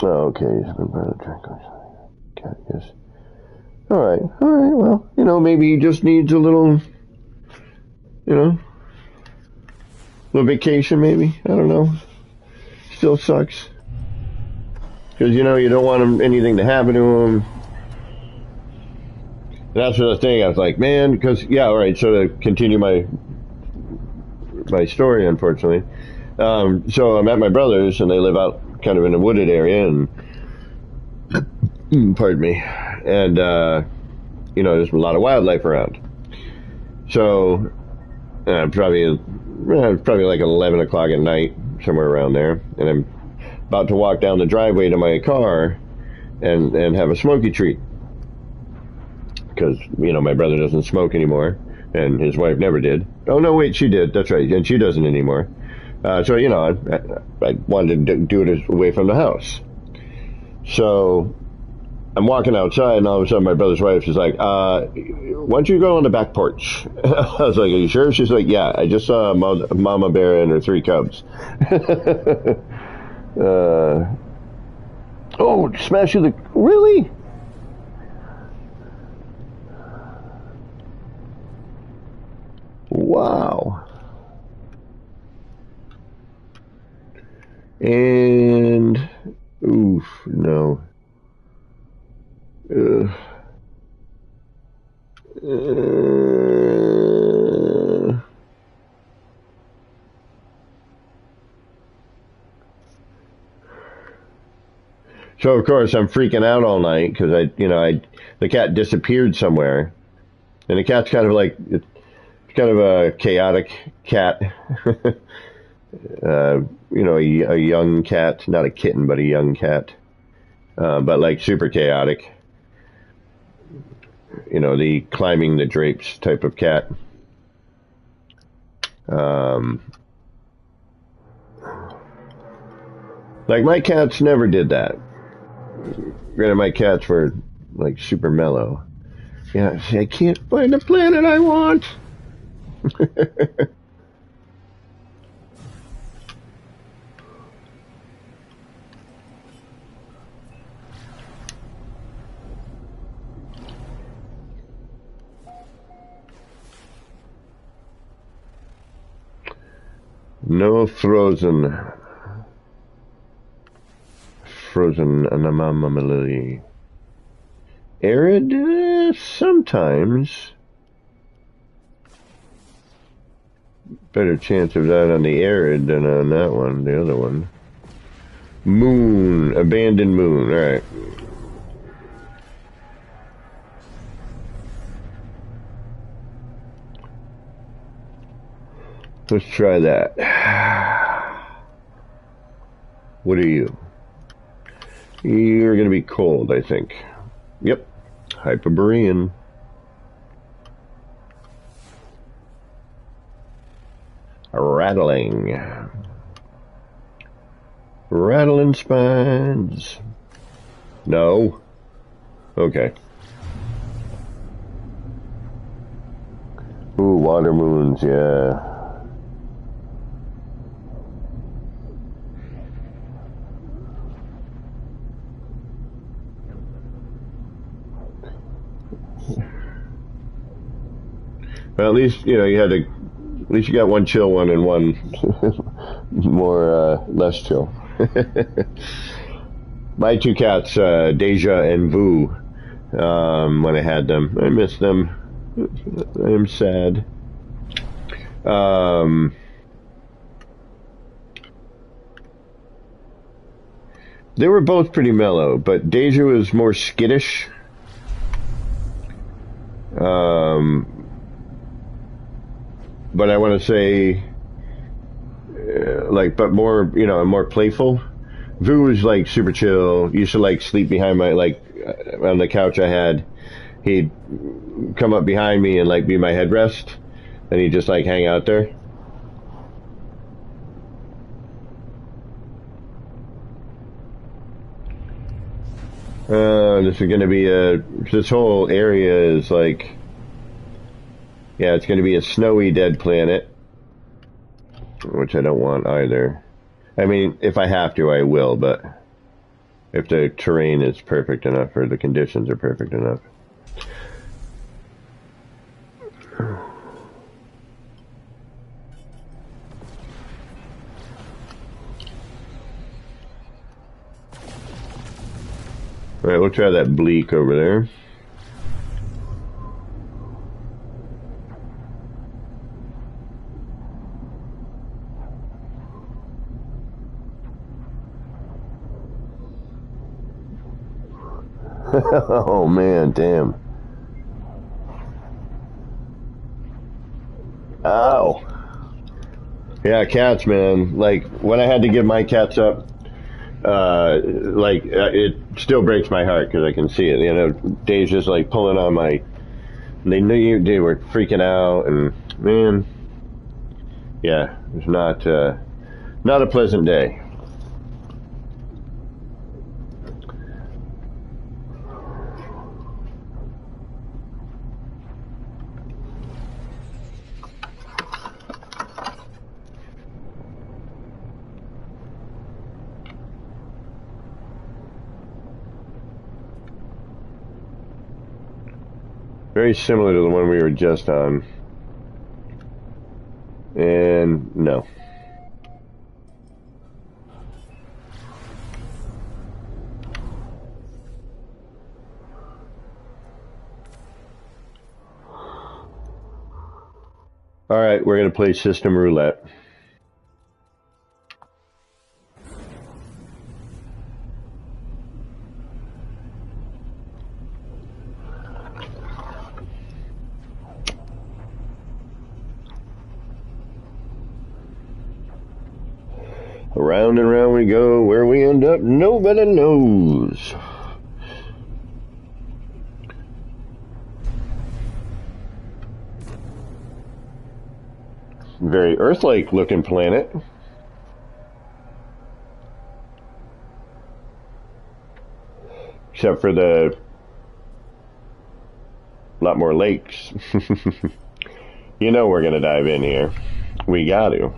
Speaker 1: okay, he's been by the track. Cat, yes. All right. Well, maybe he just needs a little, little vacation. Maybe, I don't know. Still sucks because you don't want anything to happen to him. That's the thing. I was like, man, because all right. So to continue my story, unfortunately. So I'm at my brother's, and they live out kind of in a wooded area, and pardon me, and there's a lot of wildlife around. So probably like 11 o'clock at night, somewhere around there, and I'm about to walk down the driveway to my car and have a smoky treat because my brother doesn't smoke anymore. And his wife never did. Oh, no, wait, she did. That's right. And she doesn't anymore. So, I wanted to do it away from the house. So I'm walking outside, and all of a sudden my brother's wife is like, why don't you go on the back porch? I was like, are you sure? She's like, yeah, I just saw a mama bear and her 3 cubs. Smash you really? Wow. And oof, no. So of course I'm freaking out all night because the cat disappeared somewhere, and the cat's kind of like. Kind of a chaotic cat, a young cat, not a kitten, but a young cat, but like super chaotic, the climbing the drapes type of cat. Like my cats never did that. Granted, my cats were like super mellow. Yeah, I can't find the planet I want. No frozen anomaly. Arid, sometimes. Better chance of that on the arid than on that one, the other one. Moon, abandoned moon, alright. Let's try that. What are you? You're gonna be cold, I think. Yep, Hyperborean. Rattling spines. No. Okay. Ooh, water moons, yeah. Well, at least you got one chill one and one more less chill. My 2 cats, Deja and Vu, when I had them, I miss them. I am sad. They were both pretty mellow, but Deja was more skittish. But I want to say like, but more, you know, more playful. Vu was like super chill. Used to like sleep behind my, like, on the couch I had. He'd come up behind me and like be my headrest, and he'd just like hang out there. This is gonna be this whole area is like, yeah, it's gonna be a snowy dead planet, which I don't want either. I mean, if I have to, I will, but if the terrain is perfect enough or the conditions are perfect enough. Alright, we'll try that bleak over there. Oh man, damn. Ow. Yeah, cats, man. Like, when I had to give my cats up, it still breaks my heart because I can see it. You know, Dave's just like pulling on my. They knew they were freaking out, and man, yeah, it's not a pleasant day. Very similar to the one we were just on. And no. Alright, we're going to play System Roulette. Around and round we go. Where we end up, nobody knows. Very Earth-like looking planet. Except for the lot more lakes. You know we're gonna dive in here. We got to.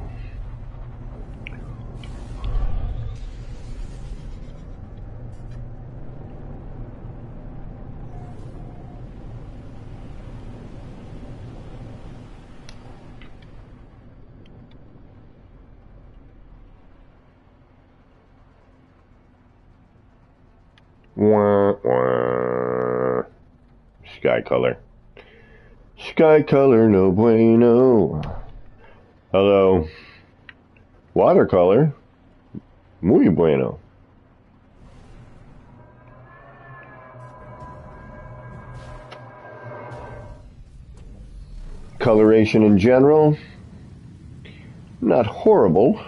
Speaker 1: Wah, wah. Sky color. Sky color, no bueno. Hello. Watercolor. Muy bueno. Coloration in general, not horrible.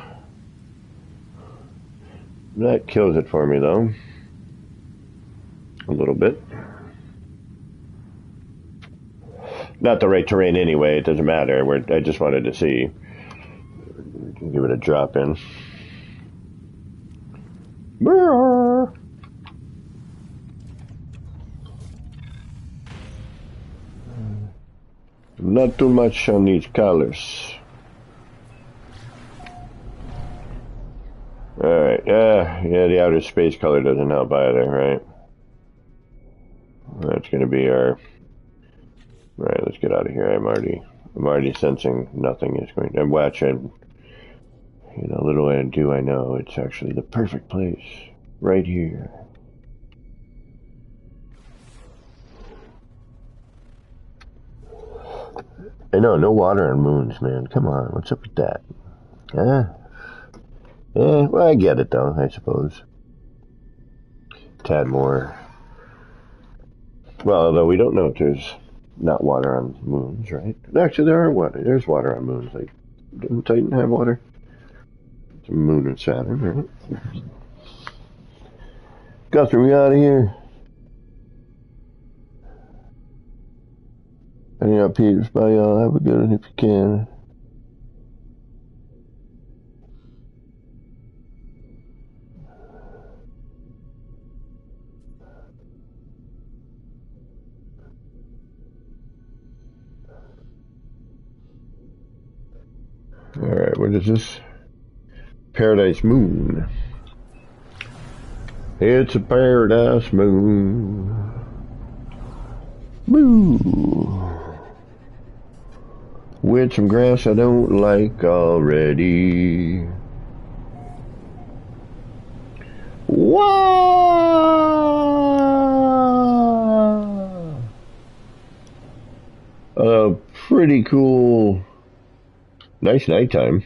Speaker 1: That kills it for me though. A little bit. Not the right terrain anyway, it doesn't matter. I just wanted to see. Give it a drop in. Brrr. Not too much on these colors. Alright, yeah, the outer space color doesn't help either, right? That's gonna be our... Right, let's get out of here. I'm already sensing nothing is going to... I'm watching... You know, little do I know, it's actually the perfect place. Right here. I know, no water on moons, man. Come on, what's up with that? Huh? Yeah, well, I get it, though, I suppose. Tad more. Well, although we don't know if there's not water on moons, right? Actually, there's water on moons. Like, didn't Titan have water? Moon and Saturn, right? Guthrie, we out of here. Hang out, Peters. Bye, y'all. Have a good one if you can. Alright, what is this? Paradise Moon. It's a paradise moon. Moo. With some grass I don't like already. Wow! Pretty cool. Nice nighttime.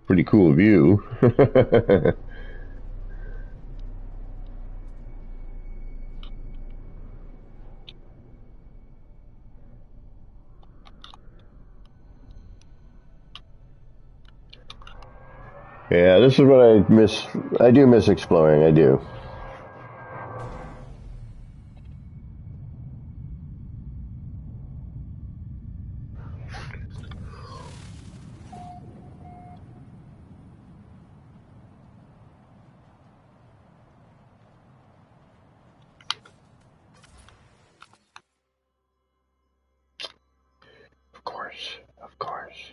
Speaker 1: Pretty cool view. Yeah, this is what I miss. I do miss exploring, I do. Of course.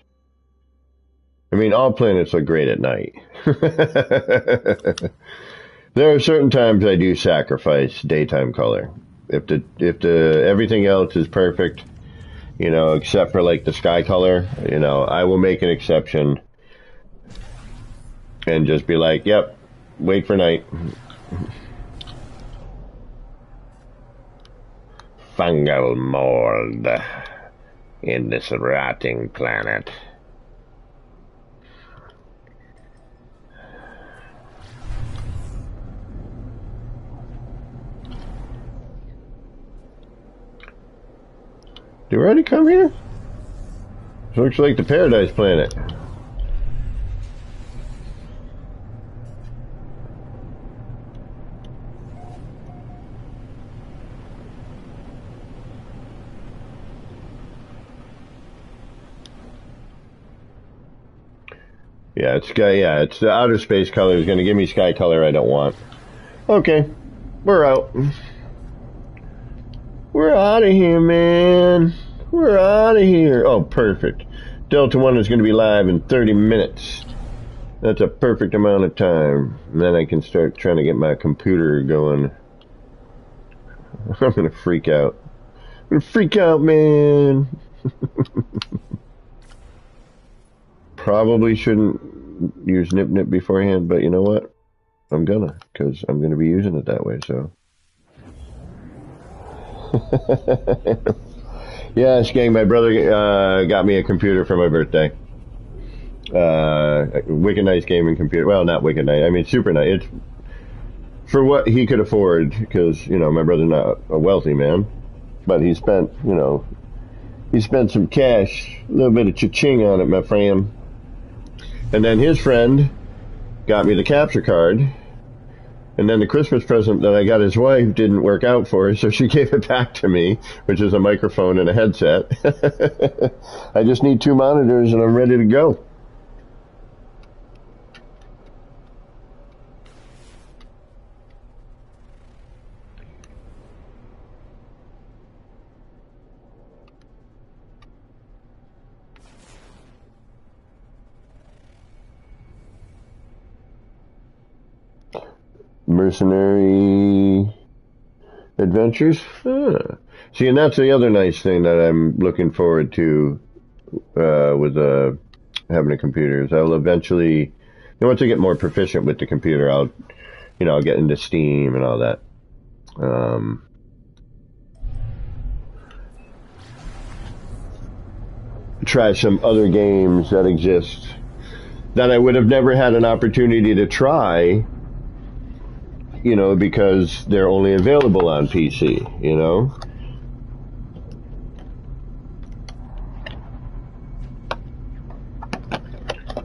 Speaker 1: I mean, all planets look great at night. There are certain times I do sacrifice daytime color. If the everything else is perfect, you know, except for like the sky color, you know, I will make an exception and just be like, yep, wait for night. Fungal mold in this rotting planet. Did we already come here? This looks like the Paradise Planet. Yeah, it's sky. Yeah, it's the outer space color is going to give me sky color I don't want. Okay, we're out. We're out of here, man. We're out of here. Oh, perfect. Delta 1 is going to be live in 30 minutes. That's a perfect amount of time. And then I can start trying to get my computer going. I'm going to freak out. I'm going to freak out, man. Probably shouldn't use Nip beforehand, but you know what? I'm gonna, because I'm going to be using it that way, so. Yes, gang, my brother got me a computer for my birthday. Wicked nice gaming computer. Well, not wicked nice. I mean, super nice. It's for what he could afford, because, you know, my brother's not a wealthy man. But he spent, you know, he spent some cash, a little bit of cha-ching on it, my friend. And then his friend got me the capture card. And then the Christmas present that I got his wife didn't work out for her, so she gave it back to me, which is a microphone and a headset. I just need 2 monitors and I'm ready to go. Mercenary adventures. See, and that's the other nice thing that I'm looking forward to with having a computer is I'll eventually, you know, once I get more proficient with the computer, I'll get into Steam and all that. Try some other games that exist that I would have never had an opportunity to try. You know, because they're only available on PC, you know?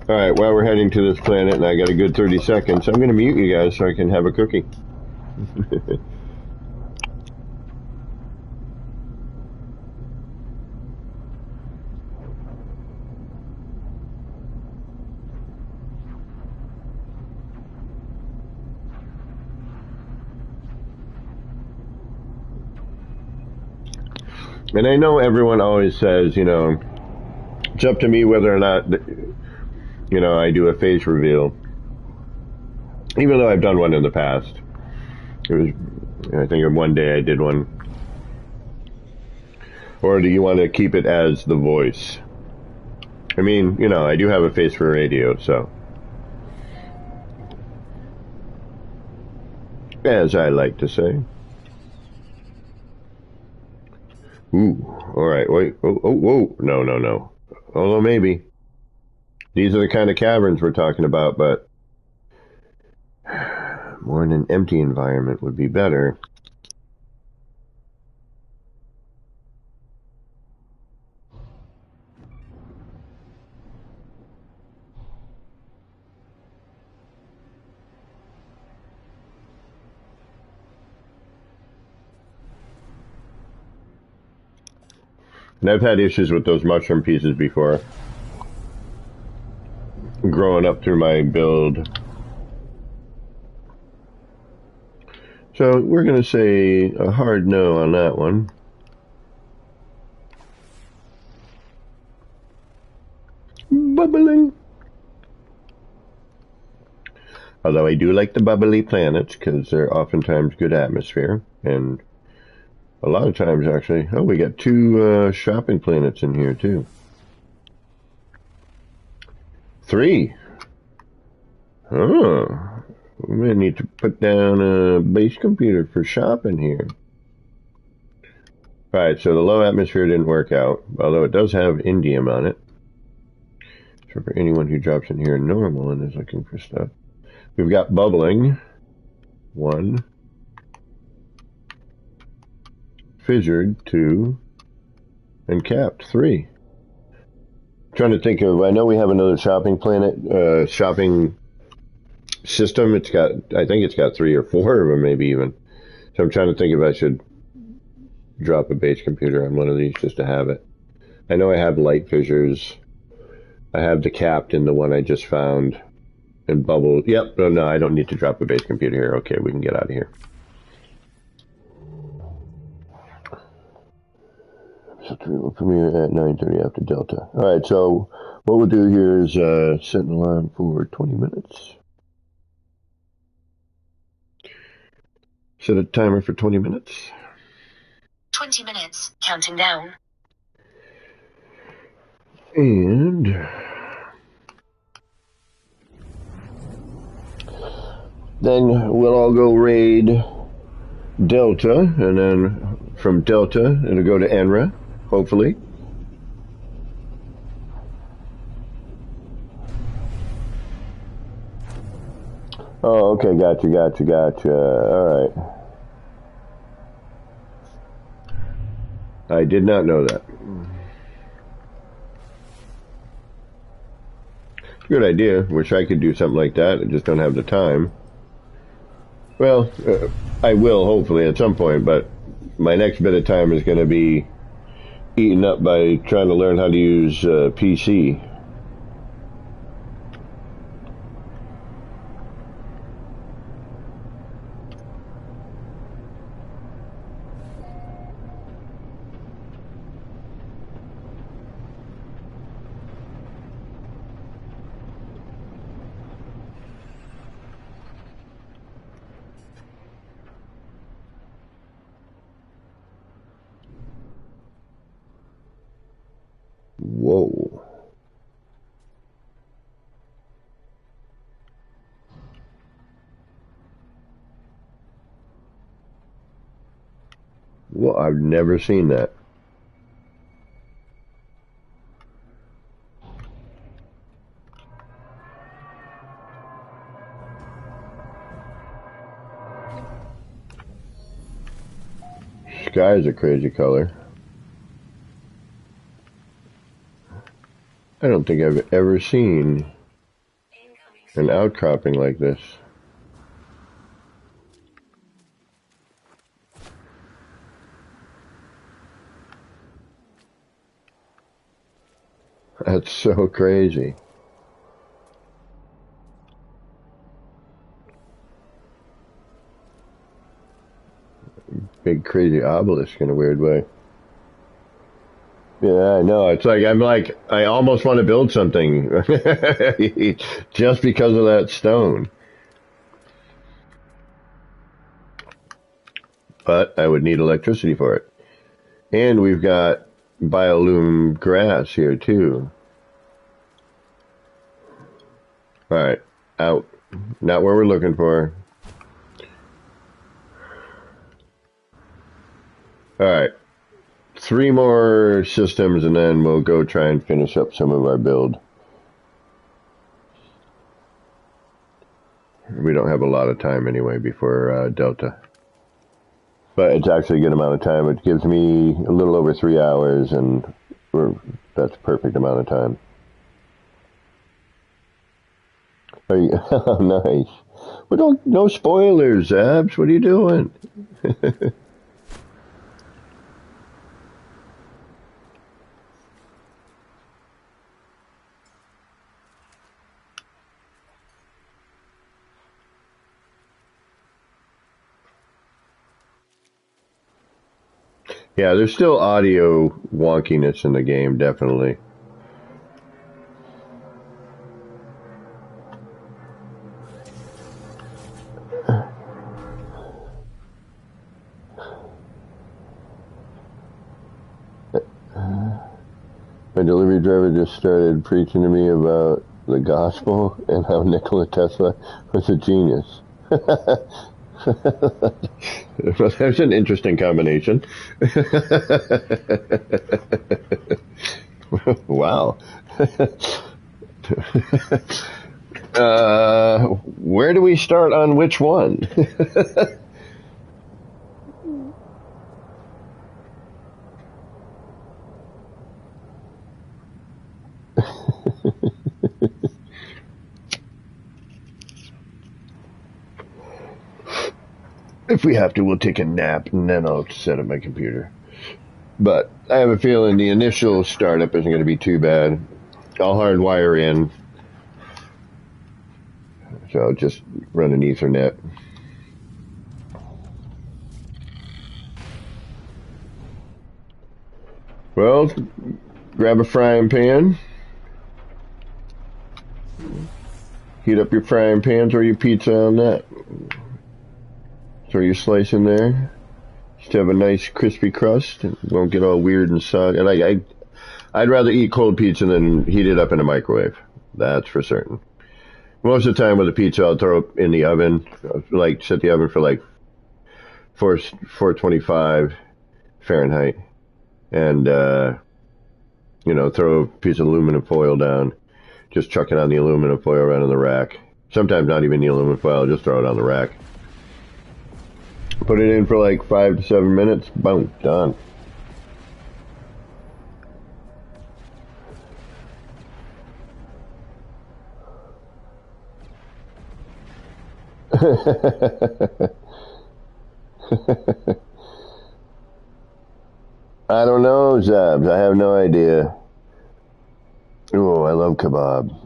Speaker 1: Alright, well, we're heading to this planet, and I got a good 30 seconds. I'm going to mute you guys so I can have a cookie. And I know everyone always says, you know, it's up to me whether or not, you know, I do a face reveal. Even though I've done one in the past. It was, I think one day I did one. Or do you want to keep it as the voice? I mean, you know, I do have a face for radio, so. As I like to say. Ooh, alright, wait, whoa, no. Although maybe. These are the kind of caverns we're talking about, but more in an empty environment would be better. And I've had issues with those mushroom pieces before. Growing up through my build. So we're going to say a hard no on that one. Bubbling. Although I do like the bubbly planets because they're oftentimes good atmosphere. And a lot of times actually, oh, we got two shopping planets in here too. 3. Oh. We may need to put down a base computer for shopping here. Alright, so the low atmosphere didn't work out, although it does have indium on it. So for anyone who drops in here normal and is looking for stuff. We've got bubbling. 1. Fissured. 2. And capped. 3. Trying to think of, I know we have another shopping planet, shopping system. It's got, I think it's got 3 or 4 of them, maybe even. So I'm trying to think if I should drop a base computer on one of these just to have it. I know I have light fissures. I have the capped in the one I just found. And bubble. Yep. Oh, no, I don't need to drop a base computer here. Okay, we can get out of here. So premiere at 9:30 after Delta. All right, so what we'll do here is set an alarm for 20 minutes. Set a timer for 20 minutes.
Speaker 2: 20 minutes, counting down.
Speaker 1: And then we'll all go raid Delta, and then from Delta it'll go to Enra, hopefully. Oh, okay, gotcha. All right. I did not know that. Good idea. Wish I could do something like that. I just don't have the time. Well, I will hopefully at some point, but my next bit of time is going to be eaten up by trying to learn how to use PC. Whoa. Well, I've never seen that. Sky is a crazy color. I don't think I've ever seen an outcropping like this. That's so crazy. Big crazy obelisk in a weird way. Yeah, I know. It's like, I almost want to build something just because of that stone. But I would need electricity for it. And we've got biolume grass here too. Alright, out. Not where we're looking for. Alright. 3 more systems and then we'll go try and finish up some of our build. We don't have a lot of time anyway before Delta. But it's actually a good amount of time. It gives me a little over 3 hours and that's a perfect amount of time. Oh, nice. Well, no spoilers, Abs. What are you doing? Yeah, there's still audio wonkiness in the game, definitely. My delivery driver just started preaching to me about the gospel and how Nikola Tesla was a genius. That's an interesting combination. Wow. Where do we start on which one? If we have to, we'll take a nap, and then I'll set up my computer. But I have a feeling the initial startup isn't going to be too bad. I'll hardwire in. So I'll just run an Ethernet. Well, grab a frying pan. Heat up your frying pan, throw your pizza on that. Throw your slice in there. Just have a nice crispy crust. It won't get all weird and soggy. And I'd rather eat cold pizza than heat it up in a microwave. That's for certain. Most of the time with a pizza, I'll throw it in the oven. Like, set the oven for like 425 Fahrenheit. And, you know, throw a piece of aluminum foil down. Just chuck it on the aluminum foil right on the rack. Sometimes not even the aluminum foil, just throw it on the rack. Put it in for like 5 to 7 minutes. Boom, done. I don't know, Zabs. I have no idea. Oh, I love kebab.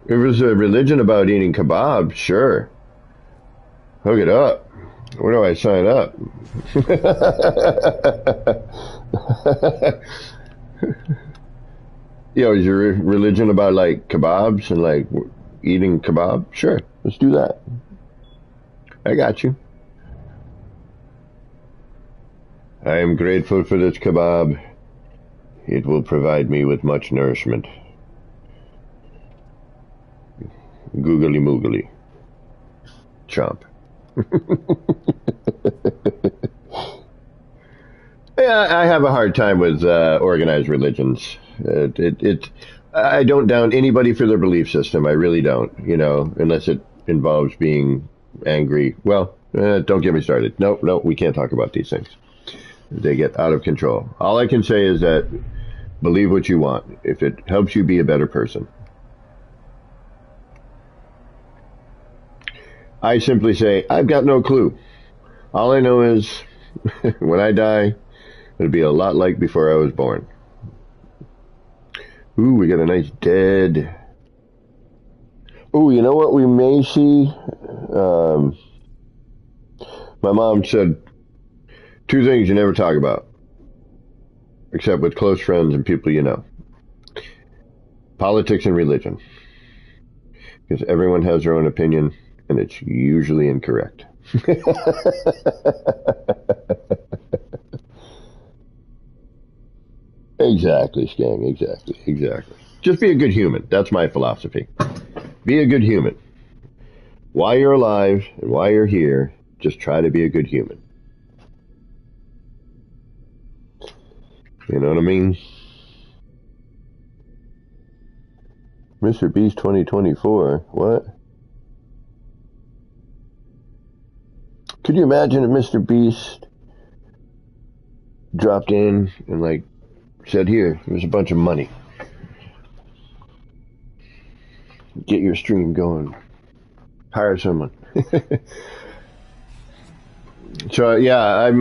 Speaker 1: If there's a religion about eating kebab, sure. Hook it up. Where do I sign up? Yo, is your religion about like kebabs and like eating kebab? Sure, let's do that. I got you. I am grateful for this kebab. It will provide me with much nourishment. Googly moogly. Chomp. Yeah, I have a hard time with organized religions. I don't down anybody for their belief system. I really don't, you know, unless it involves being angry. Well, don't get me started. No, we can't talk about these things. They get out of control. All I can say is that Believe what you want if it helps you be a better person. I simply say, I've got no clue. All I know is when I die, it'll be a lot like before I was born. Ooh, we got a nice dead. Ooh, you know what we may see? My mom said 2 things you never talk about, except with close friends and people you know. Politics and religion. Because everyone has their own opinion, and it's usually incorrect. Exactly, Skang, exactly. Just be a good human. That's my philosophy. Be a good human. While you're alive and while you're here, just try to be a good human. You know what I mean? Mr. Beast 2024. What? Could you imagine if Mr. Beast dropped in and like said, here, here's a bunch of money. Get your stream going. Hire someone. So yeah,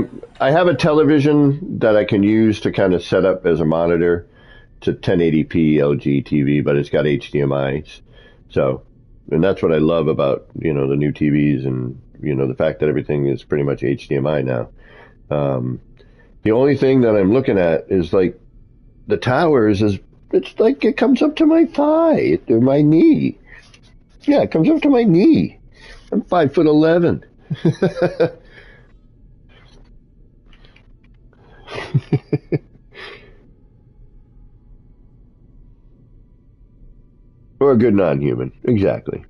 Speaker 1: I have a television that I can use to kind of set up as a monitor. It's a 1080p LG TV, but it's got HDMI. So, and that's what I love about, the new TVs and, the fact that everything is pretty much HDMI now. The only thing that I'm looking at is like the towers it's like it comes up to my thigh, or my knee. Yeah, it comes up to my knee. I'm 5'11". Or a good non-human. Exactly.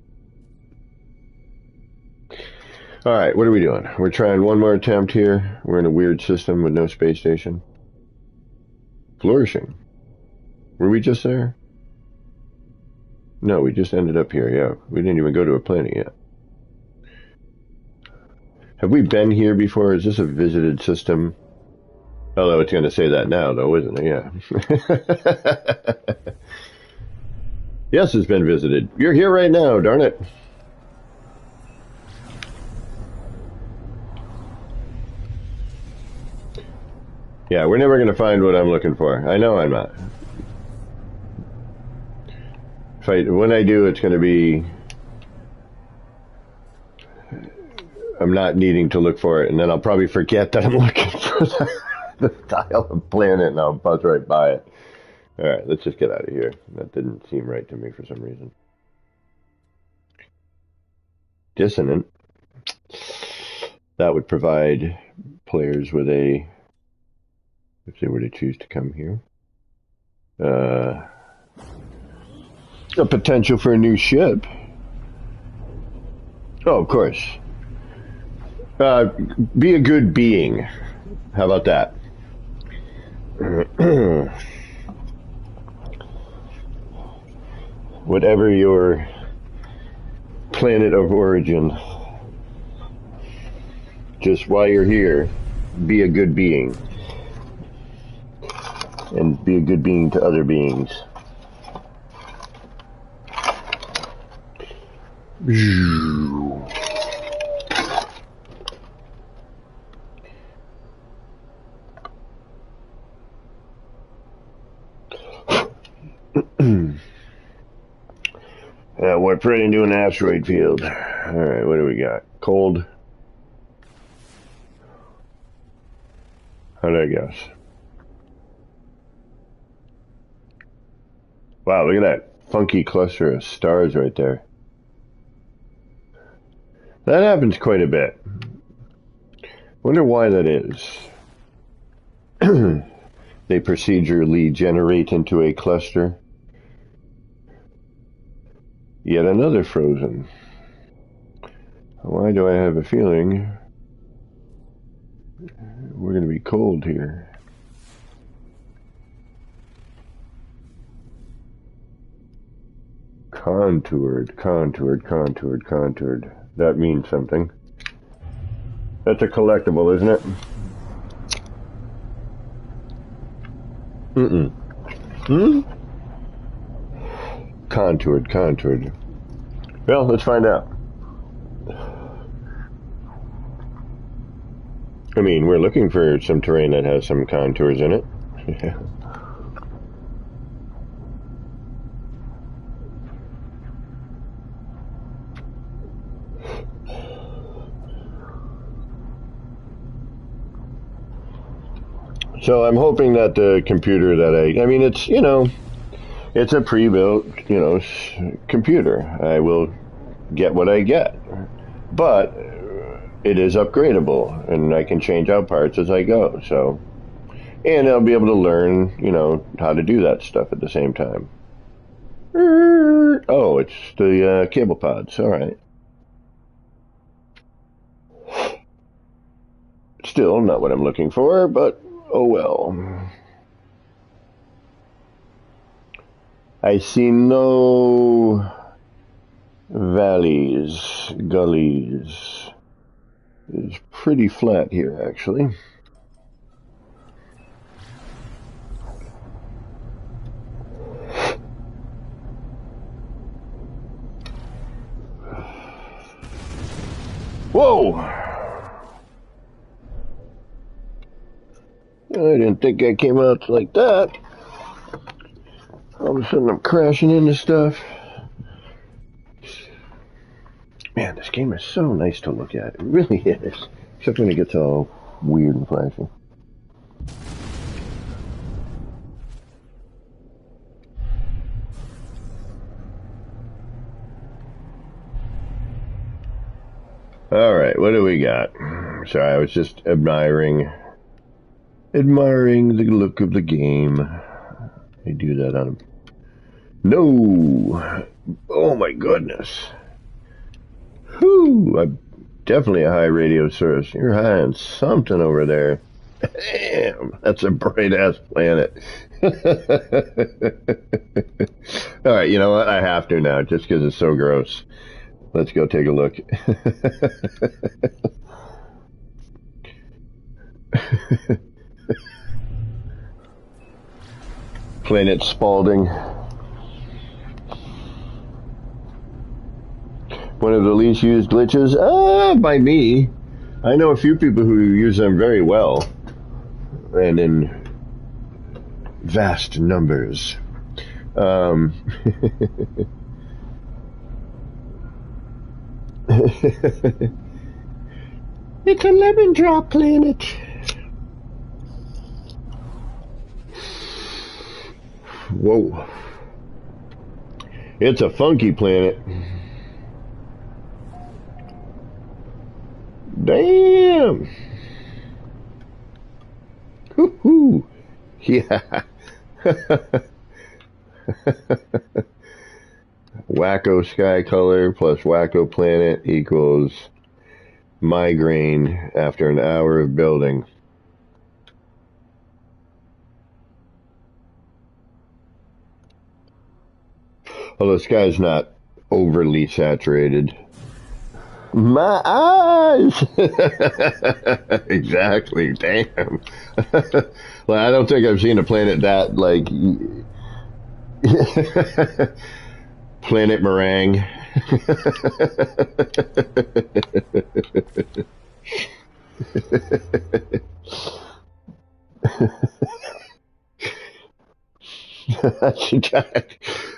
Speaker 1: All right, what are we doing? We're trying one more attempt here. We're in a weird system with no space station. Flourishing. Were we just there? No, we just ended up here, yeah. We didn't even go to a planet yet. Have we been here before? Is this a visited system? Although it's going to say that now, though, isn't it? Yeah. Yes, it's been visited. You're here right now, darn it. Yeah, we're never going to find what I'm looking for. I know I'm not. When I do, it's going to be... I'm not needing to look for it, and then I'll probably forget that I'm looking for the style of planet, and I'll buzz right by it. All right, let's just get out of here. That didn't seem right to me for some reason. Dissonant. That would provide players with a... if they were to choose to come here. A potential for a new ship. Oh, of course. Be a good being. How about that? Whatever your planet of origin, just while you're here, be a good being. And be a good being to other beings. What Fred into an asteroid field. Alright, what do we got? Cold. How'd I guess? Wow, look at that funky cluster of stars right there. That happens quite a bit. Wonder why that is. They procedurally generate into a cluster. Yet another frozen. Why do I have a feeling we're going to be cold here? Contoured. That means something. That's a collectible, isn't it? Hmm? Contoured. Well, let's find out. I mean, we're looking for some terrain that has some contours in it. So I'm hoping that the computer that I mean, it's, it's a pre-built, computer. I will get what I get. But it is upgradable, and I can change out parts as I go, so. And I'll be able to learn, how to do that stuff at the same time. Oh, it's the cable pods, alright. Still not what I'm looking for, but oh well. I see no valleys, gullies. It's pretty flat here, actually. Whoa! I didn't think I came out like that. All of a sudden I'm crashing into stuff. Man, this game is so nice to look at. It really is. Except when it gets all weird and flashy. Alright, what do we got? Sorry, I was just admiring the look of the game. I do that on... No! Oh my goodness. Whew! I'm definitely a high radio source. You're high on something over there. Damn! That's a bright-ass planet. Alright, you know what? I have to now, just because it's so gross. Let's go take a look. Planet Spalding. One of the least used glitches? By me. I know a few people who use them very well. And in vast numbers. It's a lemon drop planet. Whoa. It's a funky planet. Damn. Woohoo. Yeah. Wacko sky color plus wacko planet equals migraine after an hour of building. Although the sky's not overly saturated. My eyes! Exactly, damn. Well, I don't think I've seen a planet that, like... Planet Meringue.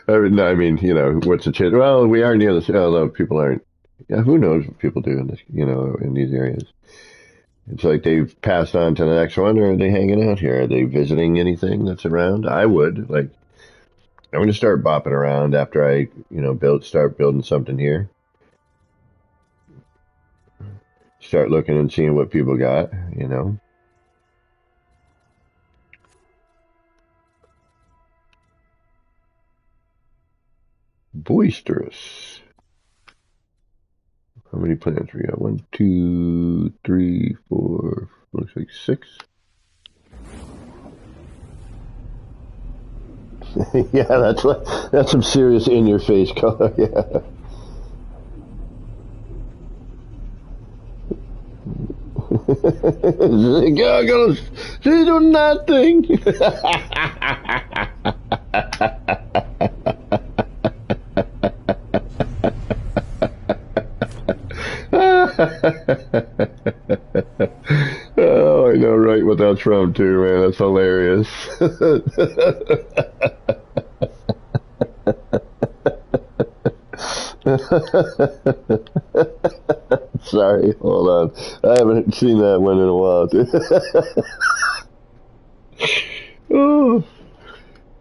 Speaker 1: No, I mean, what's the chance? Well, we are near the... Although people aren't... Yeah, who knows what people do in this, in these areas. It's like they've passed on to the next one, or are they hanging out here? Are they visiting anything that's around? I would, like... I'm going to start bopping around after I, start building something here. Start looking and seeing what people got, Boisterous. How many plants we got? 1, 2, 3, 4, looks like 6. Yeah, that's some serious in-your-face color. Yeah. Goggles, they do nothing. what that's from too, man. That's hilarious. Sorry, hold on. I haven't seen that one in a while, too. Oh,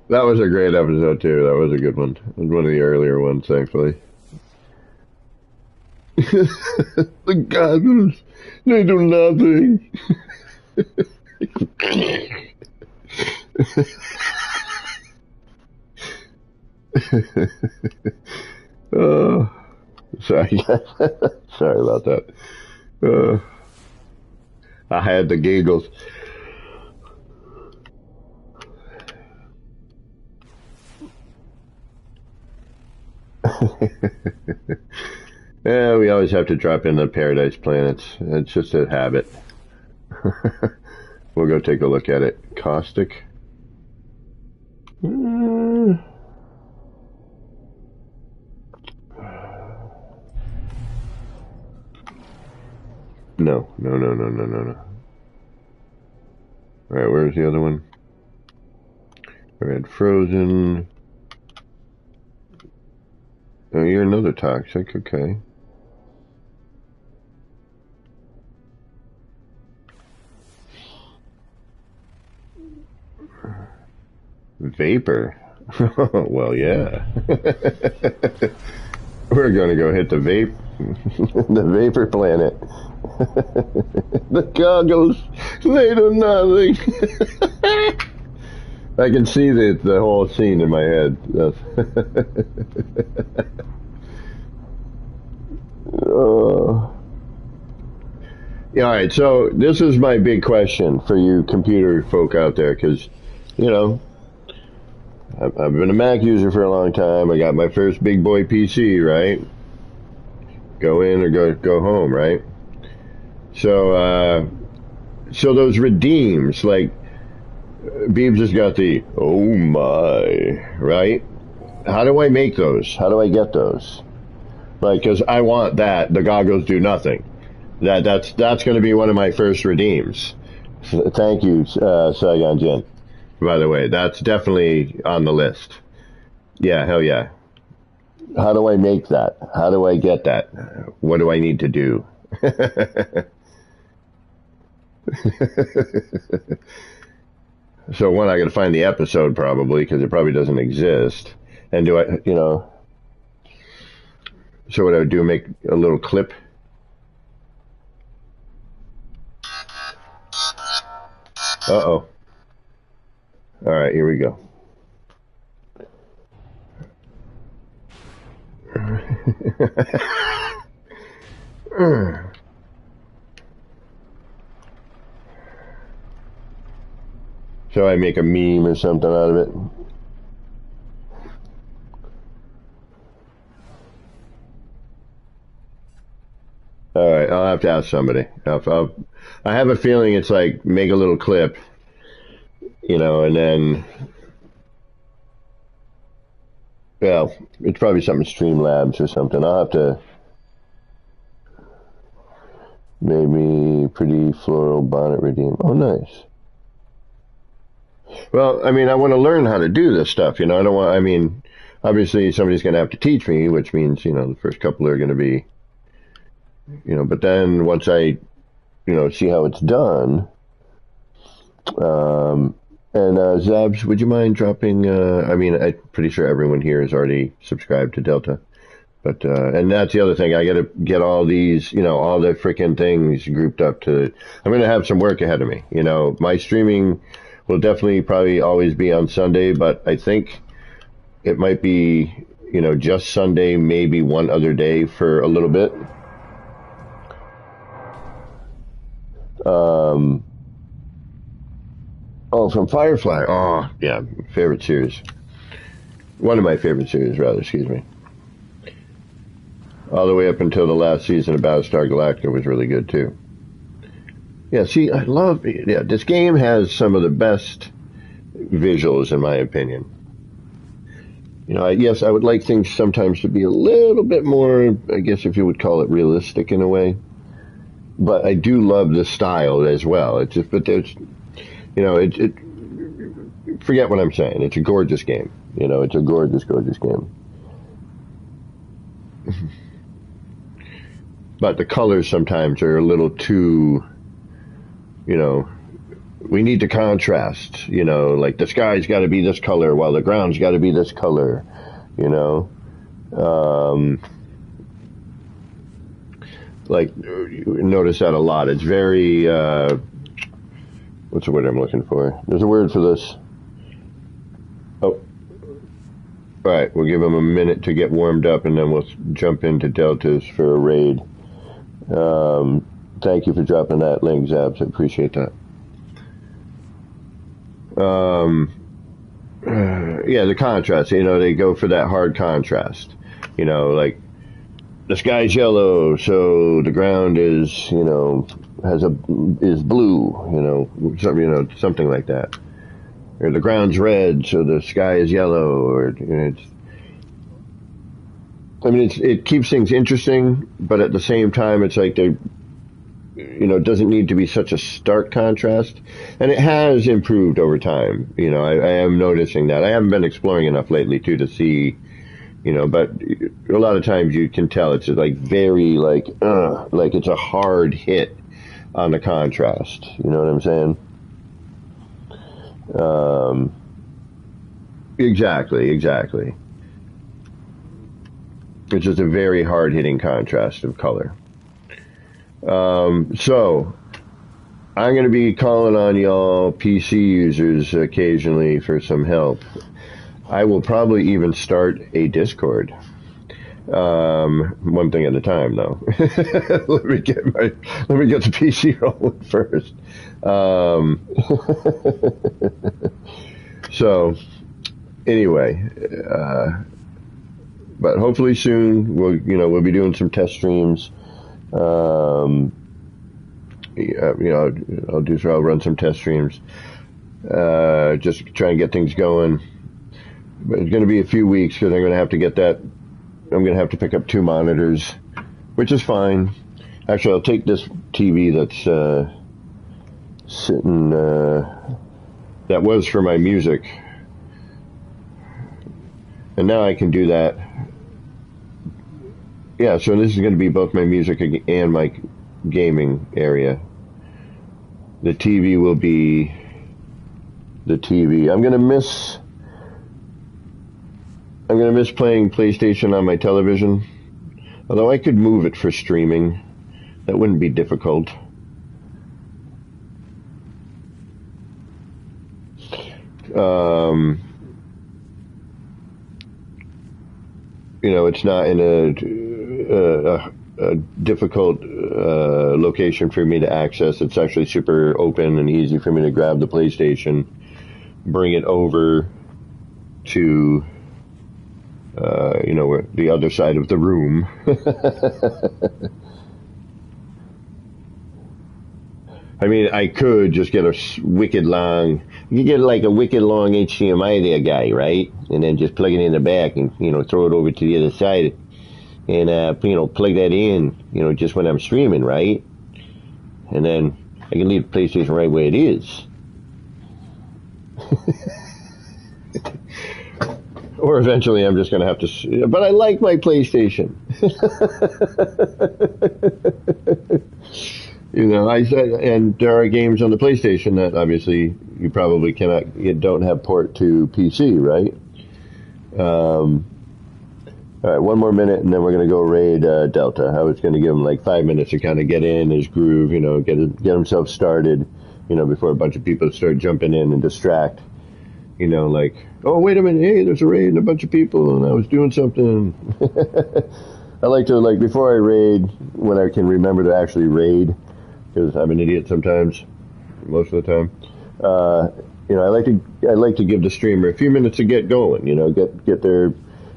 Speaker 1: that was a great episode, too. That was a good one. It was one of the earlier ones, thankfully. The goggles, they do nothing. Oh, sorry, sorry about that. I had the giggles. Yeah, we always have to drop in the Paradise Planets. It's just a habit. We'll go take a look at it. Caustic. No. Alright, where's the other one? Red Frozen. Oh, you're another toxic, okay. Vapor. Well, yeah. We're gonna go hit the the vapor planet. The goggles, they do nothing. I can see the whole scene in my head. Yeah, all right, so this is my big question for you computer folk out there, because, you know, I've been a Mac user for a long time. I got my first big boy PC, right? Go in or go home, right? So those redeems, like, Beebs has got the, oh my, right? How do I make those? How do I get those? Like, because I want that. The goggles do nothing. That's going to be one of my first redeems. Thank you, Saigon Jin. By the way, that's definitely on the list. Yeah, hell yeah. How do I make that? How do I get that? What do I need to do? So one, I got to find the episode probably, because it probably doesn't exist. And do I, you know? So what I would do, make a little clip. Uh-oh. All right, here we go. So I make a meme or something out of it. All right, I'll have to ask somebody. I have a feeling it's like make a little clip, you know, and then, well, it's probably something Streamlabs or something. I'll have to, maybe pretty floral bonnet redeem. Oh, nice. Well, I mean, I want to learn how to do this stuff, you know. I don't want, I mean, obviously somebody's going to have to teach me, which means, you know, the first couple are going to be, you know, but then once I, you know, see how it's done, and Zabs, would you mind dropping, I mean, I'm pretty sure everyone here is already subscribed to Delta, but, and that's the other thing, I got to get all these, you know, all the freaking things grouped up to, I'm going to have some work ahead of me, you know. My streaming will definitely probably always be on Sunday, but I think it might be, you know, just Sunday, maybe one other day for a little bit. Oh, from Firefly. Oh, yeah, favorite series. One of my favorite series, rather, excuse me. All the way up until the last season of Battlestar Galactica was really good, too. Yeah, see, I love, yeah, this game has some of the best visuals, in my opinion. You know, yes, I would like things sometimes to be a little bit more, I guess if you would call it realistic in a way. But I do love the style as well. It's just, but there's, you know, it forget what I'm saying. It's a gorgeous game. You know, it's a gorgeous, gorgeous game. But the colors sometimes are a little too, you know, we need to contrast, you know, like the sky's got to be this color while the ground's got to be this color, you know. Like, you notice that a lot. It's very, what's the word I'm looking for? There's a word for this. Oh, all right, we'll give them a minute to get warmed up, and then we'll jump into Deltas for a raid. Thank you for dropping that link, Zabs. I appreciate that. Yeah, the contrast, you know, they go for that hard contrast. You know, like, the sky's yellow, so the ground is, you know, is blue, something like that. Or the ground's red, so the sky is yellow, or, you know, it keeps things interesting, but at the same time, it's like they, you know, it doesn't need to be such a stark contrast. And it has improved over time. You know, I am noticing that. I haven't been exploring enough lately, too, to see, you know, but a lot of times you can tell it's like very, like it's a hard hit on the contrast. You know what I'm saying? Exactly. It's just a very hard-hitting contrast of color. So, I'm going to be calling on y'all PC users occasionally for some help. I will probably even start a Discord. One thing at a time, though. let me get the PC rolling first. So, anyway, but hopefully soon we'll be doing some test streams. I'll run some test streams. Just try and get things going. But it's going to be a few weeks because I'm going to have to get that. I'm going to have to pick up 2 monitors, which is fine. Actually, I'll take this TV that's sitting. That was for my music, and now I can do that. Yeah, so this is going to be both my music and my gaming area. The TV will be the TV. I'm going to miss playing PlayStation on my television, although I could move it for streaming. That wouldn't be difficult. It's not in a difficult location for me to access. It's actually super open and easy for me to grab the PlayStation, bring it over to where the other side of the room. I mean, I could just get a wicked long, you get like a wicked long HDMI there, guy, right? And then just plug it in the back and, throw it over to the other side and, plug that in, just when I'm streaming, right? And then I can leave the PlayStation right where it is. Or eventually I'm just going to have to, but I like my PlayStation. And there are games on the PlayStation that obviously you probably don't have port to PC, right? All right, 1 more minute and then we're going to go raid Delta. I was going to give him like 5 minutes to kind of get in his groove, get himself started, before a bunch of people start jumping in and distract. Like, oh, wait a minute, hey, there's a raid and a bunch of people, and I was doing something. I like to, before I raid, when I can remember to actually raid, because I'm an idiot sometimes, most of the time, I like to give the streamer a few minutes to get going, get their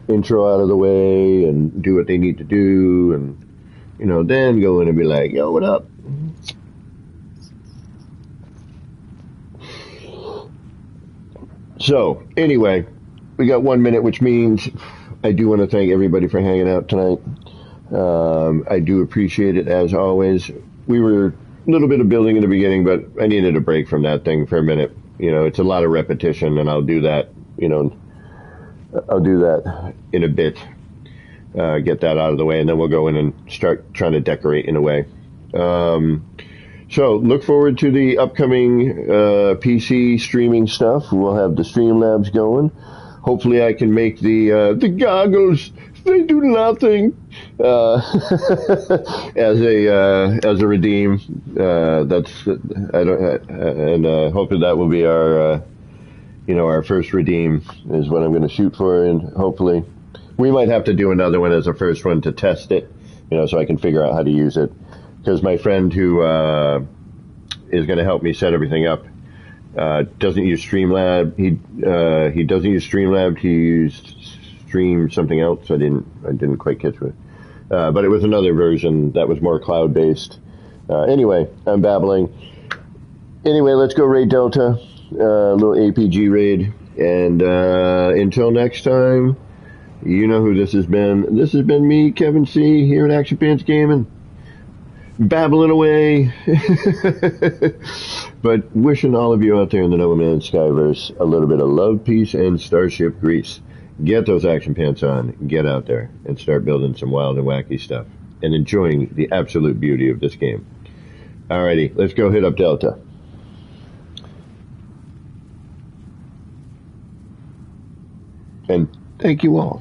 Speaker 1: intro out of the way and do what they need to do, and, then go in and be like, yo, what up? So, anyway, we got 1 minute, which means I do want to thank everybody for hanging out tonight. I do appreciate it, as always. We were little bit of building in the beginning, but I needed a break from that thing for a minute. You know, it's a lot of repetition, and I'll do that. You know, I'll do that in a bit. Get that out of the way, and then we'll go in and start trying to decorate in a way. So look forward to the upcoming PC streaming stuff. We'll have the Streamlabs going. Hopefully, I can make the goggles. They do nothing as a redeem. Hopefully that will be our our first redeem is what I'm going to shoot for, and hopefully we might have to do another one as a first one to test it, so I can figure out how to use it. Because my friend who is going to help me set everything up doesn't use Streamlab. He doesn't use Streamlab. He used Stream something else. I didn't quite catch it, but it was another version that was more cloud based. Anyway, I'm babbling. Anyway, let's go raid Delta, a little APG raid, and until next time, you know who this has been. This has been me, Kevin C, here at Action Pants Gaming, babbling away. But wishing all of you out there in the No Man's Skyverse a little bit of love, peace, and starship grease. Get those action pants on, get out there, and start building some wild and wacky stuff, and enjoying the absolute beauty of this game. Alrighty, let's go hit up Delta. And thank you all.